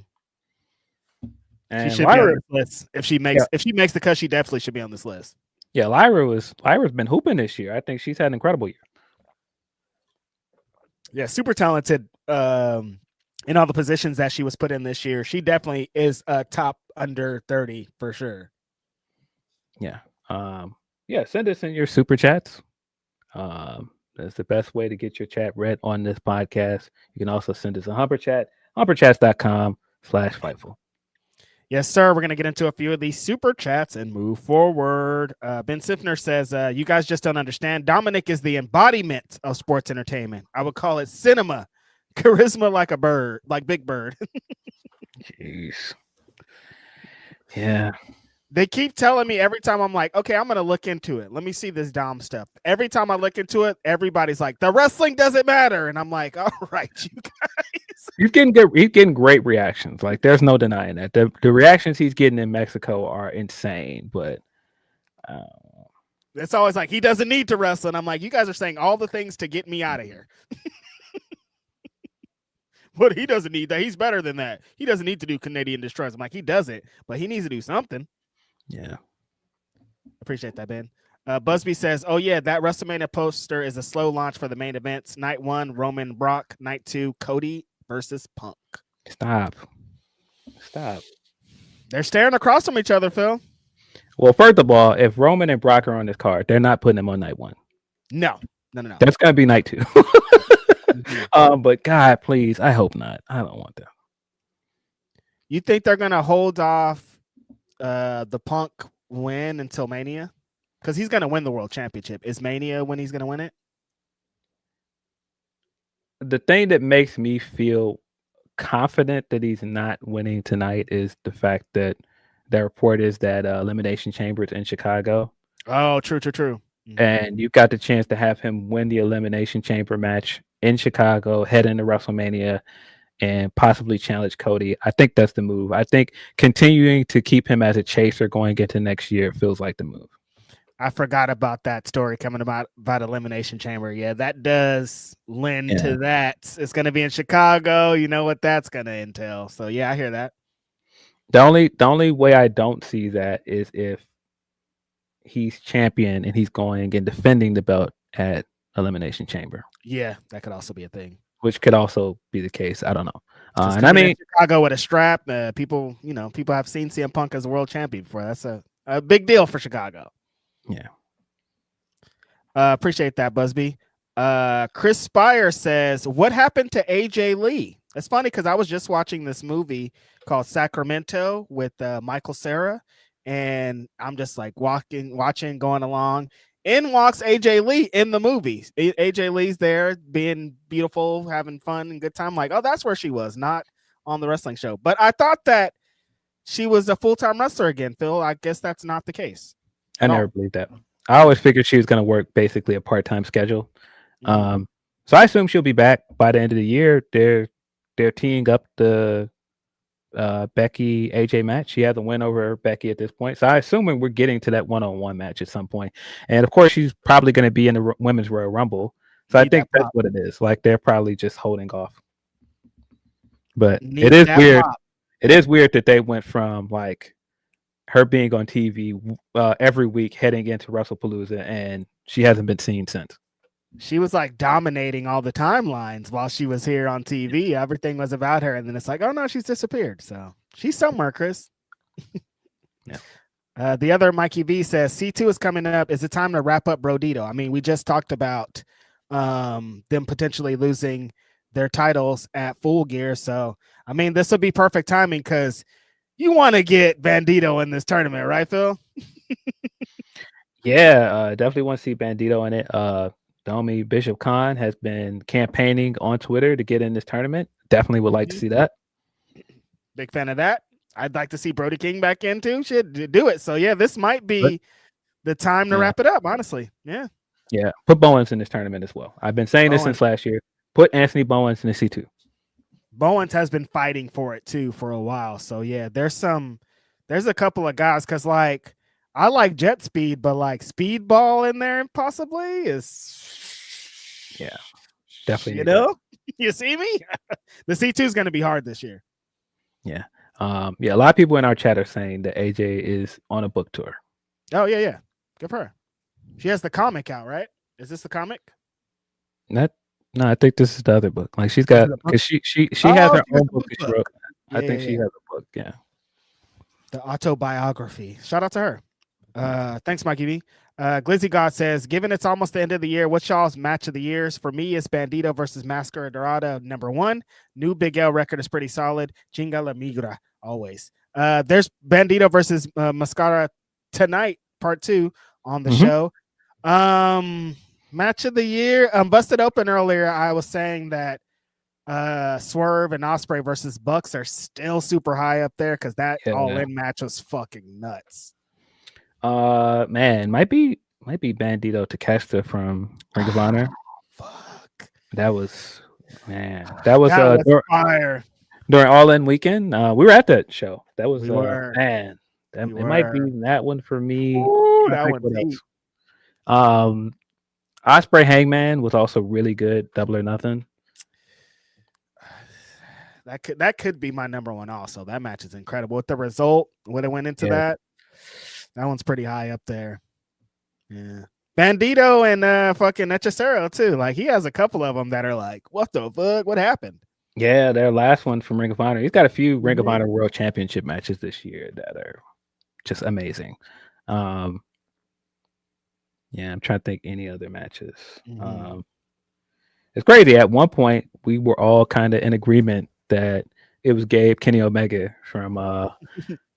And she should be on this list. If she makes the cut, she definitely should be on this list. Yeah, Lyra's been hooping this year. I think she's had an incredible year. Yeah, super talented. In all the positions that she was put in this year, she definitely is a top under 30 for sure. Yeah. Send us in your super chats. That's the best way to get your chat read on this podcast. You can also send us a Humper Chat, humperchats.com/Fightful. Yes, sir. We're going to get into a few of these super chats and move forward. Ben Sifner says, you guys just don't understand. Dominic is the embodiment of sports entertainment. I would call it cinema. Charisma like a bird, like Big Bird. Jeez. Yeah. They keep telling me every time I'm like, okay, I'm going to look into it. Let me see this Dom stuff. Every time I look into it, everybody's like, the wrestling doesn't matter. And I'm like, all right, you guys. He's getting great reactions. Like, there's no denying that. The reactions he's getting in Mexico are insane, but it's always like, he doesn't need to wrestle. And I'm like, you guys are saying all the things to get me out of here. But he doesn't need that. He's better than that. He doesn't need to do Canadian Destroys. I'm like, he does it, but he needs to do something. Yeah. Appreciate that, Ben. Busby says, oh, yeah, that WrestleMania poster is a slow launch for the main events. Night 1, Roman Brock. Night 2, Cody versus Punk. Stop. They're staring across from each other, Phil. Well, first of all, if Roman and Brock are on this card, they're not putting them on night 1. No. That's going to be night 2. But God, please, I hope not. I don't want that. You think they're gonna hold off the Punk win until Mania? Because he's gonna win the World Championship. Is Mania when he's gonna win it? The thing that makes me feel confident that he's not winning tonight is the fact that the report is that Elimination Chamber is in Chicago. Oh, true. Mm-hmm. And you've got the chance to have him win the Elimination Chamber match in Chicago, head into WrestleMania, and possibly challenge Cody. I think that's the move. I think continuing to keep him as a chaser going into next year feels like the move. I forgot about that story coming about Elimination Chamber. Yeah, that does lend to that. It's going to be in Chicago. You know what that's going to entail. So yeah, I hear that. The only way I don't see that is if he's champion and he's going and defending the belt at Elimination Chamber. Yeah, that could also be a thing. Which could also be the case. I don't know. And I mean, Chicago with a strap. People have seen CM Punk as a world champion before. That's a big deal for Chicago. Yeah. Appreciate that, Busby. Chris Spire says, "What happened to AJ Lee?" It's funny because I was just watching this movie called Sacramento with Michael Cera, and I'm just like watching, going along. In walks AJ Lee in the movie. AJ Lee's there being beautiful, having fun and good time. Like, oh, that's where she was, not on the wrestling show. But I thought that she was a full-time wrestler again, Phil. I guess that's not the case. I never believed that. I always figured she was going to work basically a part-time schedule. So I assume she'll be back by the end of the year. They're teeing up the Becky AJ match. She has a win over Becky at this point, so I assume we're getting to that one-on-one match at some point. And of course, she's probably going to be in the Women's Royal Rumble. So I think that's what it is. Like they're probably just holding off. But it is weird. It is weird that they went from like her being on TV every week heading into WrestlePalooza, and she hasn't been seen since. She was like dominating all the timelines while she was here on TV. Everything was about her. And then it's like, oh no, she's disappeared. So she's somewhere, Chris. Yeah. The other Mikey V says C2 is coming up. Is it time to wrap up Brodito? I mean, we just talked about them potentially losing their titles at Full Gear. So, I mean, this will be perfect timing because you want to get Bandito in this tournament, right, Phil? Yeah, definitely want to see Bandito in it. Domi Bishop Khan has been campaigning on Twitter to get in this tournament. Definitely would like to see that. Big fan of that. I'd like to see Brody King back in too. Should do it. So yeah, this might be the time to wrap it up. Honestly, yeah. Yeah, put Bowens in this tournament as well. I've been saying this since last year. Put Anthony Bowens in the C2. Bowens has been fighting for it too for a while. So yeah, there's a couple of guys because like I like Jet Speed, but like Speedball in there possibly is. Yeah, definitely. You know, you see me? The C2 is going to be hard this year. Yeah. Yeah. A lot of people in our chat are saying that AJ is on a book tour. Oh, yeah. Yeah. Good for her. She has the comic out, right? Is this the comic? No, I think this is the other book. Like she's got, because she has her own book that she wrote. I think she has a book. Yeah. The autobiography. Shout out to her. Thanks, Mikey V. Glizzy God says, given it's almost the end of the year, what's y'all's match of the years? For me, it's Bandito versus Mascara Dorada, #1. New Big L record is pretty solid. Chinga la migra, always. There's Bandito versus Mascara tonight, part 2 on the show. Match of the year. Busted Open earlier, I was saying that Swerve and Ospreay versus Bucks are still super high up there because that all-in match was fucking nuts. Man, might be Bandito Takeshita from Ring of Honor. Fuck. That was fire. During All In weekend. We were at that show. That was man. It might be that one for me. Ooh, that one. Ospreay Hangman was also really good. Double or Nothing. That could be my #1 also. That match is incredible. With the result, when it went into that one's pretty high up there. Yeah. Bandito and fucking Hechicero too. Like he has a couple of them that are like, what the fuck? What happened? Yeah, their last one from Ring of Honor. He's got a few Ring of Honor World Championship matches this year that are just amazing. Yeah, I'm trying to think any other matches. It's crazy. At one point, we were all kind of in agreement that it was Gabe Kenny Omega from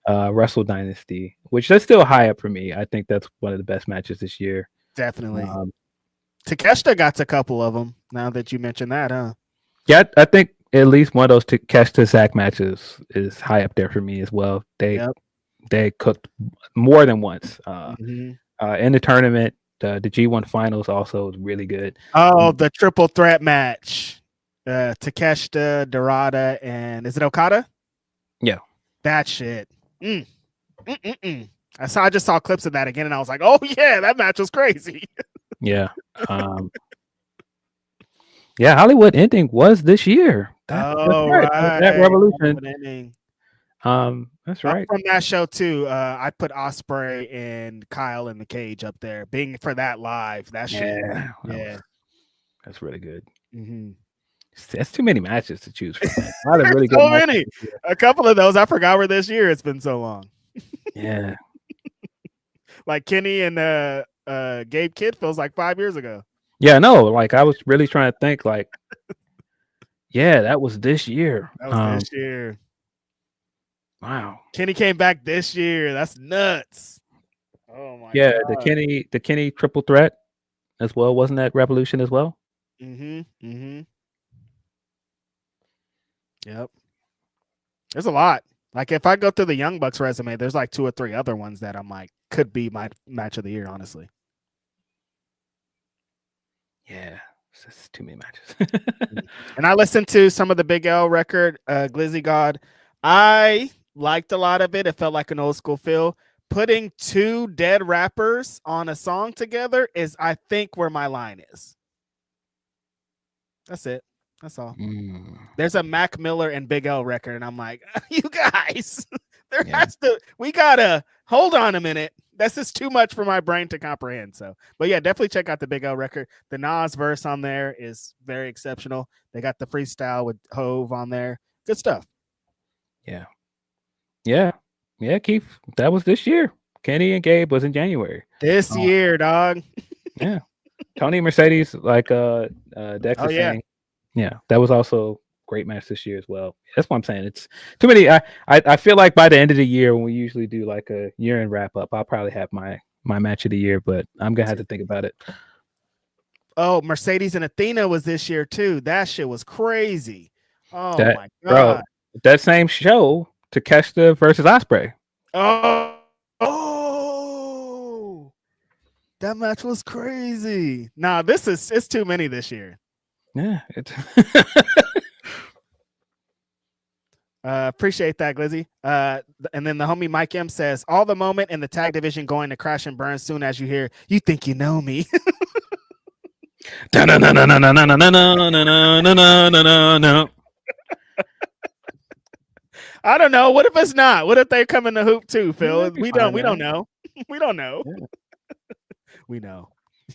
Wrestle Dynasty, which that's still high up for me. I think that's one of the best matches this year. Definitely. Takeshita got a couple of them. Now that you mentioned that, huh? Yeah, I think at least one of those Takeshita Zack matches is high up there for me as well. They cooked more than once. In the tournament, the G1 finals also was really good. Oh, the triple threat match. Takeshita, Dorada, and is it Okada? Yeah. That shit. I just saw clips of that again, and I was like, "Oh yeah, that match was crazy." Yeah. Yeah, Hollywood ending was this year. That's right. That Revolution. That's right. From that show too. I put Osprey and Kyle in the cage up there, being for that live. That shit. Yeah, that's really good. Mm-hmm. That's too many matches to choose from. A lot of really good so many. A couple of those I forgot were this year. It's been so long. Yeah. Like Kenny and Gabe Kidd feels like 5 years ago. Yeah, no, like I was really trying to think like, yeah, that was this year. That was this year. Wow. Kenny came back this year. That's nuts. Oh my God. The Kenny triple threat as well. Wasn't that Revolution as well? Mm-hmm. Yep. There's a lot. Like if I go through the Young Bucks resume, there's like 2 or 3 other ones that I'm like could be my match of the year, honestly. Yeah, it's too many matches. And I listened to some of the Big L record, Glizzy God. I liked a lot of it. It felt like an old school feel. Putting 2 dead rappers on a song together is, I think, where my line is. That's it. That's all. There's a Mac Miller and Big L record, and I'm like, you guys, we gotta hold on a minute. That's just too much for my brain to comprehend. So, but yeah, definitely check out the Big L record. The Nas verse on there is very exceptional. They got the freestyle with Hove on there. Good stuff. Yeah, Keith. That was this year. Kenny and Gabe was in January. This year, dog. Yeah. Tony Mercedes, like Dexter saying. Yeah, that was also great match this year as well. That's what I'm saying. It's too many. I feel like by the end of the year, when we usually do like a year-end wrap-up, I'll probably have my match of the year, but I'm gonna have to think about it. Oh, Mercedes and Athena was this year too. That shit was crazy. Oh my god, bro! That same show, Takeshita versus Osprey. Oh, that match was crazy. Nah, it's too many this year. Yeah. Appreciate that, Glizzy. And then the homie Mike M says, all the moment in the tag division going to crash and burn soon as you hear, you think you know me. I don't know. What if it's not? What if they come in the hoop too, Phil? We don't know. We don't know. We know.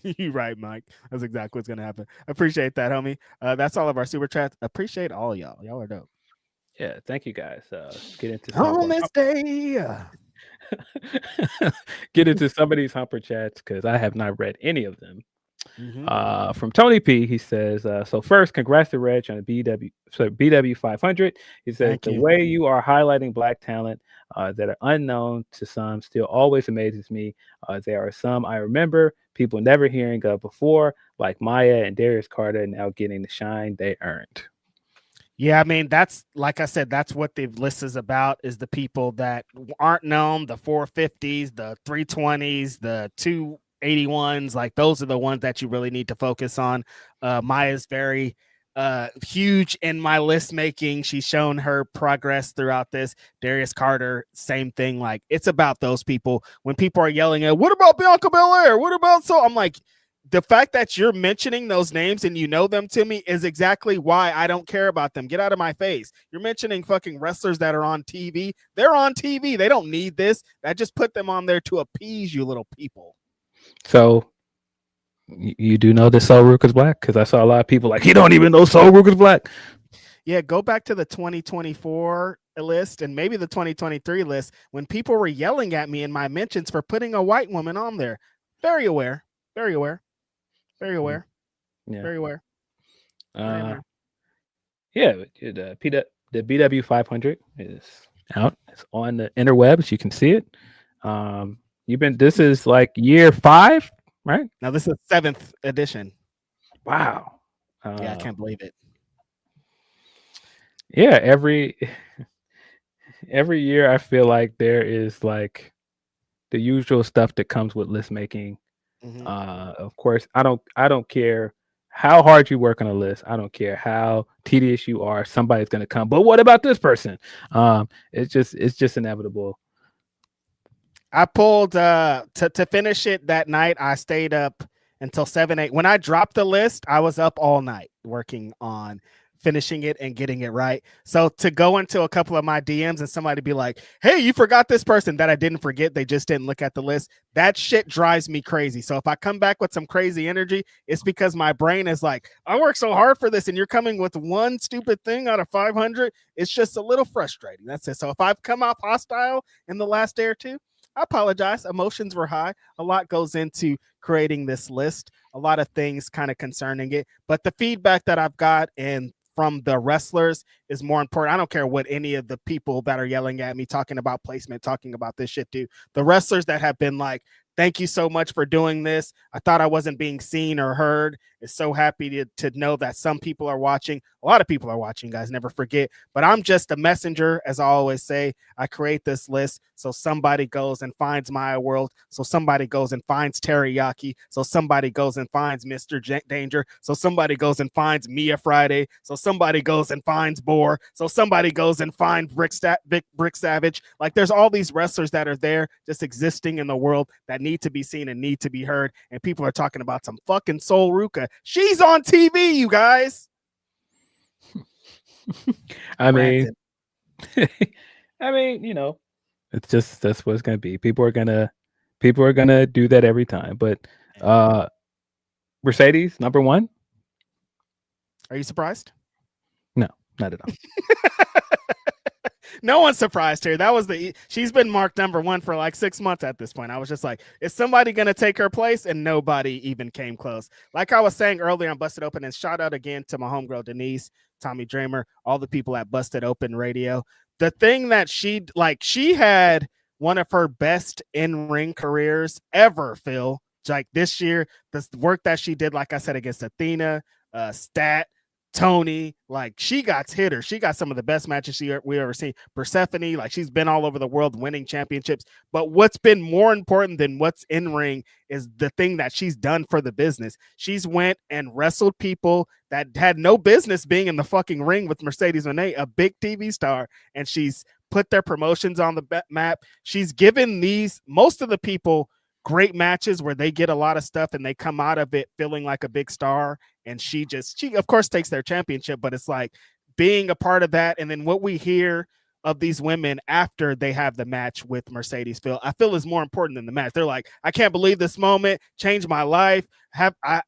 You're right, Mike. That's exactly what's gonna happen. Appreciate that, homie. That's all of our super chats. Appreciate all y'all. Y'all are dope. Yeah, thank you guys. Get into on this day. Get into some of these humper chats because I have not read any of them. From Tony P, he says, so first, congrats to Reg on the BW500. He says, the way you are highlighting black talent that are unknown to some still always amazes me. There are some I remember people never hearing of before, like Maya and Darius Carter, now getting the shine they earned. Yeah, I mean, that's like I said, that's what the list is about, is the people that aren't known, the 450s, the 320s, the 281s. Like those are the ones that you really need to focus on. Maya's very huge in my list making. She's shown her progress throughout this. Darius Carter, same thing. Like it's about those people. When people are yelling at, what about Bianca Belair? What about so? I'm like, the fact that you're mentioning those names and you know them to me is exactly why I don't care about them. Get out of my face. You're mentioning fucking wrestlers that are on TV. They're on TV. They don't need this. I just put them on there to appease you little people. So you do know that Sol Rook is black? Because I saw a lot of people like, you don't even know Sol Rook is black. Yeah, go back to the 2024 list and maybe the 2023 list when people were yelling at me in my mentions for putting a white woman on there. Very aware. Very aware. Very aware. Yeah. Very aware. Yeah, the BW500 is out. It's on the interwebs. You can see it. This is like year 5, right? Now this is 7th edition. Wow. Yeah, I can't believe it. Yeah, every year I feel like there is like the usual stuff that comes with list making. Of course, I don't care how hard you work on a list. I don't care how tedious you are. Somebody's going to come. But what about this person? It's just inevitable. I pulled to finish it that night. I stayed up until 7-8. When I dropped the list, I was up all night working on finishing it and getting it right. So to go into a couple of my DMs and somebody be like, hey, you forgot this person that I didn't forget. They just didn't look at the list. That shit drives me crazy. So if I come back with some crazy energy, it's because my brain is like, I worked so hard for this and you're coming with one stupid thing out of 500. It's just a little frustrating. That's it. So if I've come off hostile in the last day or two, I apologize. Emotions were high. A lot goes into creating this list, a lot of things kind of concerning it. But the feedback that I've got and from the wrestlers is more important. I don't care what any of the people that are yelling at me, talking about placement, talking about this shit do. The wrestlers that have been like, thank you so much for doing this. I thought I wasn't being seen or heard. Is so happy to know that some people are watching. A lot of people are watching, guys. Never forget. But I'm just a messenger, as I always say. I create this list so somebody goes and finds Maya World. So somebody goes and finds Teriyaki. So somebody goes and finds Mr. Danger. So somebody goes and finds Mia Friday. So somebody goes and finds Boar. So somebody goes and finds Brick Savage. Like there's all these wrestlers that are there just existing in the world that need to be seen and need to be heard. And people are talking about some fucking Sol Ruka. She's on TV, you guys. I mean, you know, it's just that's what it's gonna be. People are gonna do that every time. But Mercedes #1. Are you surprised? No, not at all. No one's surprised here. That was she's been marked #1 for like 6 months at this point. I was just like, is somebody going to take her place? And nobody even came close. Like I was saying earlier on Busted Open, and shout out again to my homegirl, Denise, Tommy Dreamer, all the people at Busted Open Radio. The thing that she had one of her best in-ring careers ever, Phil. Like this year, the work that she did, like I said, against Athena, Stat, Tony, like she got hitter. She got some of the best matches we ever seen. Persephone, like she's been all over the world winning championships. But what's been more important than what's in ring is the thing that she's done for the business. She's went and wrestled people that had no business being in the fucking ring with Mercedes Moné, a big TV star, and she's put their promotions on the map. She's given most of the people great matches where they get a lot of stuff and they come out of it feeling like a big star. And she of course takes their championship, but it's like being a part of that. And then what we hear of these women after they have the match with Mercedes, I feel is more important than the match. They're like, I can't believe this moment changed my life.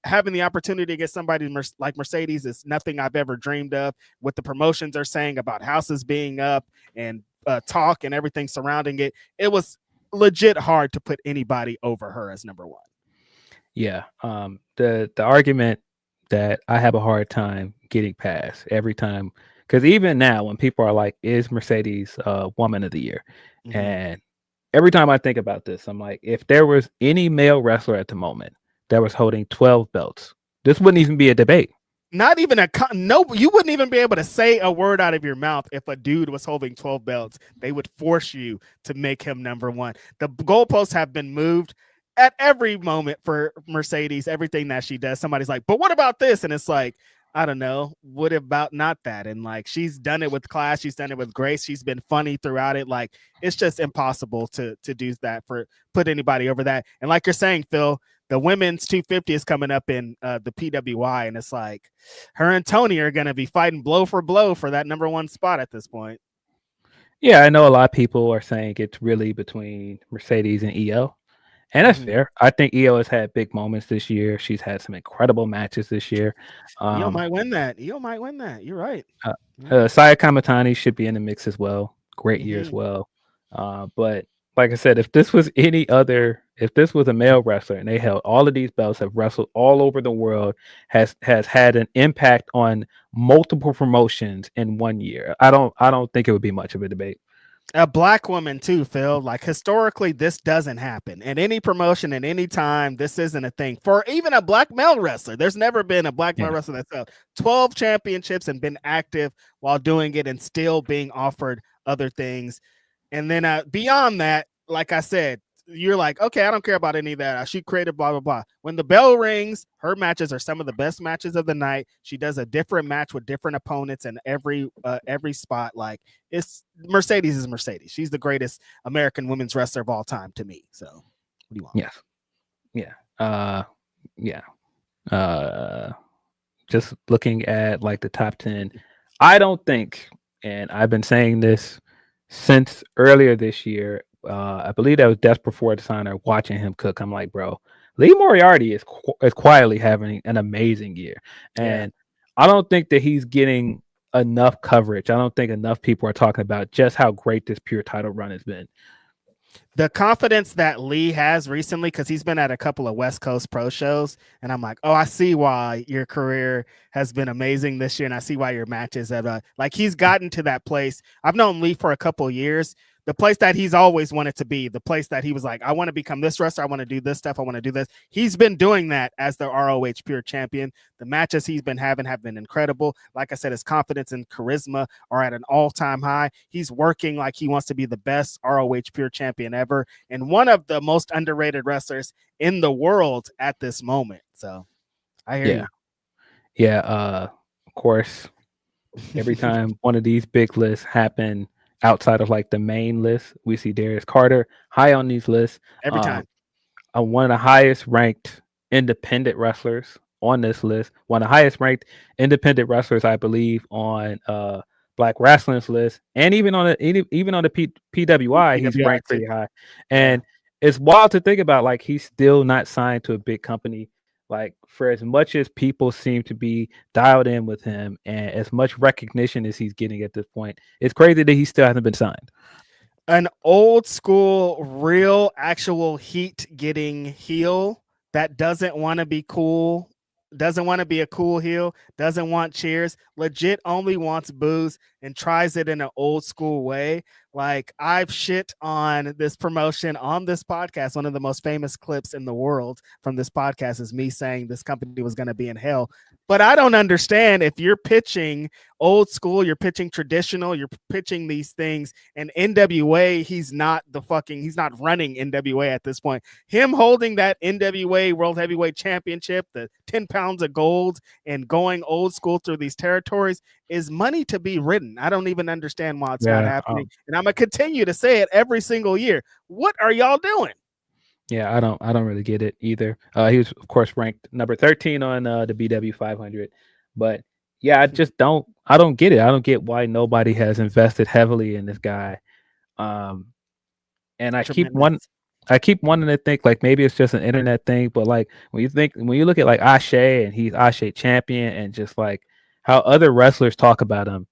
Having the opportunity to get somebody like Mercedes is nothing I've ever dreamed of. What the promotions are saying about houses being up and talk and everything surrounding it. It was legit hard to put anybody over her as #1. Yeah. The argument that I have a hard time getting past every time, because even now when people are like, is Mercedes Woman of the Year? Mm-hmm. And every time I think about this, I'm like, if there was any male wrestler at the moment that was holding 12 belts, this wouldn't even be a debate. Not even you wouldn't even be able to say a word out of your mouth if a dude was holding 12 belts. They would force you to make him #1. The goalposts have been moved at every moment for Mercedes. Everything that she does, somebody's like, but what about this? And it's like, I don't know, what about not that? And like, she's done it with class. She's done it with grace. She's been funny throughout it. Like, it's just impossible to do that, put anybody over that. And like you're saying, Phil, the women's 250 is coming up in the PWI, and it's like her and Tony are going to be fighting blow for blow for that #1 spot at this point. Yeah, I know a lot of people are saying it's really between Mercedes and EO, and that's fair. I think EO has had big moments this year. She's had some incredible matches this year. EO might win that. You're right. Saya Kamatani should be in the mix as well. Great year as well. But like I said, if this was a male wrestler and they held all of these belts, have wrestled all over the world, has had an impact on multiple promotions in 1 year, I don't think it would be much of a debate. A black woman too, Phil. Like historically, this doesn't happen at any promotion at any time. This isn't a thing for even a black male wrestler. There's never been a black male wrestler that's held 12 championships and been active while doing it and still being offered other things. And then beyond that, like I said, you're like, okay, I don't care about any of that. She created blah blah blah. When the bell rings, her matches are some of the best matches of the night. She does a different match with different opponents in every spot. Like, it's Mercedes is Mercedes. She's the greatest American women's wrestler of all time to me. So what do you want? Yes. Just looking at like the top 10, I don't think, and I've been saying this since earlier this year. I believe that was Desperate for a Designer watching him cook. I'm like, bro, Lee Moriarty is quietly having an amazing year. And I don't think that he's getting enough coverage. I don't think enough people are talking about just how great this pure title run has been. The confidence that Lee has recently, because he's been at a couple of West Coast pro shows, and I'm like, oh, I see why your career has been amazing this year, and I see why your matches have like, he's gotten to that place. I've known Lee for a couple of years, the place that he's always wanted to be, the place that he was like, I want to become this wrestler, I want to do this stuff, I want to do this. He's been doing that as the ROH Pure Champion. The matches he's been having have been incredible. Like I said, his confidence and charisma are at an all-time high. He's working like he wants to be the best ROH Pure Champion ever, and one of the most underrated wrestlers in the world at this moment. So I hear you. Yeah, of course, every time one of these big lists happen outside of like the main list, we see Darius Carter high on these lists. Every time. One of the highest ranked independent wrestlers on this list, one of the highest ranked independent wrestlers, I believe, on Black Wrestling's list, and even on the PWI, he's ranked pretty high. And it's wild to think about, like, he's still not signed to a big company. Like, for as much as people seem to be dialed in with him and as much recognition as he's getting at this point, it's crazy that he still hasn't been signed. An old school, real, actual heat getting heel that doesn't want to be cool, doesn't want to be a cool heel, doesn't want cheers, legit only wants booze and tries it in an old school way. Like, I've shit on this promotion on this podcast. One of the most famous clips in the world from this podcast is me saying this company was going to be in hell. But I don't understand, if you're pitching old school, you're pitching traditional, you're pitching these things, and NWA, he's not running NWA at this point. Him holding that NWA World Heavyweight Championship, the 10 pounds of gold, and going old school through these territories is money to be written. I don't even understand why it's not happening. And I'm going to continue to say it every single year. What are y'all doing? Yeah, I don't really get it either. He was, of course, ranked number 13 on the BW500, but yeah, I don't get it. I don't get why nobody has invested heavily in this guy. And I keep wanting to think like maybe it's just an internet thing, but like when you look at like Ashe, and he's Ashe champion, and just like how other wrestlers talk about him,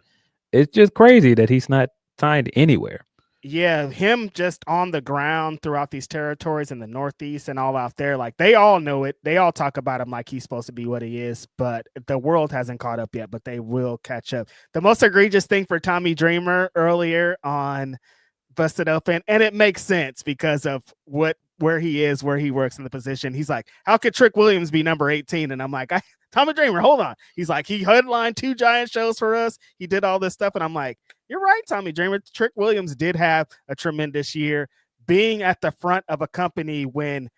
it's just crazy that he's not signed anywhere. Yeah, him just on the ground throughout these territories in the Northeast and all out there, like, they all know it. They all talk about him like he's supposed to be what he is, but the world hasn't caught up yet, but they will catch up. The most egregious thing for Tommy Dreamer earlier on Busted Open, and it makes sense because of where he is, where he works in the position. He's like, how could Trick Williams be number 18? And I'm like, Tommy Dreamer, hold on. He's like, he headlined 2 giant shows for us. He did all this stuff. And I'm like, you're right, Tommy Dreamer. Trick Williams did have a tremendous year being at the front of a company when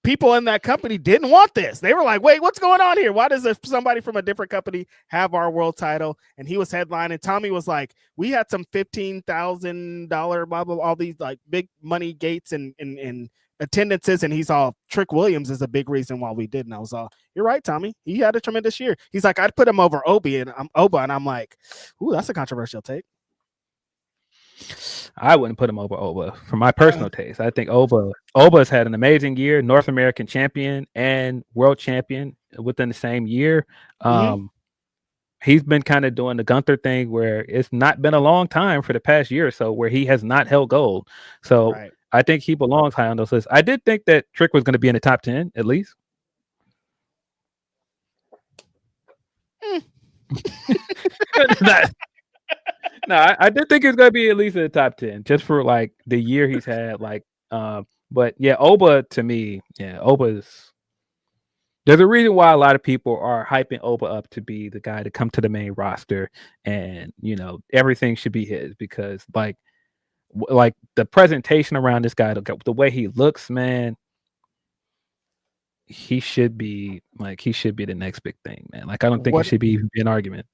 people in that company didn't want this. They were like, wait, what's going on here? Why does somebody from a different company have our world title? And he was headlining. Tommy was like, we had some $15,000, blah, blah, all these like big money gates and attendances. And he's all, Trick Williams is a big reason why we did. And I was all, you're right, Tommy. He had a tremendous year. He's like, I'd put him over Oba. And I'm like, ooh, that's a controversial take. I wouldn't put him over Oba for my personal taste. I think Oba's had an amazing year, North American champion and world champion within the same year. He's been kind of doing the Gunther thing where it's not been a long time for the past year or so where he has not held gold. So I think he belongs high on those lists. I did think that Trick was going to be in the top 10 at least. No, I did think it's gonna be at least in the top 10 just for like the year he's had. Like, but yeah, Oba to me, Oba's. There's a reason why a lot of people are hyping Oba up to be the guy to come to the main roster, and everything should be his because like like the presentation around this guy, the way he looks, man. He should be the next big thing, man. Like I don't think it should be an argument.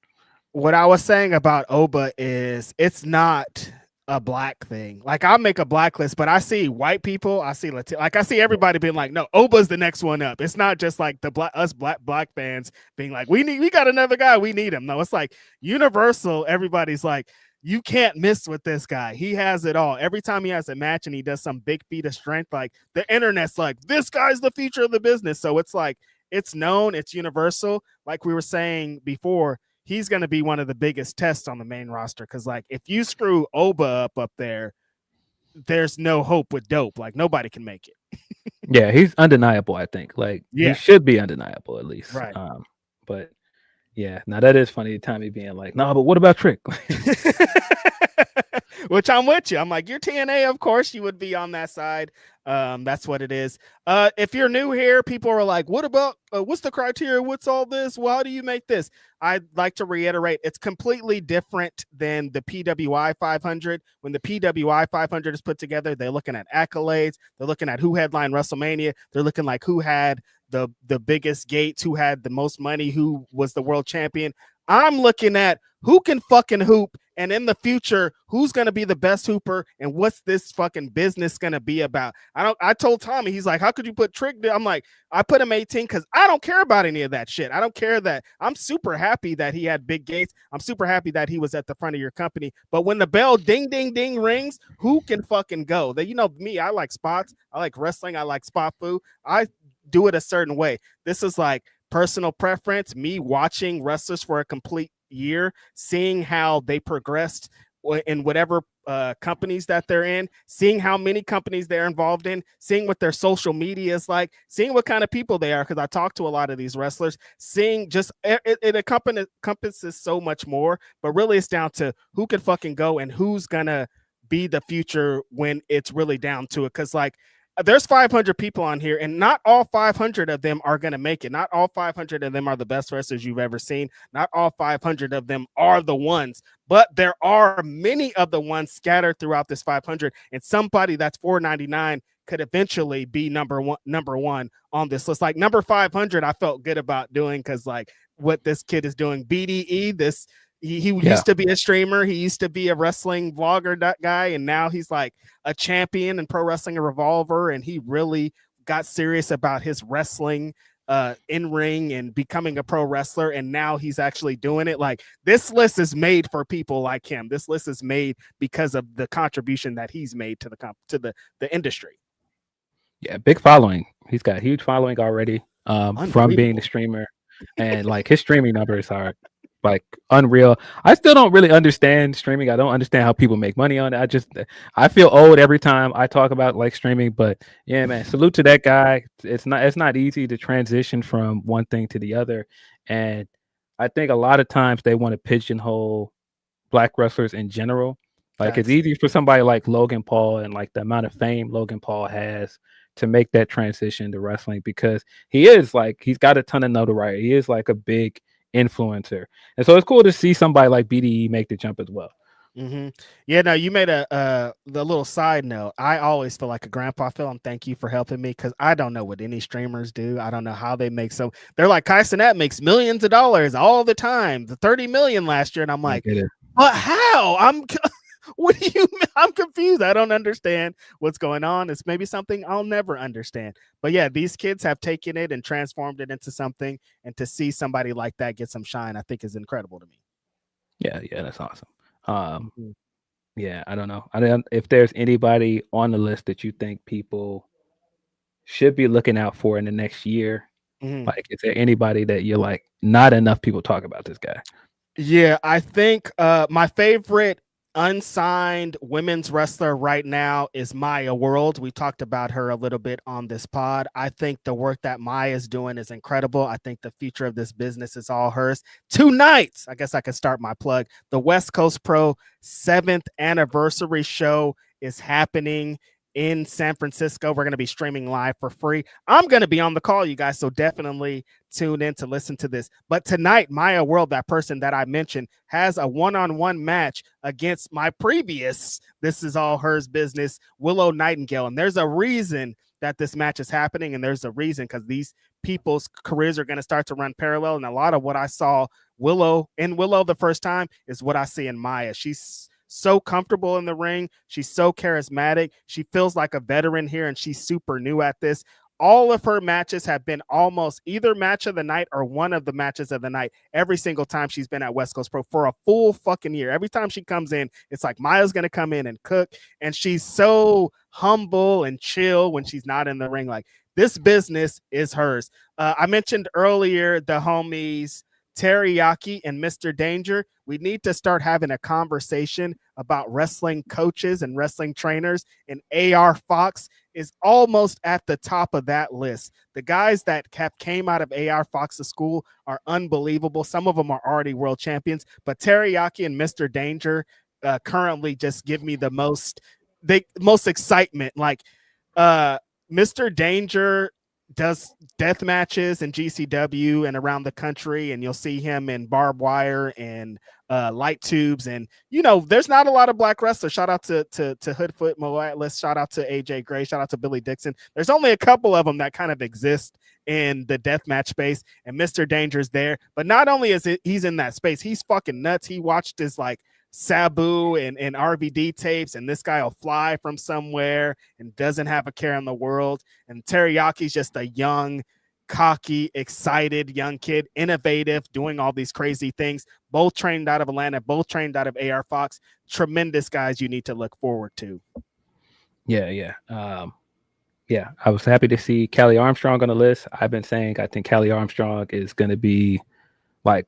What I was saying about Oba is it's not a black thing. Like I'll make a blacklist, but I see white people, I see Latino, like I see everybody being like, no, Oba's the next one up. It's not just like the black fans being like, we got another guy, we need him. No, it's like universal. Everybody's like, you can't miss with this guy. He has it all. Every time he has a match and he does some big feat of strength, like the internet's like, this guy's the future of the business. So it's like, it's known, it's universal. Like we were saying before, he's going to be one of the biggest tests on the main roster. Cause like, if you screw Oba up there, there's no hope with Dope. Like nobody can make it. Yeah. He's undeniable. I think like he should be undeniable at least. Right. But yeah, now that is funny. Tommy being like, no, but what about Trick? Which I'm with you. I'm like, you're TNA, of course you would be on that side. That's what it is. If you're new here, people are like, what about what's the criteria? What's all this? Well, how do you make this? I'd like to reiterate, it's completely different than the PWI 500. When the PWI 500 is put together, they're looking at accolades, they're looking at who headlined WrestleMania, they're looking like who had the biggest gates, who had the most money, who was the world champion. I'm looking at who can fucking hoop, and in the future, who's going to be the best hooper, and what's this fucking business going to be about? I told Tommy, he's like, how could you put Trick there? I'm like, I put him 18 because I don't care about any of that shit. I don't care that I'm super happy that he had big gates. I'm super happy that he was at the front of your company. But when the bell ding, ding, ding rings, who can fucking go? That, you know me, I like spots. I like wrestling. I like spot food. I do it a certain way. This is like personal preference, me watching wrestlers for a complete year, seeing how they progressed in whatever companies that they're in, seeing how many companies they're involved in, seeing what their social media is like, seeing what kind of people they are, because I talk to a lot of these wrestlers, seeing just it encompasses so much more, but really it's down to who can fucking go and who's gonna be the future when it's really down to it. Because like, there's 500 people on here, and not all 500 of them are going to make it. Not all 500 of them are the best wrestlers you've ever seen. Not all 500 of them are the ones, but there are many of the ones scattered throughout this 500, and somebody that's 499 could eventually be number one on this list. Like number 500, I felt good about doing because like what this kid is doing. BDE, this he used to be a streamer. He used to be a wrestling vlogger, that guy. And now he's like a champion in Pro Wrestling Revolver. And he really got serious about his wrestling in ring and becoming a pro wrestler. And now he's actually doing it. Like this list is made for people like him. This list is made because of the contribution that he's made to the industry. Yeah. Big following. He's got a huge following already from being the streamer. And like his streaming numbers are like unreal. I still don't really understand streaming. I don't understand how people make money on it. I feel old every time I talk about like streaming, but yeah, man, salute to that guy. It's not easy to transition from one thing to the other. And I think a lot of times they want to pigeonhole black wrestlers in general. Like it's easy for somebody like Logan Paul and like the amount of fame Logan Paul has to make that transition to wrestling, because he's got a ton of notoriety. He is like a big influencer, and so it's cool to see somebody like BDE make the jump as well. Yeah, no, you made the little side note. I always feel like a grandpa, Phil, and thank you for helping me, because I don't know what any streamers do. I don't know how they make so. They're like, Kai Cenat makes millions of dollars all the time, the 30 million last year, and I'm like, but how? What do you mean? I'm confused. I don't understand what's going on. It's maybe something I'll never understand. But yeah, these kids have taken it and transformed it into something. And to see somebody like that get some shine, I think is incredible to me. Yeah, that's awesome. Yeah, I don't know. If there's anybody on the list that you think people should be looking out for in the next year. Like, is there anybody that you're like, not enough people talk about this guy? Yeah, I think my favorite unsigned women's wrestler right now is Maya World. We talked about her a little bit on this pod. I think the work that Maya is doing is incredible. I think the future of this business is all hers. Tonight, I guess I could start my plug. The West Coast Pro 7th anniversary show is happening in San Francisco. We're going to be streaming live for free. I'm going to be on the call, you guys, so definitely tune in to listen to this. But tonight, Maya World, that person that I mentioned, has a one-on-one match against my previous This Is All Hers business, Willow Nightingale. And there's a reason that this match is happening, and there's a reason, because these people's careers are going to start to run parallel. And a lot of what I saw Willow the first time is what I see in Maya. She's so comfortable in the ring. She's so charismatic. She feels like a veteran here, and she's super new at this. All of her matches have been almost either match of the night or one of the matches of the night every single time she's been at West Coast Pro for a full fucking year. Every time she comes in, it's like Maya's going to come in and cook, and she's so humble and chill when she's not in the ring. Like, this business is hers. I mentioned earlier the homies Teriyaki and Mr. Danger. We need to start having a conversation about wrestling coaches and wrestling trainers, and AR Fox is almost at the top of that list. The guys that came out of AR Fox's school are unbelievable. Some of them are already world champions, but Teriyaki and Mr. Danger currently just give me the most excitement. Like, Mr. Danger does death matches in GCW and around the country, and you'll see him in barbed wire and light tubes. And, you know, there's not a lot of black wrestlers. Shout out to Hoodfoot, Mo Atlas, shout out to AJ Gray, shout out to Billy Dixon. There's only a couple of them that kind of exist in the death match space, and Mr. Danger's there. But not only is he's in that space, he's fucking nuts. He watched his like Sabu and RVD tapes, and this guy will fly from somewhere and doesn't have a care in the world. And Teriyaki's just a young, cocky, excited young kid, innovative, doing all these crazy things. Both trained out of Atlanta, both trained out of AR Fox. Tremendous guys you need to look forward to. Yeah. I was happy to see Callie Armstrong on the list. I've been saying I think Callie Armstrong is going to be like,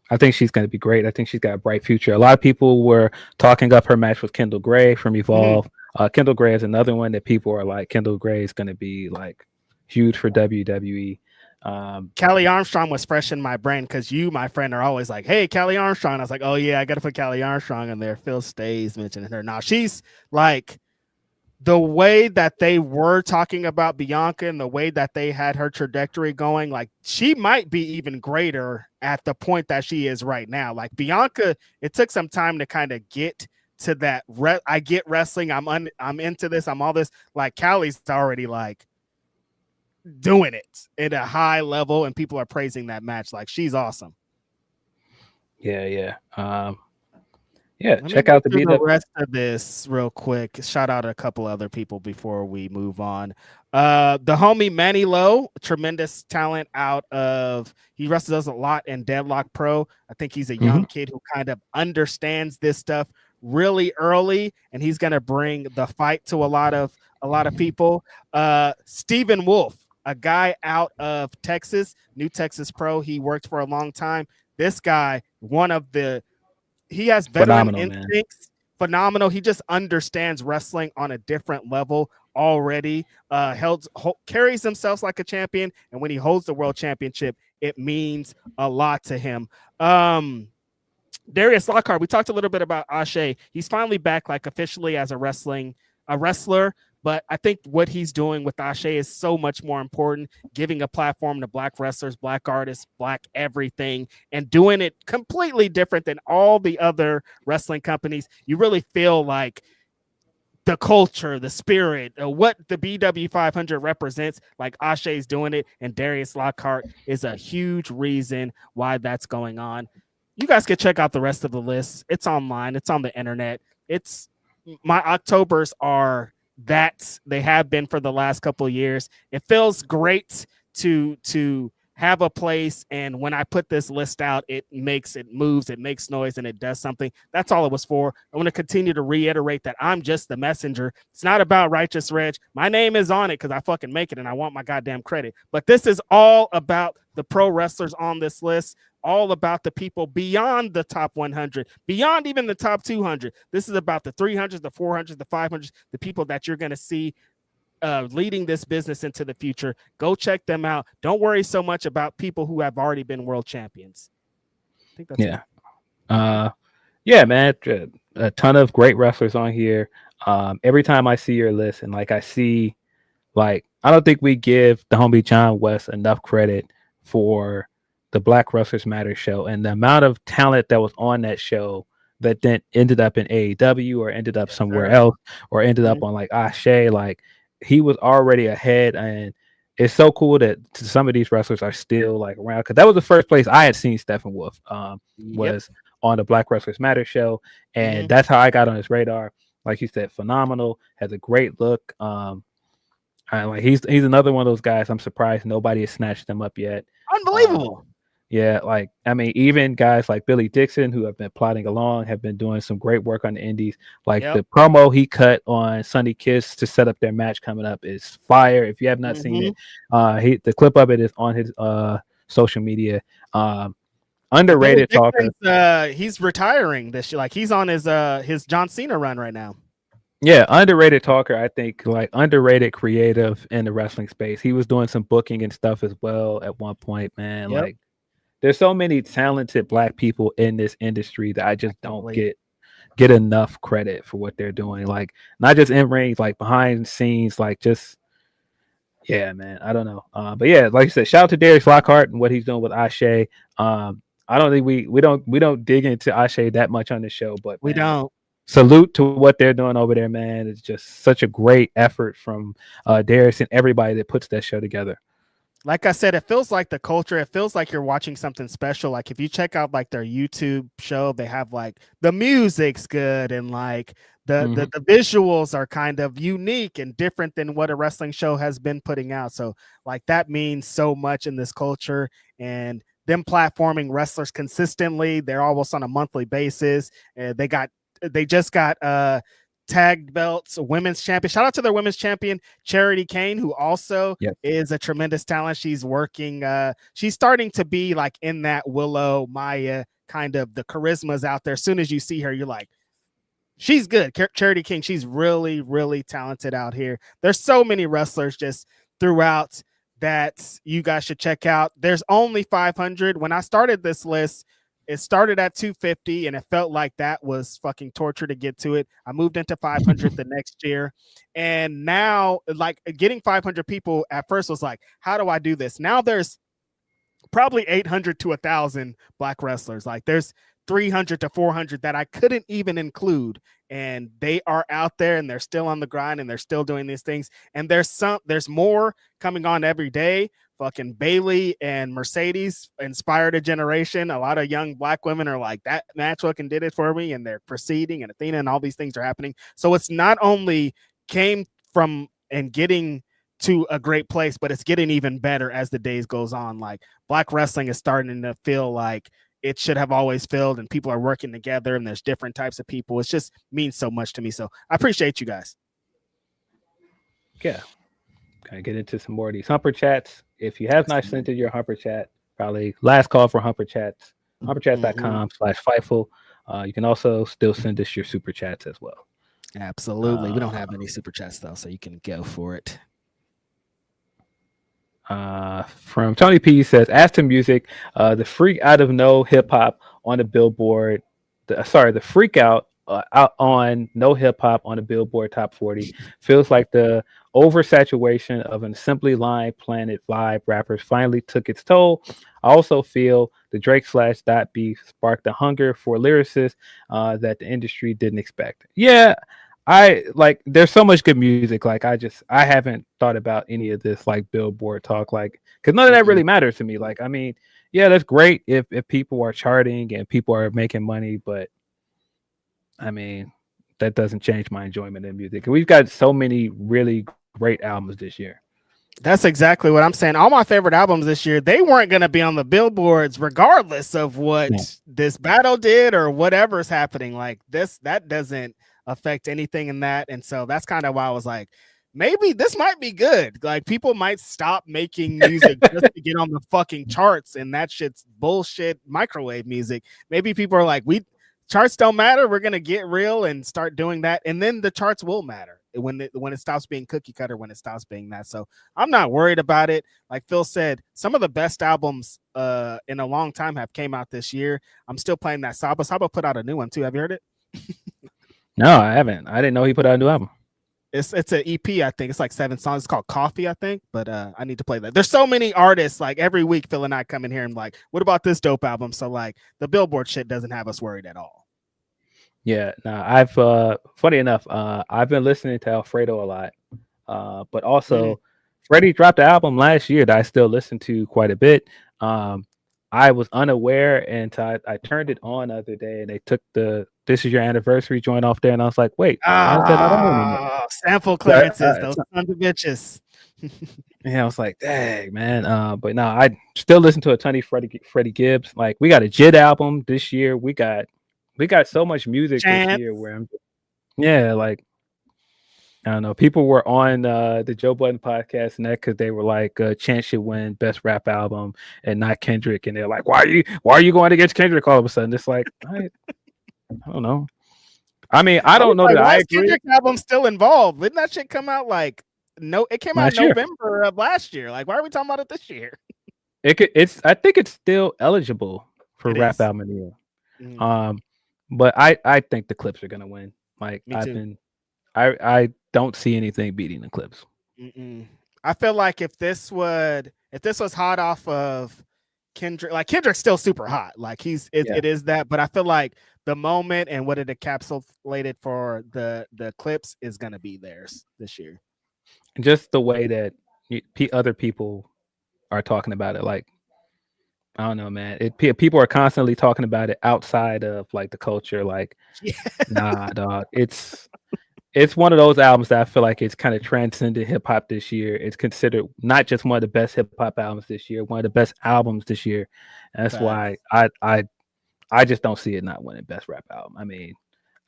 I think she's going to be great. I think she's got a bright future. A lot of people were talking up her match with Kendall Gray from Evolve. Kendall Gray is another one that people are like, Kendall Gray is going to be like huge for WWE. Callie Armstrong was fresh in my brain because you, my friend, are always like, hey, Callie Armstrong. I was like, oh, yeah, I got to put Callie Armstrong in there. Phil Stays mentioning her. Now, she's like, the way that they were talking about Bianca and the way that they had her trajectory going, like, she might be even greater at the point that she is right now. Like, Bianca, it took some time to kind of get to that. I get wrestling. I'm into this. I'm all this. Like, Callie's already like doing it at a high level, and people are praising that match. Like, she's awesome. Yeah. Let check out the rest of this real quick. Shout out a couple other people before we move on. The homie Manny Lowe, tremendous talent out of, he wrestles a lot in Deadlock Pro. I think he's a young kid who kind of understands this stuff really early, and he's going to bring the fight to a lot of people. Stephen Wolf, a guy out of Texas, New Texas Pro. He worked for a long time. This guy, he has veteran instincts. Phenomenal. He just understands wrestling on a different level already. Carries himself like a champion, and when he holds the world championship, it means a lot to him. Darius Lockhart, we talked a little bit about Ashe. He's finally back, like, officially as a wrestler. But I think what he's doing with Ashe is so much more important, giving a platform to black wrestlers, black artists, black everything, and doing it completely different than all the other wrestling companies. You really feel like the culture, the spirit, what the BW500 represents, like Ashe is doing it, and Darius Lockhart is a huge reason why that's going on. You guys can check out the rest of the list. It's online. It's on the internet. My Octobers are that they have been for the last couple of years. It feels great to have a place, and when I put this list out, it moves, it makes noise, and it does something. That's all it was for. I want to continue to reiterate that I'm just the messenger. It's not about Righteous Reg. My name is on it because I fucking make it, and I want my goddamn credit. But this is all about the pro wrestlers on this list, all about the people beyond the top 100, beyond even the top 200. This is about the 300s, the 400s, the 500s, the people that you're going to see leading this business into the future. Go check them out. Don't worry so much about people who have already been world champions. I think that's it. Yeah, man. A ton of great wrestlers on here. Every time I see your list and like I see, like, I don't think we give the homie John West enough credit for the Black Wrestlers Matter show and the amount of talent that was on that show that then ended up in AEW or ended up somewhere else or ended up on like Ashe. Like, he was already ahead, and it's so cool that some of these wrestlers are still like around, because that was the first place I had seen Stephen Wolf was on the Black Wrestlers Matter show, and that's how I got on his radar. Like you said, phenomenal, has a great look. Like he's another one of those guys. I'm surprised nobody has snatched him up yet. Unbelievable. Yeah, like, I mean, even guys like Billy Dixon, who have been plodding along, have been doing some great work on the indies. Like the promo he cut on Sunny Kiss to set up their match coming up is fire. If you have not seen it, the clip of it is on his social media. Underrated talker. He's retiring this year. Like, he's on his John Cena run right now. Yeah, underrated talker. I think, like, underrated creative in the wrestling space. He was doing some booking and stuff as well at one point, man. Like, there's so many talented Black people in this industry that I just don't get enough credit for what they're doing. Like, not just in rings, like behind the scenes, like just, yeah, man. I don't know. But yeah, like you said, shout out to Darius Lockhart and what he's doing with Ashe. I don't think we don't dig into Ashe that much on the show, but we don't. Salute to what they're doing over there, man. It's just such a great effort from Darius and everybody that puts that show together. Like I said, it feels like the culture. It feels like you're watching something special. Like, if you check out like their YouTube show, they have like the music's good and like the visuals are kind of unique and different than what a wrestling show has been putting out. So like that means so much in this culture, and them platforming wrestlers consistently. They're almost on a monthly basis. They just got tag belts, women's champion. Shout out to their women's champion, Charity Kane, who also is a tremendous talent. She's working. She's starting to be like in that Willow Maya kind of, the charisma's out there. As soon as you see her, you're like, she's good. Charity King, she's really, really talented out here. There's so many wrestlers just throughout that you guys should check out. There's only 500. When I started this list, it started at 250, and it felt like that was fucking torture to get to it. I moved into 500 the next year, and now, like, getting 500 people at first was like, how do I do this? Now there's probably 800 to 1,000 Black wrestlers. Like, there's 300 to 400 that I couldn't even include, and they are out there, and they're still on the grind, and they're still doing these things. And there's more coming on every day. Fucking Bailey and Mercedes inspired a generation. A lot of young Black women are like, that match fucking did it for me, and they're proceeding, and Athena, and all these things are happening. So it's not only came from and getting to a great place, but it's getting even better as the days goes on. Like, Black wrestling is starting to feel like it should have always felt, and people are working together, and there's different types of people. It just means so much to me. So I appreciate you guys. Yeah. Kind of get into some more of these Humper chats. If you have not sent in your Humper chat, probably last call for Humper chats, humperchats.com/Fightful. You can also still send us your super chats as well. Absolutely. We don't have any super chats though, so you can go for it. From Tony P says, Aston Music, the freak out of no hip hop on the Billboard. The freak out on no hip hop on the Billboard Top 40 feels like the oversaturation of an assembly line planet vibe rappers finally took its toll. I also feel the Drake / Beef sparked a hunger for lyricists that the industry didn't expect. Yeah, there's so much good music. Like, I haven't thought about any of this like Billboard talk, like, because none of that really matters to me. Like, I mean, yeah, that's great if people are charting and people are making money, but I mean, that doesn't change my enjoyment in music. And we've got so many really great albums this year. That's exactly what I'm saying. All my favorite albums this year, they weren't going to be on the billboards regardless of what this battle did or whatever's happening. Like, that doesn't affect anything in that. And so that's kind of why I was like, maybe this might be good. Like, people might stop making music just to get on the fucking charts, and that shit's bullshit microwave music. Maybe people are like, charts don't matter. We're gonna get real and start doing that, and then the charts will matter when it stops being cookie cutter, when it stops being that. So I'm not worried about it. Like Phil said, some of the best albums in a long time have came out this year. I'm still playing that Saba. Saba put out a new one too. Have you heard it? No, I haven't. I didn't know he put out a new album. It's an EP, I think. It's like 7 songs. It's called Coffee, I think. But I need to play that. There's so many artists. Like every week, Phil and I come in here and like, what about this dope album? So like the Billboard shit doesn't have us worried at all. Yeah, no, I've funny enough, I've been listening to Alfredo a lot. But also Freddie dropped an album last year that I still listen to quite a bit. I was unaware until I turned it on the other day and they took the "This Is Your Anniversary" joint off there, and I was like, wait, how's that not on anymore? Sample clearances, those sons of bitches. Yeah, I was like, dang, man. But no, I still listen to a ton of Freddie Gibbs. Like, we got a JID album this year. We got so much music this year where like, I don't know. People were on the Joe Budden podcast net because they were like, Chance should win best rap album and not Kendrick, and they're like, why are you going against Kendrick all of a sudden? It's like, I don't know. I mean, I don't know like, that why I is agree. Kendrick's album still involved? Didn't that shit come out like it came out Last year. November of last year? Like, why are we talking about it this year? I think it's still eligible for It rap is. album of the year. But I think the Clips are gonna win. Like, Me too. I don't see anything beating the Clips. I feel like if this was hot off of Kendrick, like Kendrick's still super hot. Like it is that, but I feel like the moment and what it encapsulated for the Clips is gonna be theirs this year. Just the way that other people are talking about it, like, I don't know, man. People are constantly talking about it outside of like the culture. Like, nah, dog. It's one of those albums that I feel like it's kind of transcended hip hop this year. It's considered not just one of the best hip hop albums this year, one of the best albums this year. And that's why I just don't see it not winning best rap album. I mean,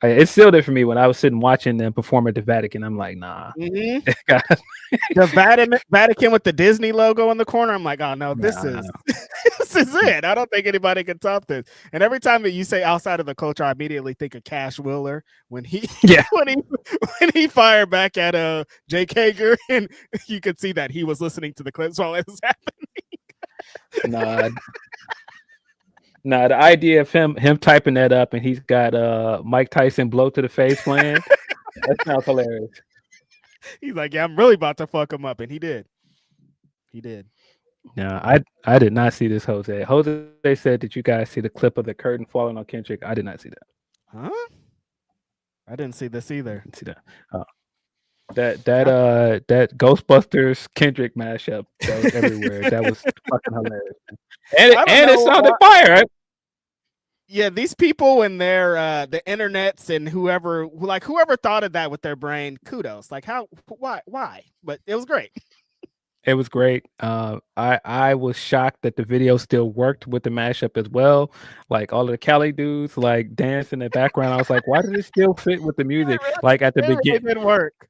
it's still there for me when I was sitting watching them perform at the Vatican. I'm like, nah. The Vatican with the Disney logo in the corner. I'm like, oh no, this is it. I don't think anybody can top this. And every time that you say outside of the culture, I immediately think of Cash Wheeler when he when he fired back at Jake Hager, and you could see that he was listening to the clips while it was happening. Nah, the idea of him typing that up and he's got Mike Tyson blow to the face playing, that sounds hilarious. He's like, yeah, I'm really about to fuck him up, and he did. Yeah, I did not see this, Jose. Jose said, did you guys see the clip of the curtain falling on Kendrick? I did not see that. Huh? I didn't see this either. Didn't see that. That Ghostbusters Kendrick mashup that was everywhere. That was fucking hilarious. And it sounded fire, right? Yeah, these people and their the internets and whoever thought of that with their brain, kudos. Like, why? But it was great. It was great. I was shocked that the video still worked with the mashup as well. Like, all of the Cali dudes like dance in the background. I was like, why did it still fit with the music? Like at the beginning, it didn't work.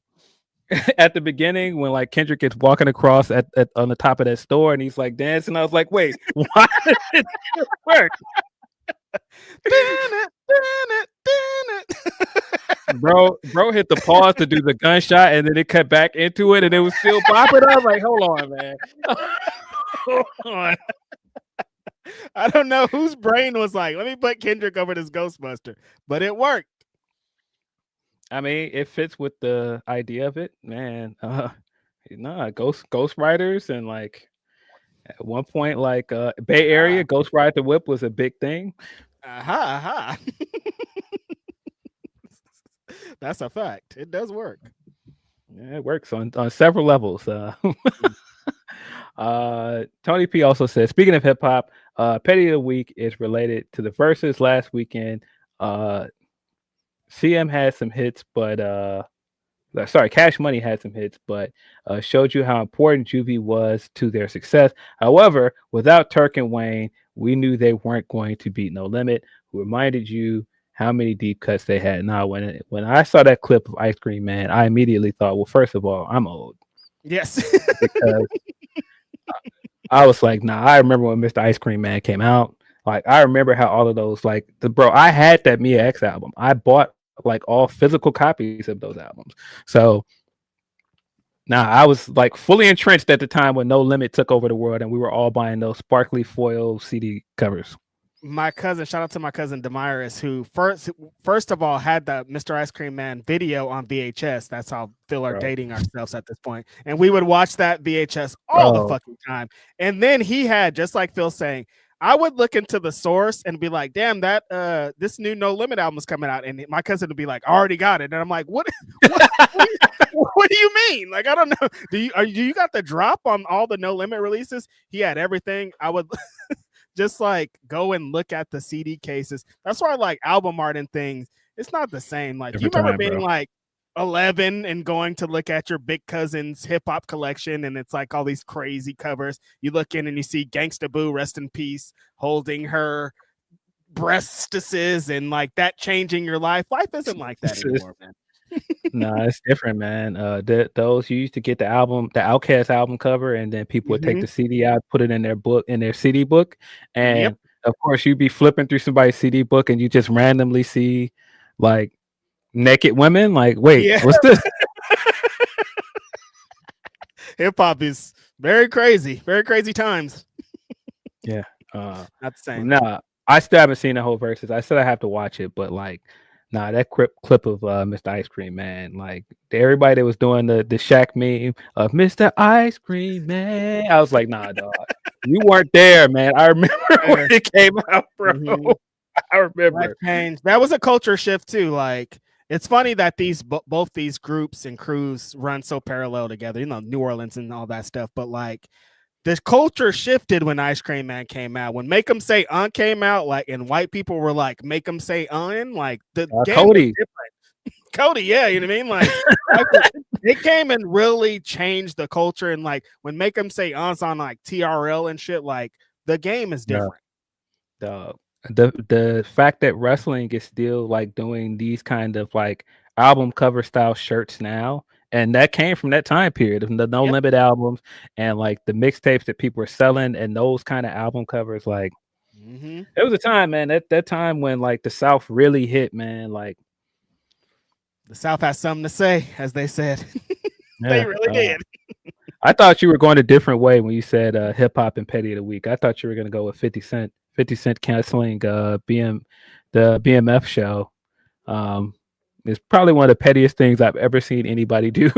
At the beginning, when like Kendrick gets walking across at on the top of that store and he's like dancing, I was like, wait, why did it still work? Bro hit the pause to do the gunshot and then it cut back into it and it was still popping. I was like, hold on, man. Hold on. I don't know whose brain was like, let me put Kendrick over this Ghostbuster, but it worked. I mean, it fits with the idea of it, man. Ghost Riders, and like at one point, like Bay Area, Ghost Ride the Whip was a big thing. That's a fact. It does work. Yeah, it works on several levels. Tony P also says, speaking of hip hop, Petty of the Week is related to the verses last weekend. CM had some hits, but Cash Money had some hits, but showed you how important Juvie was to their success. However, without Turk and Wayne, we knew they weren't going to beat No Limit, who reminded you how many deep cuts they had. Now, when I saw that clip of Ice Cream Man, I immediately thought, well, first of all, I'm old. Yes. Because I was like, nah, I remember when Mr. Ice Cream Man came out. Like, I remember how all of those, like, I had that Mia X album. I bought like all physical copies of those albums. So now I was like fully entrenched at the time when No Limit took over the world and we were all buying those sparkly foil CD covers. my cousin, shout out to my cousin Demiris, who first of all had the Mr. Ice Cream Man video on VHS. That's how Phil are dating ourselves at this point. And we would watch that VHS all the fucking time. And then he had, just like Phil saying, I would look into the source and be like, damn, that this new No Limit album is coming out. And my cousin would be like, I already got it. And I'm like, what do you mean? Like, I don't know. Do you got the drop on all the No Limit releases? He had everything. I would just like go and look at the CD cases. That's why I like album art and things. It's not the same. Like, you remember being like 11 and going to look at your big cousin's hip hop collection, and it's like all these crazy covers. You look in and you see Gangsta Boo, rest in peace, holding her breastises, and like that changing your life. Life isn't like that anymore, man. No, it's different, man. Those you used to get the Outkast album cover, and then people would take the CD out, put it in their book, in their CD book, and of course you'd be flipping through somebody's CD book, and you just randomly see like naked women. Like, wait, what's this? Hip hop is very crazy times. Yeah, not the same. Nah, I still haven't seen the whole verses. I said I have to watch it, but like. Nah, that clip of Mr. Ice Cream Man, like everybody that was doing the Shaq meme of Mr. Ice Cream Man, I was like, nah, dog, you weren't there, man. I remember when it came out, bro. I remember. That was a culture shift too. Like, it's funny that both these groups and crews run so parallel together. You know, New Orleans and all that stuff, but like. The culture shifted when Ice Cream Man came out. When Make 'Em Say came out, like, and white people were like, Make 'Em Say like the game Cody. was different. Cody, yeah, you know what I mean? Like, it came and really changed the culture. And like when Make 'Em Say on like TRL and shit, like the game is different. The fact that wrestling is still like doing these kind of like album cover style shirts now. And that came from that time period of the No Limit albums and like the mixtapes that people were selling and those kind of album covers. Like, it was a time, man. That time when like the South really hit, man. Like, the South has something to say, as they said. They really did. I thought you were going a different way when you said hip hop and petty of the week. I thought you were going to go with 50 Cent. 50 Cent canceling the BMF show. It's probably one of the pettiest things I've ever seen anybody do.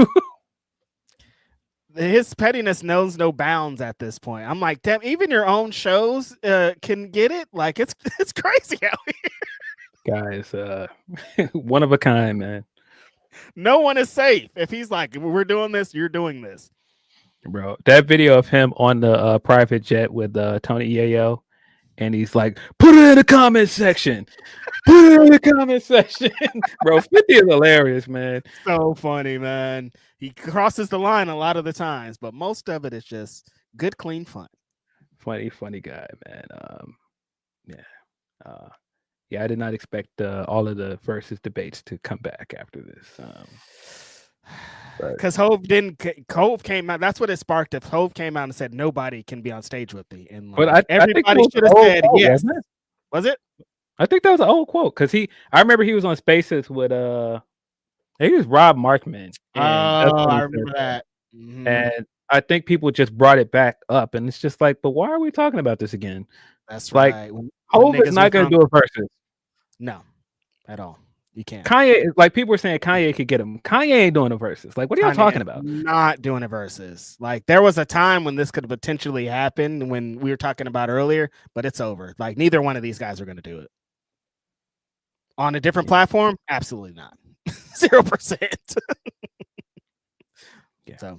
His pettiness knows no bounds at this point. I'm like, damn, even your own shows can get it. Like, it's crazy out here. Guys, one of a kind, man. No one is safe. If he's like, we're doing this, you're doing this. Bro, that video of him on the private jet with Tony EAO, and he's like, put it in the comment section. Put it in the comment section. Bro, 50 is hilarious, man. So funny, man. He crosses the line a lot of the times, but most of it is just good, clean fun. Funny guy, man. I did not expect all of the versus debates to come back after this. Because Hove came out. That's what it sparked. If Hove came out and said nobody can be on stage with me, and like, but everybody should have said yes. Was it? I think that was an old quote because I remember he was on Spaces with he was Rob Markman. I remember that. And I think people just brought it back up, and it's just like, but why are we talking about this again? That's like, right. Hove is not going to do a versus. No, at all. You can't. Kanye, like people were saying, Kanye could get him. Kanye ain't doing a versus. Like, what are y'all talking about? Not doing a versus. Like, there was a time when this could potentially happen when we were talking about earlier, but it's over. Like, neither one of these guys are going to do it. On a different platform? Absolutely not. 0%. So,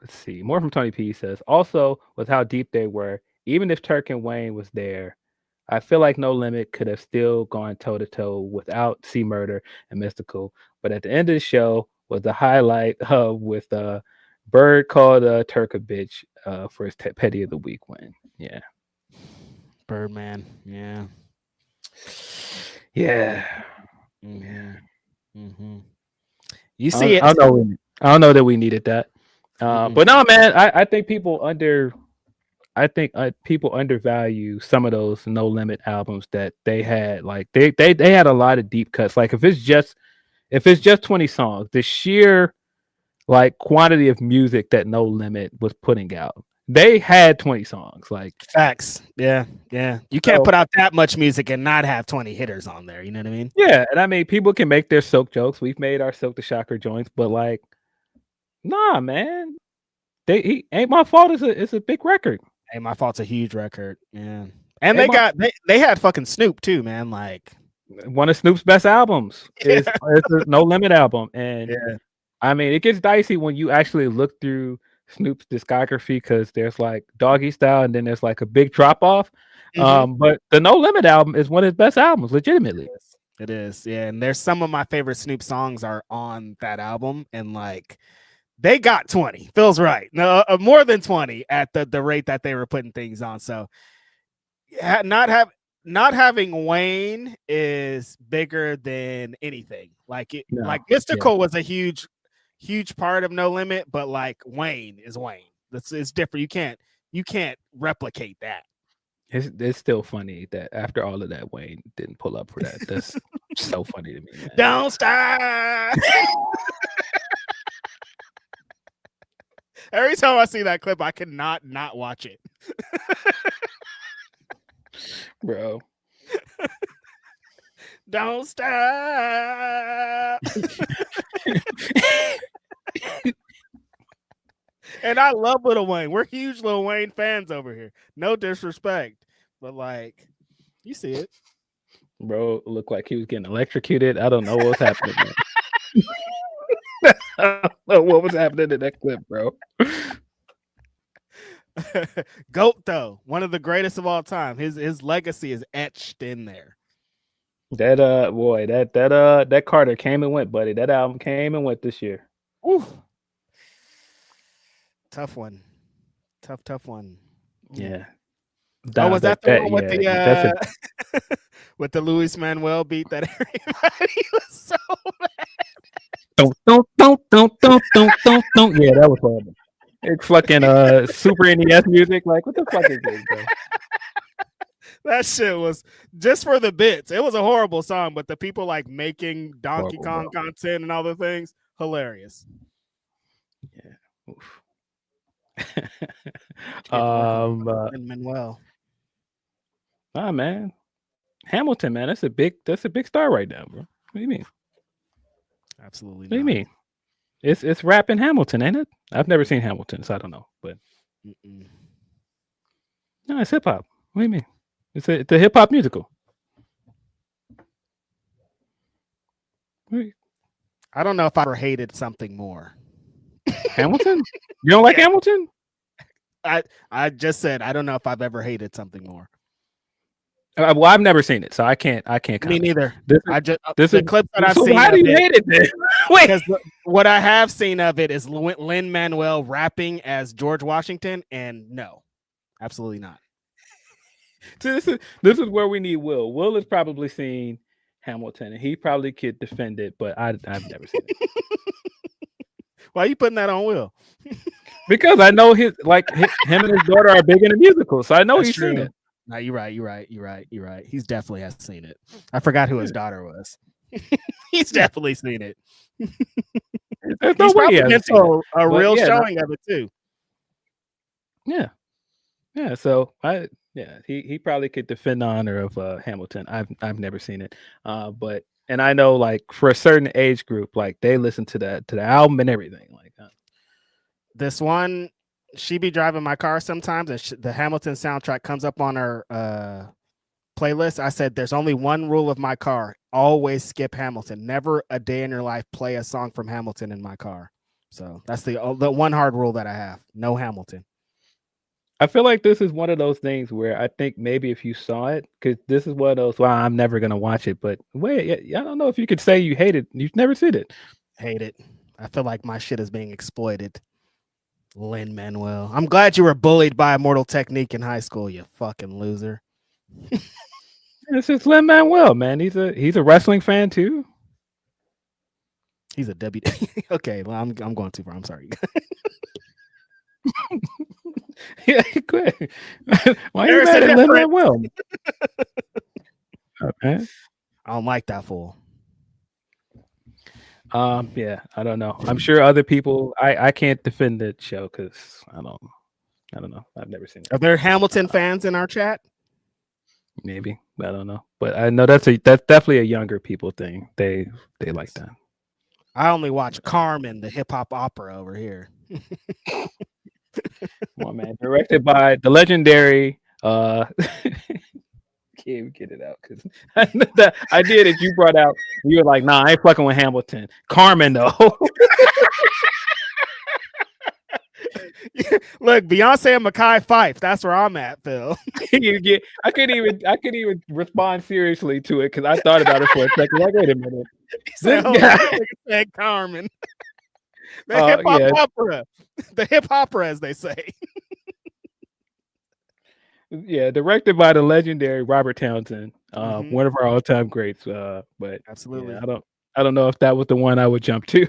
let's see. More from Tony P says, also, with how deep they were, even if Turk and Wayne was there, I feel like No Limit could have still gone toe-to-toe without C Murder and Mystical. But at the end of the show was the highlight with Bird called Turk a bitch for his petty of the week win. Yeah. Birdman. Yeah. Yeah. You see it. I don't know that we needed that. But no, man, I think people undervalue some of those No Limit albums that they had. Like they had a lot of deep cuts. Like if it's just 20 songs, the sheer like quantity of music that No Limit was putting out, they had 20 songs. Like facts. Yeah. You can't put out that much music and not have 20 hitters on there. You know what I mean? Yeah, and I mean, people can make their Silk jokes. We've made our Silk the Shocker joints, but like, nah, man. Ain't My Fault is a big record. Ain't My Fault's a huge record. Yeah. And they had fucking Snoop too, man. Like one of Snoop's best albums is the No Limit album. And I mean, it gets dicey when you actually look through Snoop's discography because there's like Doggy Style and then there's like a big drop off. But the No Limit album is one of his best albums, legitimately. It is. Yeah. And there's some of my favorite Snoop songs are on that album. And like they got 20. Feels right. No, more than 20 at the rate that they were putting things on. So yeah, not having Wayne is bigger than anything. Like Mystical was a huge part of No Limit, but like Wayne is Wayne. It's different. You can't replicate that. It's still funny that after all of that, Wayne didn't pull up for that. That's so funny to me, man. Don't stop. Every time I see that clip, I cannot not watch it. Bro. Don't stop. And I love Lil Wayne. We're huge Lil Wayne fans over here. No disrespect, but like, you see it. Bro looked like he was getting electrocuted. I don't know what was happening, man. I don't know what was happening in that clip, bro. GOAT though, one of the greatest of all time. His legacy is etched in there. That Carter came and went, buddy. That album came and went this year. Ooh. Tough one. Tough one. Yeah. Was that the one with the with the Luis Manuel beat that everybody was so mad? Don't. Yeah, that was horrible. It's fucking Super NES music. Like, what the fuck is this, bro? That shit was just for the bits. It was a horrible song, but the people like making Donkey Kong content and all the things, hilarious. Yeah. Manuel. Ah, man. Hamilton, man, that's a big star right now, bro. What do you mean? Absolutely. What do you mean? It's rap in Hamilton, ain't it? I've never seen Hamilton, so I don't know. But no, it's hip hop. What do you mean? It's a hip hop musical. I don't know if I ever hated something more. Hamilton? You don't like Hamilton? I just said I don't know if I've ever hated something more. Well, I've never seen it, so I can't. Me neither. The clip that I've seen. How do you hate it then? Because what I have seen of it is Lin-Manuel rapping as George Washington, and no, absolutely not. So this is where we need Will. Will has probably seen Hamilton, and he probably could defend it, but I've never seen it. Why are you putting that on Will? Because I know him and his daughter are big into musicals, so I know he's seen it. No, you're right. He's definitely has seen it. I forgot who his daughter was. He's definitely seen it. There's no way he hasn't seen it. A real showing of it too. Yeah. So he probably could defend the honor of Hamilton. I've never seen it, and I know like for a certain age group, like they listen to the album and everything. Like this one. She be driving my car sometimes, and the Hamilton soundtrack comes up on her playlist. I said, there's only one rule of my car. Always skip Hamilton. Never a day in your life play a song from Hamilton in my car. So that's the one hard rule that I have. No Hamilton. I feel like this is one of those things where I think maybe if you saw it, because this is one of those, well, I'm never going to watch it. But wait, I don't know if you could say you hate it. You've never seen it. Hate it. I feel like my shit is being exploited. Lin-Manuel. I'm glad you were bullied by Immortal Technique in high school, you fucking loser. It's just Lin-Manuel, man. He's a wrestling fan too. He's a W. Okay, well, I'm going too far. I'm sorry. Yeah, quick. Why are you mad at Lin-Manuel? Okay. I don't like that fool. Yeah, I don't know. I'm sure other people. I can't defend that show because I don't. I don't know. I've never seen it. Are there Hamilton fans in our chat? Maybe. I don't know. But I know that's definitely a younger people thing. They like that. I only watch Carmen, the hip hop opera over here. Come on, man. Directed by the legendary can't even get it out because the idea that you brought out, you were like, nah, I ain't fucking with Hamilton. Carmen, though. Look, Beyonce and Mekhi Phife. That's where I'm at, Phil. I couldn't even respond seriously to it because I thought about it for a second. Like, wait a minute. This guy said Carmen. The hip hop opera. The hip opera, as they say. Yeah, directed by the legendary Robert Townsend, one of our all-time greats. But absolutely, yeah, I don't know if that was the one I would jump to.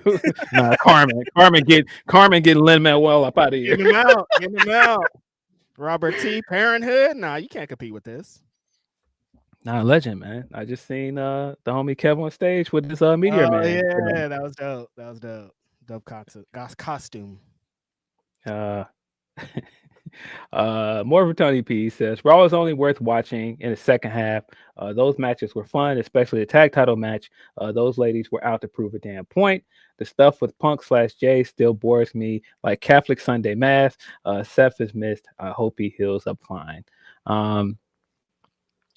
Nah, Carmen get Lin-Manuel up out of here. Get him out. Robert T. Parenthood. Nah, you can't compete with this. Nah, legend, man. I just seen the homie Kevin on stage with this Meteor Man. Yeah, that was dope. Dope costume. More for Tony P says Raw is only worth watching in the second half. Those matches were fun, especially the tag title match. Those ladies were out to prove a damn point. The stuff with Punk/Jay still bores me like Catholic Sunday Mass. Seth is missed. I hope he heals up fine.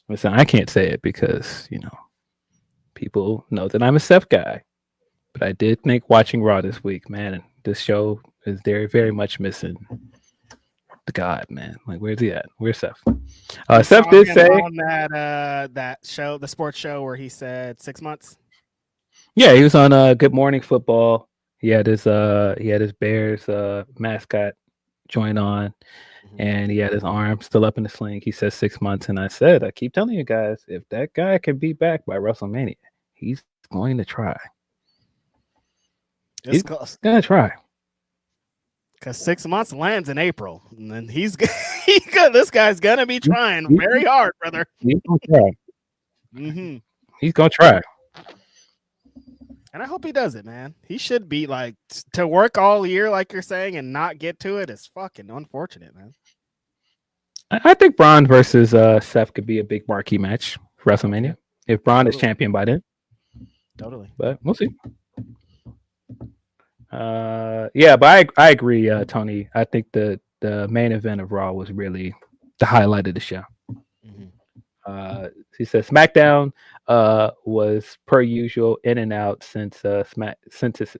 Listen, I can't say it because people know that I'm a Seth guy, but I did think watching Raw this week, man, this show is very, very much missing the God, man. Like, where's he at? Where's Seth? Seth did say on that show, the sports show, where he said 6 months. Yeah, he was on Good Morning Football. He had his Bears mascot join on, and he had his arm still up in the sling. He says 6 months, and I keep telling you guys, if that guy can be back by WrestleMania, he's going to try. He's gonna try. Because 6 months lands in April, and then this guy's gonna be trying very hard, brother. He's gonna try. He's gonna try, and I hope he does it, man. He should be like to work all year, like you're saying, and not get to it is fucking unfortunate, man. I think Braun versus Seth could be a big marquee match for WrestleMania if Braun is champion by then. Totally, but we'll see. But I agree, Tony. I think the main event of Raw was really the highlight of the show. He says SmackDown was per usual in and out since it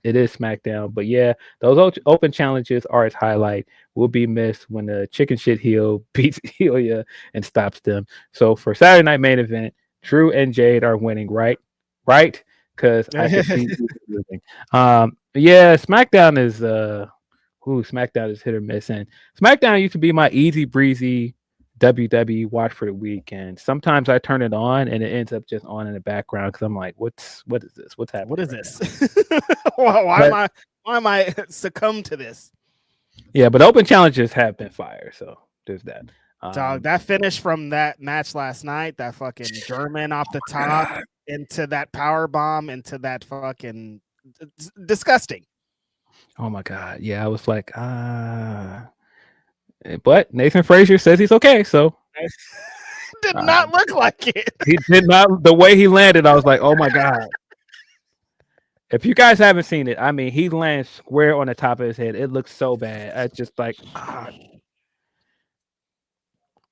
is SmackDown. But yeah, those open challenges are its highlight. Will be missed when the chicken shit heel beats Ilya and stops them. So for Saturday night main event, Drew and Jade are winning, right? Because I can see losing. Yeah, SmackDown is SmackDown is hit or miss, and SmackDown used to be my easy breezy WWE watch for the week, and sometimes I turn it on and it ends up just on in the background because I'm like, what is this? What's happening? What is this? why am I succumb to this? Yeah, but open challenges have been fire, so there's that. Dog, that finish from that match last night, that fucking German off the top into that power bomb into that fucking disgusting. Oh my god, yeah, I was like, but Nathan Frazier says he's okay, so did not look like it. He did not. The way he landed, I was like, oh my god. If you guys haven't seen it, I mean, he lands square on the top of his head. It looks so bad. I just like.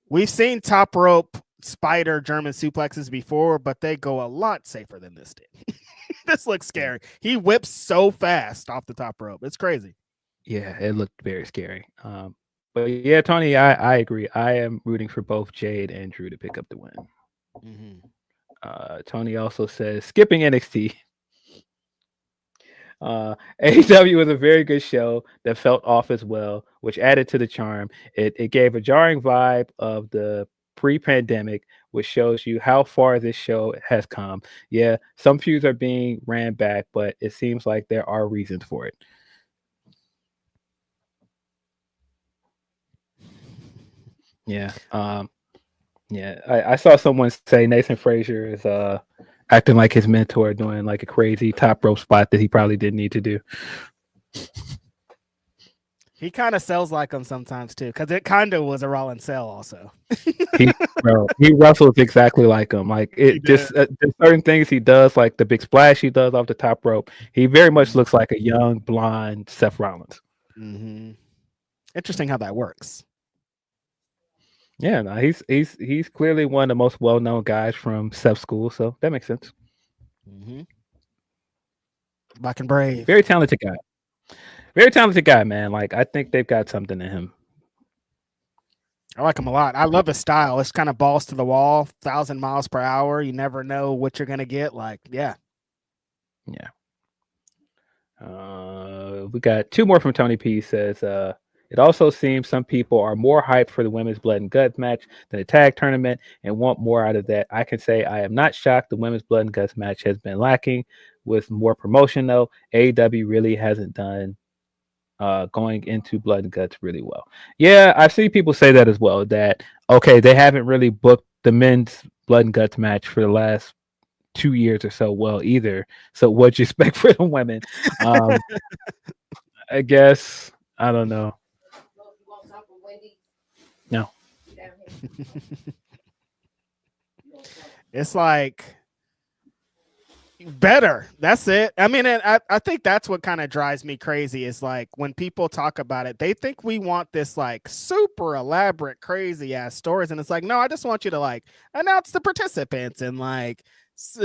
We've seen top rope spider German suplexes before, but they go a lot safer than this did. This looks scary. He whips so fast off the top rope. It's crazy. Yeah, it looked very scary. But yeah, Tony, I agree. I am rooting for both Jade and Drew to pick up the win. Tony also says skipping NXT. AEW was a very good show that felt off as well, which added to the charm. It gave a jarring vibe of the pre-pandemic, which shows you how far this show has come. Yeah, some feuds are being ran back, but it seems like there are reasons for it. Yeah. I saw someone say Nathan Frazier is acting like his mentor, doing like a crazy top rope spot that he probably didn't need to do. He kind of sells like him sometimes too, because it kind of was a Rollins sell also. He wrestles exactly like him. Like it just there's certain things he does, like the big splash he does off the top rope. He very much looks like a young blonde Seth Rollins. Mm-hmm. Interesting how that works. Yeah, no, he's clearly one of the most well-known guys from Seth's school, so that makes sense. Mm-hmm. Black and brave. Very talented guy. Very talented guy, man. Like I think they've got something in him. I like him a lot. I love his style. It's kind of balls to the wall, 1,000 miles per hour. You never know what you're gonna get. Like, yeah. We got two more from Tony P. Says, it also seems some people are more hyped for the women's blood and guts match than the tag tournament and want more out of that. I can say I am not shocked the women's blood and guts match has been lacking with more promotion, though. AEW really hasn't done going into blood and guts really well. Yeah, I see people say that as well, that okay, they haven't really booked the men's blood and guts match for the last 2 years or so well either. So what'd you expect for the women? I guess I don't know. No. It's like better. That's it. I mean, and I think that's what kind of drives me crazy is like when people talk about it, they think we want this like super elaborate, crazy ass stories. And it's like, no, I just want you to like announce the participants and like,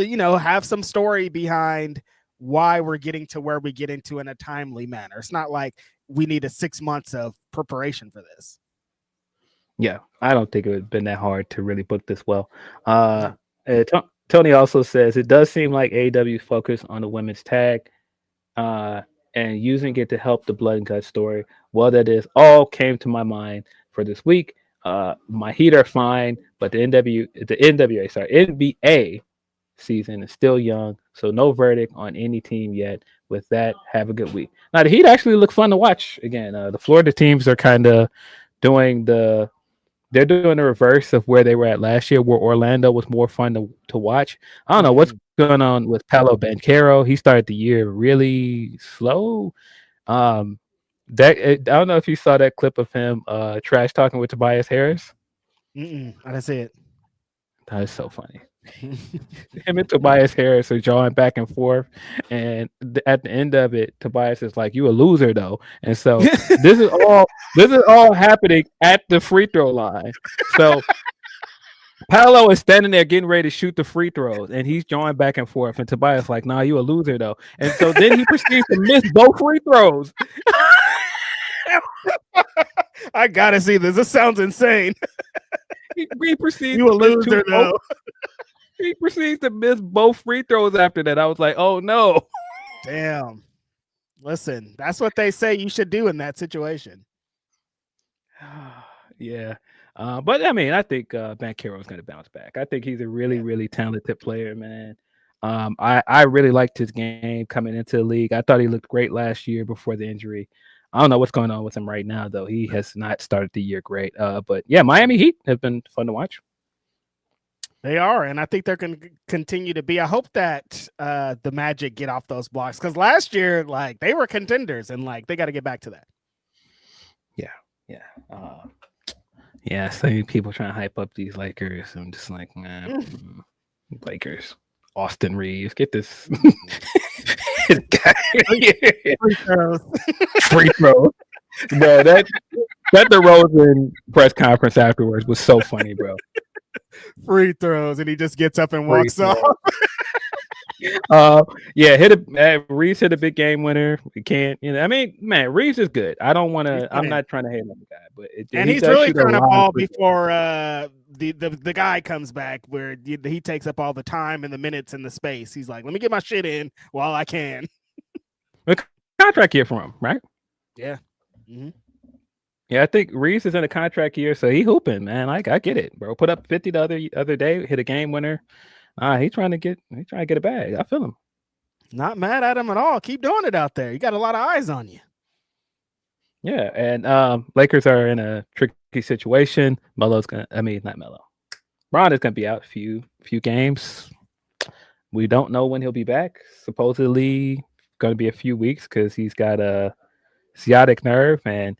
have some story behind why we're getting to where we get into in a timely manner. It's not like we need a 6 months of preparation for this. Yeah, I don't think it would have been that hard to really book this well. Tony also says it does seem like AEW focused on the women's tag and using it to help the blood and guts story. Well, that is all came to my mind for this week. My Heat are fine, but the NBA season is still young, so no verdict on any team yet. With that, have a good week. Now the Heat actually look fun to watch again. The Florida teams are kind of doing the reverse of where they were at last year, where Orlando was more fun to watch. I don't know what's going on with Paolo Banchero. He started the year really slow. I don't know if you saw that clip of him trash talking with Tobias Harris. I didn't see it. That is so funny. Him and Tobias Harris are jawing back and forth, and at the end of it, Tobias is like, "You a loser, though." And so this is all happening at the free throw line. So Paolo is standing there getting ready to shoot the free throws, and he's jawing back and forth. And Tobias like, "Nah, you a loser, though." And so then he proceeds to miss both free throws. I gotta see this. This sounds insane. He proceeds. You a loser, though. He proceeds to miss both free throws after that. I was like, oh no. Damn. Listen, that's what they say you should do in that situation. Yeah. But I mean, I think Banchero is going to bounce back. I think he's a really, really talented player, man. I really liked his game coming into the league. I thought he looked great last year before the injury. I don't know what's going on with him right now, though. He has not started the year great. But yeah, Miami Heat have been fun to watch. They are, and I think they're going to continue to be. I hope that the Magic get off those blocks because last year, like they were contenders, and like they got to get back to that. Yeah. So many people trying to hype up these Lakers. I'm just like, Lakers, Austin Reeves, get this guy. Free throws, bro. That DeRozan press conference afterwards was so funny, bro. Free throws, and he just gets up and walks off. Reeves hit a big game winner. We can't, I mean, man, Reeves is good. I don't want to. I'm not trying to hate on the guy, but he's really trying to ball before the guy comes back, where he takes up all the time and the minutes and the space. He's like, let me get my shit in while I can. A contract year for him, right? Yeah. Mm-hmm. Yeah, I think Reeves is in a contract year, so he hooping, man. I get it, bro. Put up 50 the other day, hit a game winner. He's trying to get a bag. I feel him. Not mad at him at all. Keep doing it out there. You got a lot of eyes on you. Yeah, and Lakers are in a tricky situation. Not Melo. Bron is gonna be out a few games. We don't know when he'll be back. Supposedly gonna be a few weeks because he's got a sciatic nerve, and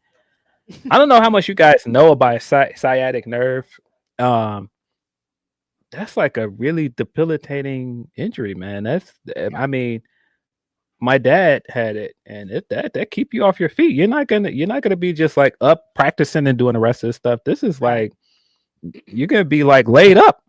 I don't know how much you guys know about a sciatic nerve. That's like a really debilitating injury, man. I mean, my dad had it, and that keep you off your feet. You're not gonna be just like up practicing and doing the rest of the stuff. This is like you're gonna be like laid up.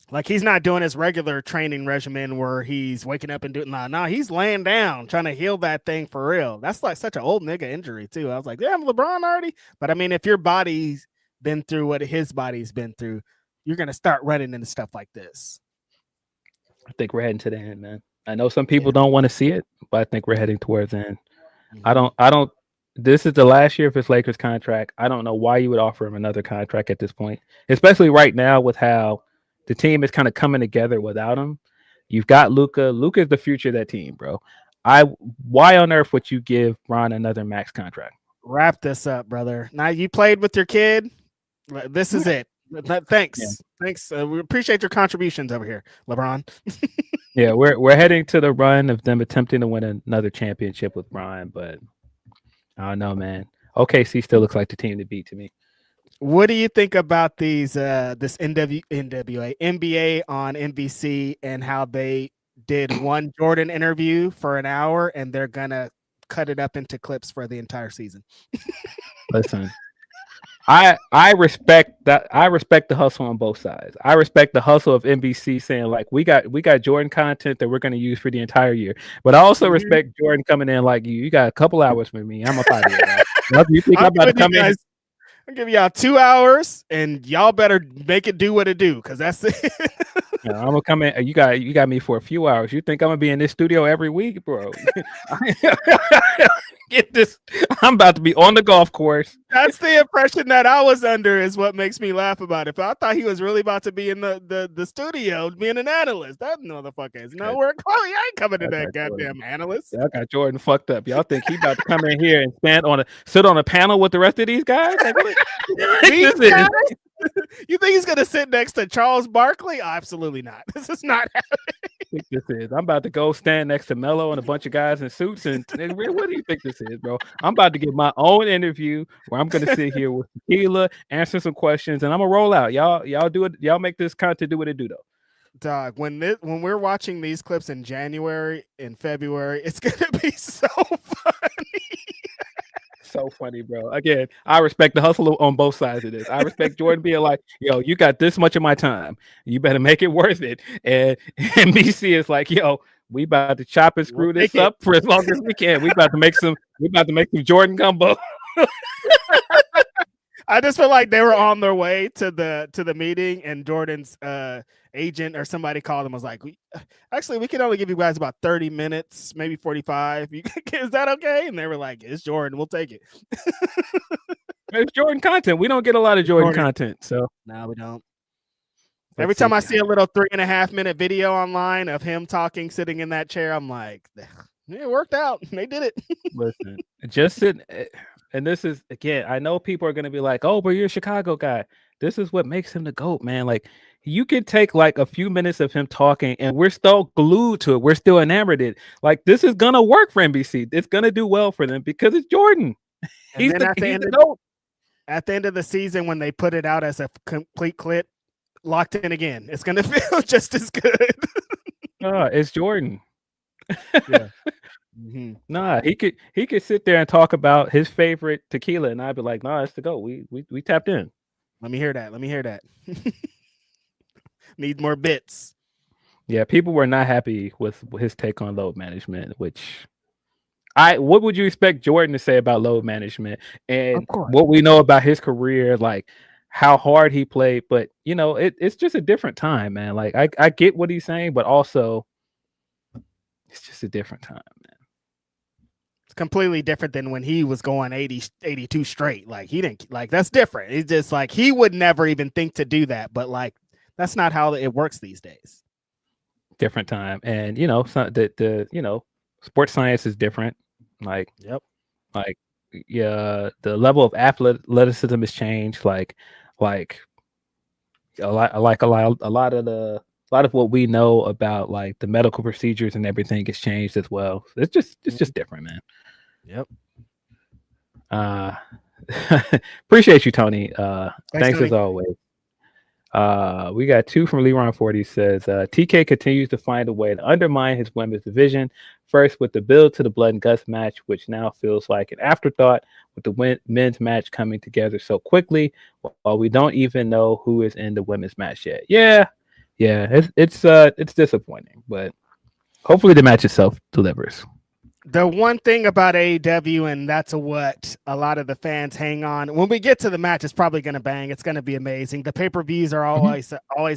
Like he's not doing his regular training regimen where he's waking up and doing no, he's laying down trying to heal that thing for real. That's like such an old nigga injury too. I was like, damn, LeBron already. But I mean, if your body's been through what his body's been through, you're gonna start running into stuff like this. I think we're heading to the end, man. I know some people don't want to see it, but I think we're heading towards the end. I don't. This is the last year of his Lakers contract. I don't know why you would offer him another contract at this point, especially right now with how the team is kind of coming together without him. You've got Luka. Luka is the future of that team, bro. Why on earth would you give Ron another max contract? Wrap this up, brother. Now you played with your kid. This is it. Thanks. Yeah. Thanks. We appreciate your contributions over here, LeBron. Yeah, we're heading to the run of them attempting to win another championship with Brian, but I don't know, man. OKC still looks like the team to beat to me. What do you think about these this NBA on NBC and how they did one Jordan interview for an hour and they're gonna cut it up into clips for the entire season? Listen, I respect that. I respect the hustle on both sides. I respect the hustle of NBC saying like we got Jordan content that we're going to use for the entire year. But I also respect Jordan coming in like you got a couple hours with me. I'm a out of here. You think I'm about to come in? I'll give y'all 2 hours and y'all better make it do what it do because that's it. Yeah, I'm gonna come in. You got me for a few hours. You think I'm gonna be in this studio every week, bro? Get this. I'm about to be on the golf course. That's the impression that I was under is what makes me laugh about it. But I thought he was really about to be in the studio being an analyst. That motherfucker is nowhere close. I ain't coming to that goddamn Jordan. analyst. I got Jordan fucked up. Y'all think he about to come in here and sit on a panel with the rest of these guys? Like, you think he's gonna sit next to Charles Barkley? Absolutely not. This is not happening. This is. I'm about to go stand next to Melo and a bunch of guys in suits. And what do you think this is, bro? I'm about to get my own interview where I'm gonna sit here with tequila, answer some questions, and I'm gonna roll out. Y'all do it. Y'all make this content do what it do though. Dog, when we're watching these clips in January and February, it's gonna be so funny. So funny, bro. Again, I respect the hustle on both sides of this. I respect Jordan being like, yo, you got this much of my time. You better make it worth it. And NBC is like, yo, we about to chop and screw this up for as long as we can. We about to make some Jordan gumbo. I just feel like they were on their way to the meeting and Jordan's agent or somebody called him, was like, we can only give you guys about 30 minutes, maybe 45. Is that okay? And they were like, it's Jordan, we'll take it. It's Jordan content. We don't get a lot of Jordan content, so no, we don't. Every time I see a little 3.5 minute video online of him talking, sitting in that chair, I'm like, it worked out. They did it. Listen, just sit. And this is, again, I know people are going to be like, oh, but you're a Chicago guy. This is what makes him the GOAT, man. Like, you can take like a few minutes of him talking and we're still glued to it. We're still enamored in it. Like, this is going to work for NBC. It's going to do well for them because it's Jordan. He's the GOAT. At the end of the season, when they put it out as a complete clip, locked in again, it's going to feel just as good. It's Jordan. Yeah. Mm-hmm. Nah, he could sit there and talk about his favorite tequila, and I'd be like, "Nah, it's the GOAT. We tapped in." Let me hear that. Need more bits. Yeah, people were not happy with his take on load management. What would you expect Jordan to say about load management and what we know about his career, like how hard he played? But you know, it's just a different time, man. Like I get what he's saying, but also it's just a different time, man. It's completely different than when he was going 82 straight. Like he didn't, like, that's different. It's just like he would never even think to do that, but like that's not how it works these days. Different time. And you know, the you know, sports science is different. Like, yep. Like, yeah, the level of athleticism has changed. Like a lot of what we know about like the medical procedures and everything has changed as well. It's just different, man. Yep. Appreciate you, Tony. Thanks Tony. as always. We got 2 from Leron 40 says TK continues to find a way to undermine his women's division. First with the build to the Blood and Guts match, which now feels like an afterthought with the men's match coming together so quickly, while we don't even know who is in the women's match yet. Yeah, it's disappointing, but hopefully the match itself delivers. The one thing about AEW, and that's what a lot of the fans hang on. When we get to the match, it's probably going to bang. It's going to be amazing. The pay-per-views are always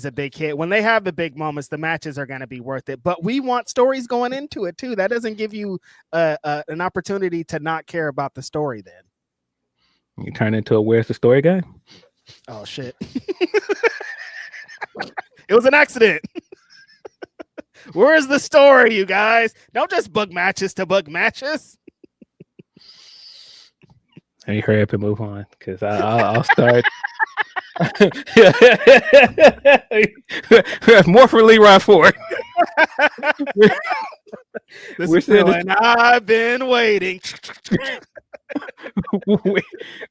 a big hit. When they have the big moments, the matches are going to be worth it. But we want stories going into it too. That doesn't give you an opportunity to not care about the story. Then you turn into a "Where's the story" guy. Oh shit! It was an accident. Where's the story, you guys? Don't just book matches to book matches. Hey, hurry up and move on, because I'll start. More for Leroy Ford. I've been waiting.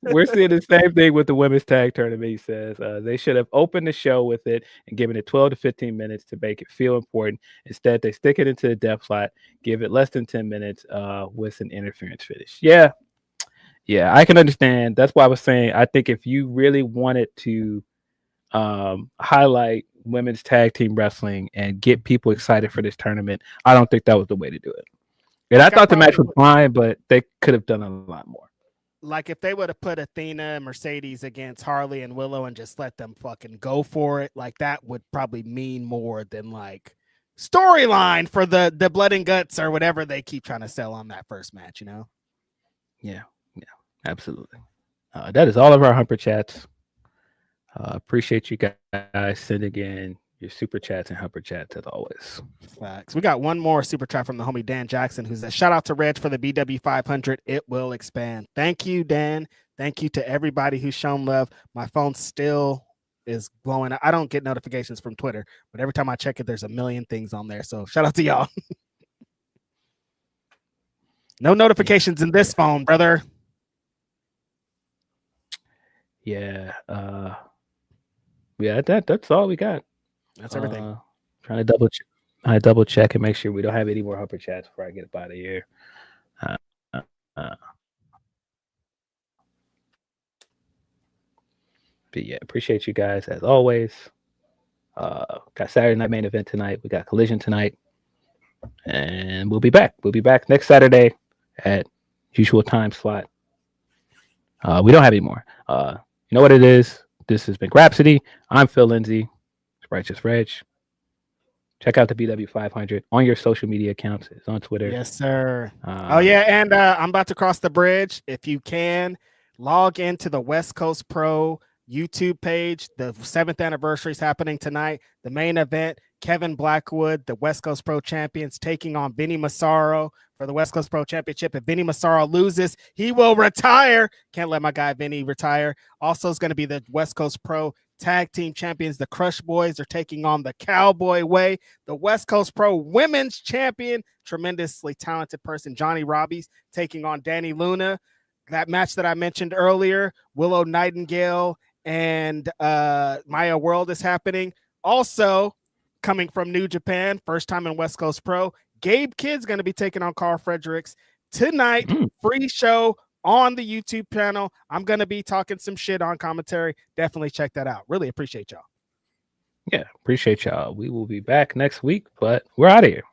We're seeing the same thing with the women's tag tournament. He says they should have opened the show with it and given it 12 to 15 minutes to make it feel important. Instead, they stick it into the depth slot, give it less than 10 minutes with an interference finish. Yeah, I can understand. That's why I was saying I think if you really wanted to highlight women's tag team wrestling and get people excited for this tournament, I don't think that was the way to do it. And I thought the match was fine, but they could have done a lot more. Like if they would have put Athena and Mercedes against Harley and Willow and just let them fucking go for it, like that would probably mean more than like storyline for the Blood and Guts or whatever they keep trying to sell on that first match, you know? Yeah, absolutely. That is all of our Humper Chats. Appreciate you guys sending in your super chats and Humper Chats as always. Facts. We got one more super chat from the homie Dan Jackson, who says, shout out to Reg for the BW500. It will expand. Thank you, Dan. Thank you to everybody who's shown love. My phone still is blowing. I don't get notifications from Twitter, but every time I check it, there's a million things on there. So shout out to y'all. No notifications in this phone, brother. Yeah. That's all we got. That's everything. Trying to double check and make sure we don't have any more Humper Chats before I get up out of here. But yeah, appreciate you guys as always. Got Saturday night main event tonight. We got Collision tonight, and we'll be back. We'll be back next Saturday at usual time slot. We don't have any more. You know what it is. This has been Grapsody. I'm Phil Lindsey. It's Righteous Reg. Check out the BW500 on your social media accounts. It's on Twitter. Yes, sir. And I'm about to cross the bridge. If you can, log into the West Coast Pro YouTube page. The 7th anniversary is happening tonight. The main event, Kevin Blackwood, the West Coast Pro champions, taking on Vinny Massaro for the West Coast Pro Championship. If Vinny Massaro loses, he will retire. Can't let my guy Vinny retire. Also, it's going to be the West Coast Pro Tag Team Champions. The Crush Boys are taking on the Cowboy Way. The West Coast Pro Women's Champion, tremendously talented person, Johnny Robbie's taking on Danny Luna. That match that I mentioned earlier, Willow Nightingale and Maya World is happening. Also, coming from New Japan, first time in West Coast Pro, Gabe Kidd's going to be taking on Carl Fredericks tonight. Free show on the YouTube channel. I'm going to be talking some shit on commentary. Definitely check that out. Really appreciate y'all. Yeah, appreciate y'all. We will be back next week, but we're out of here.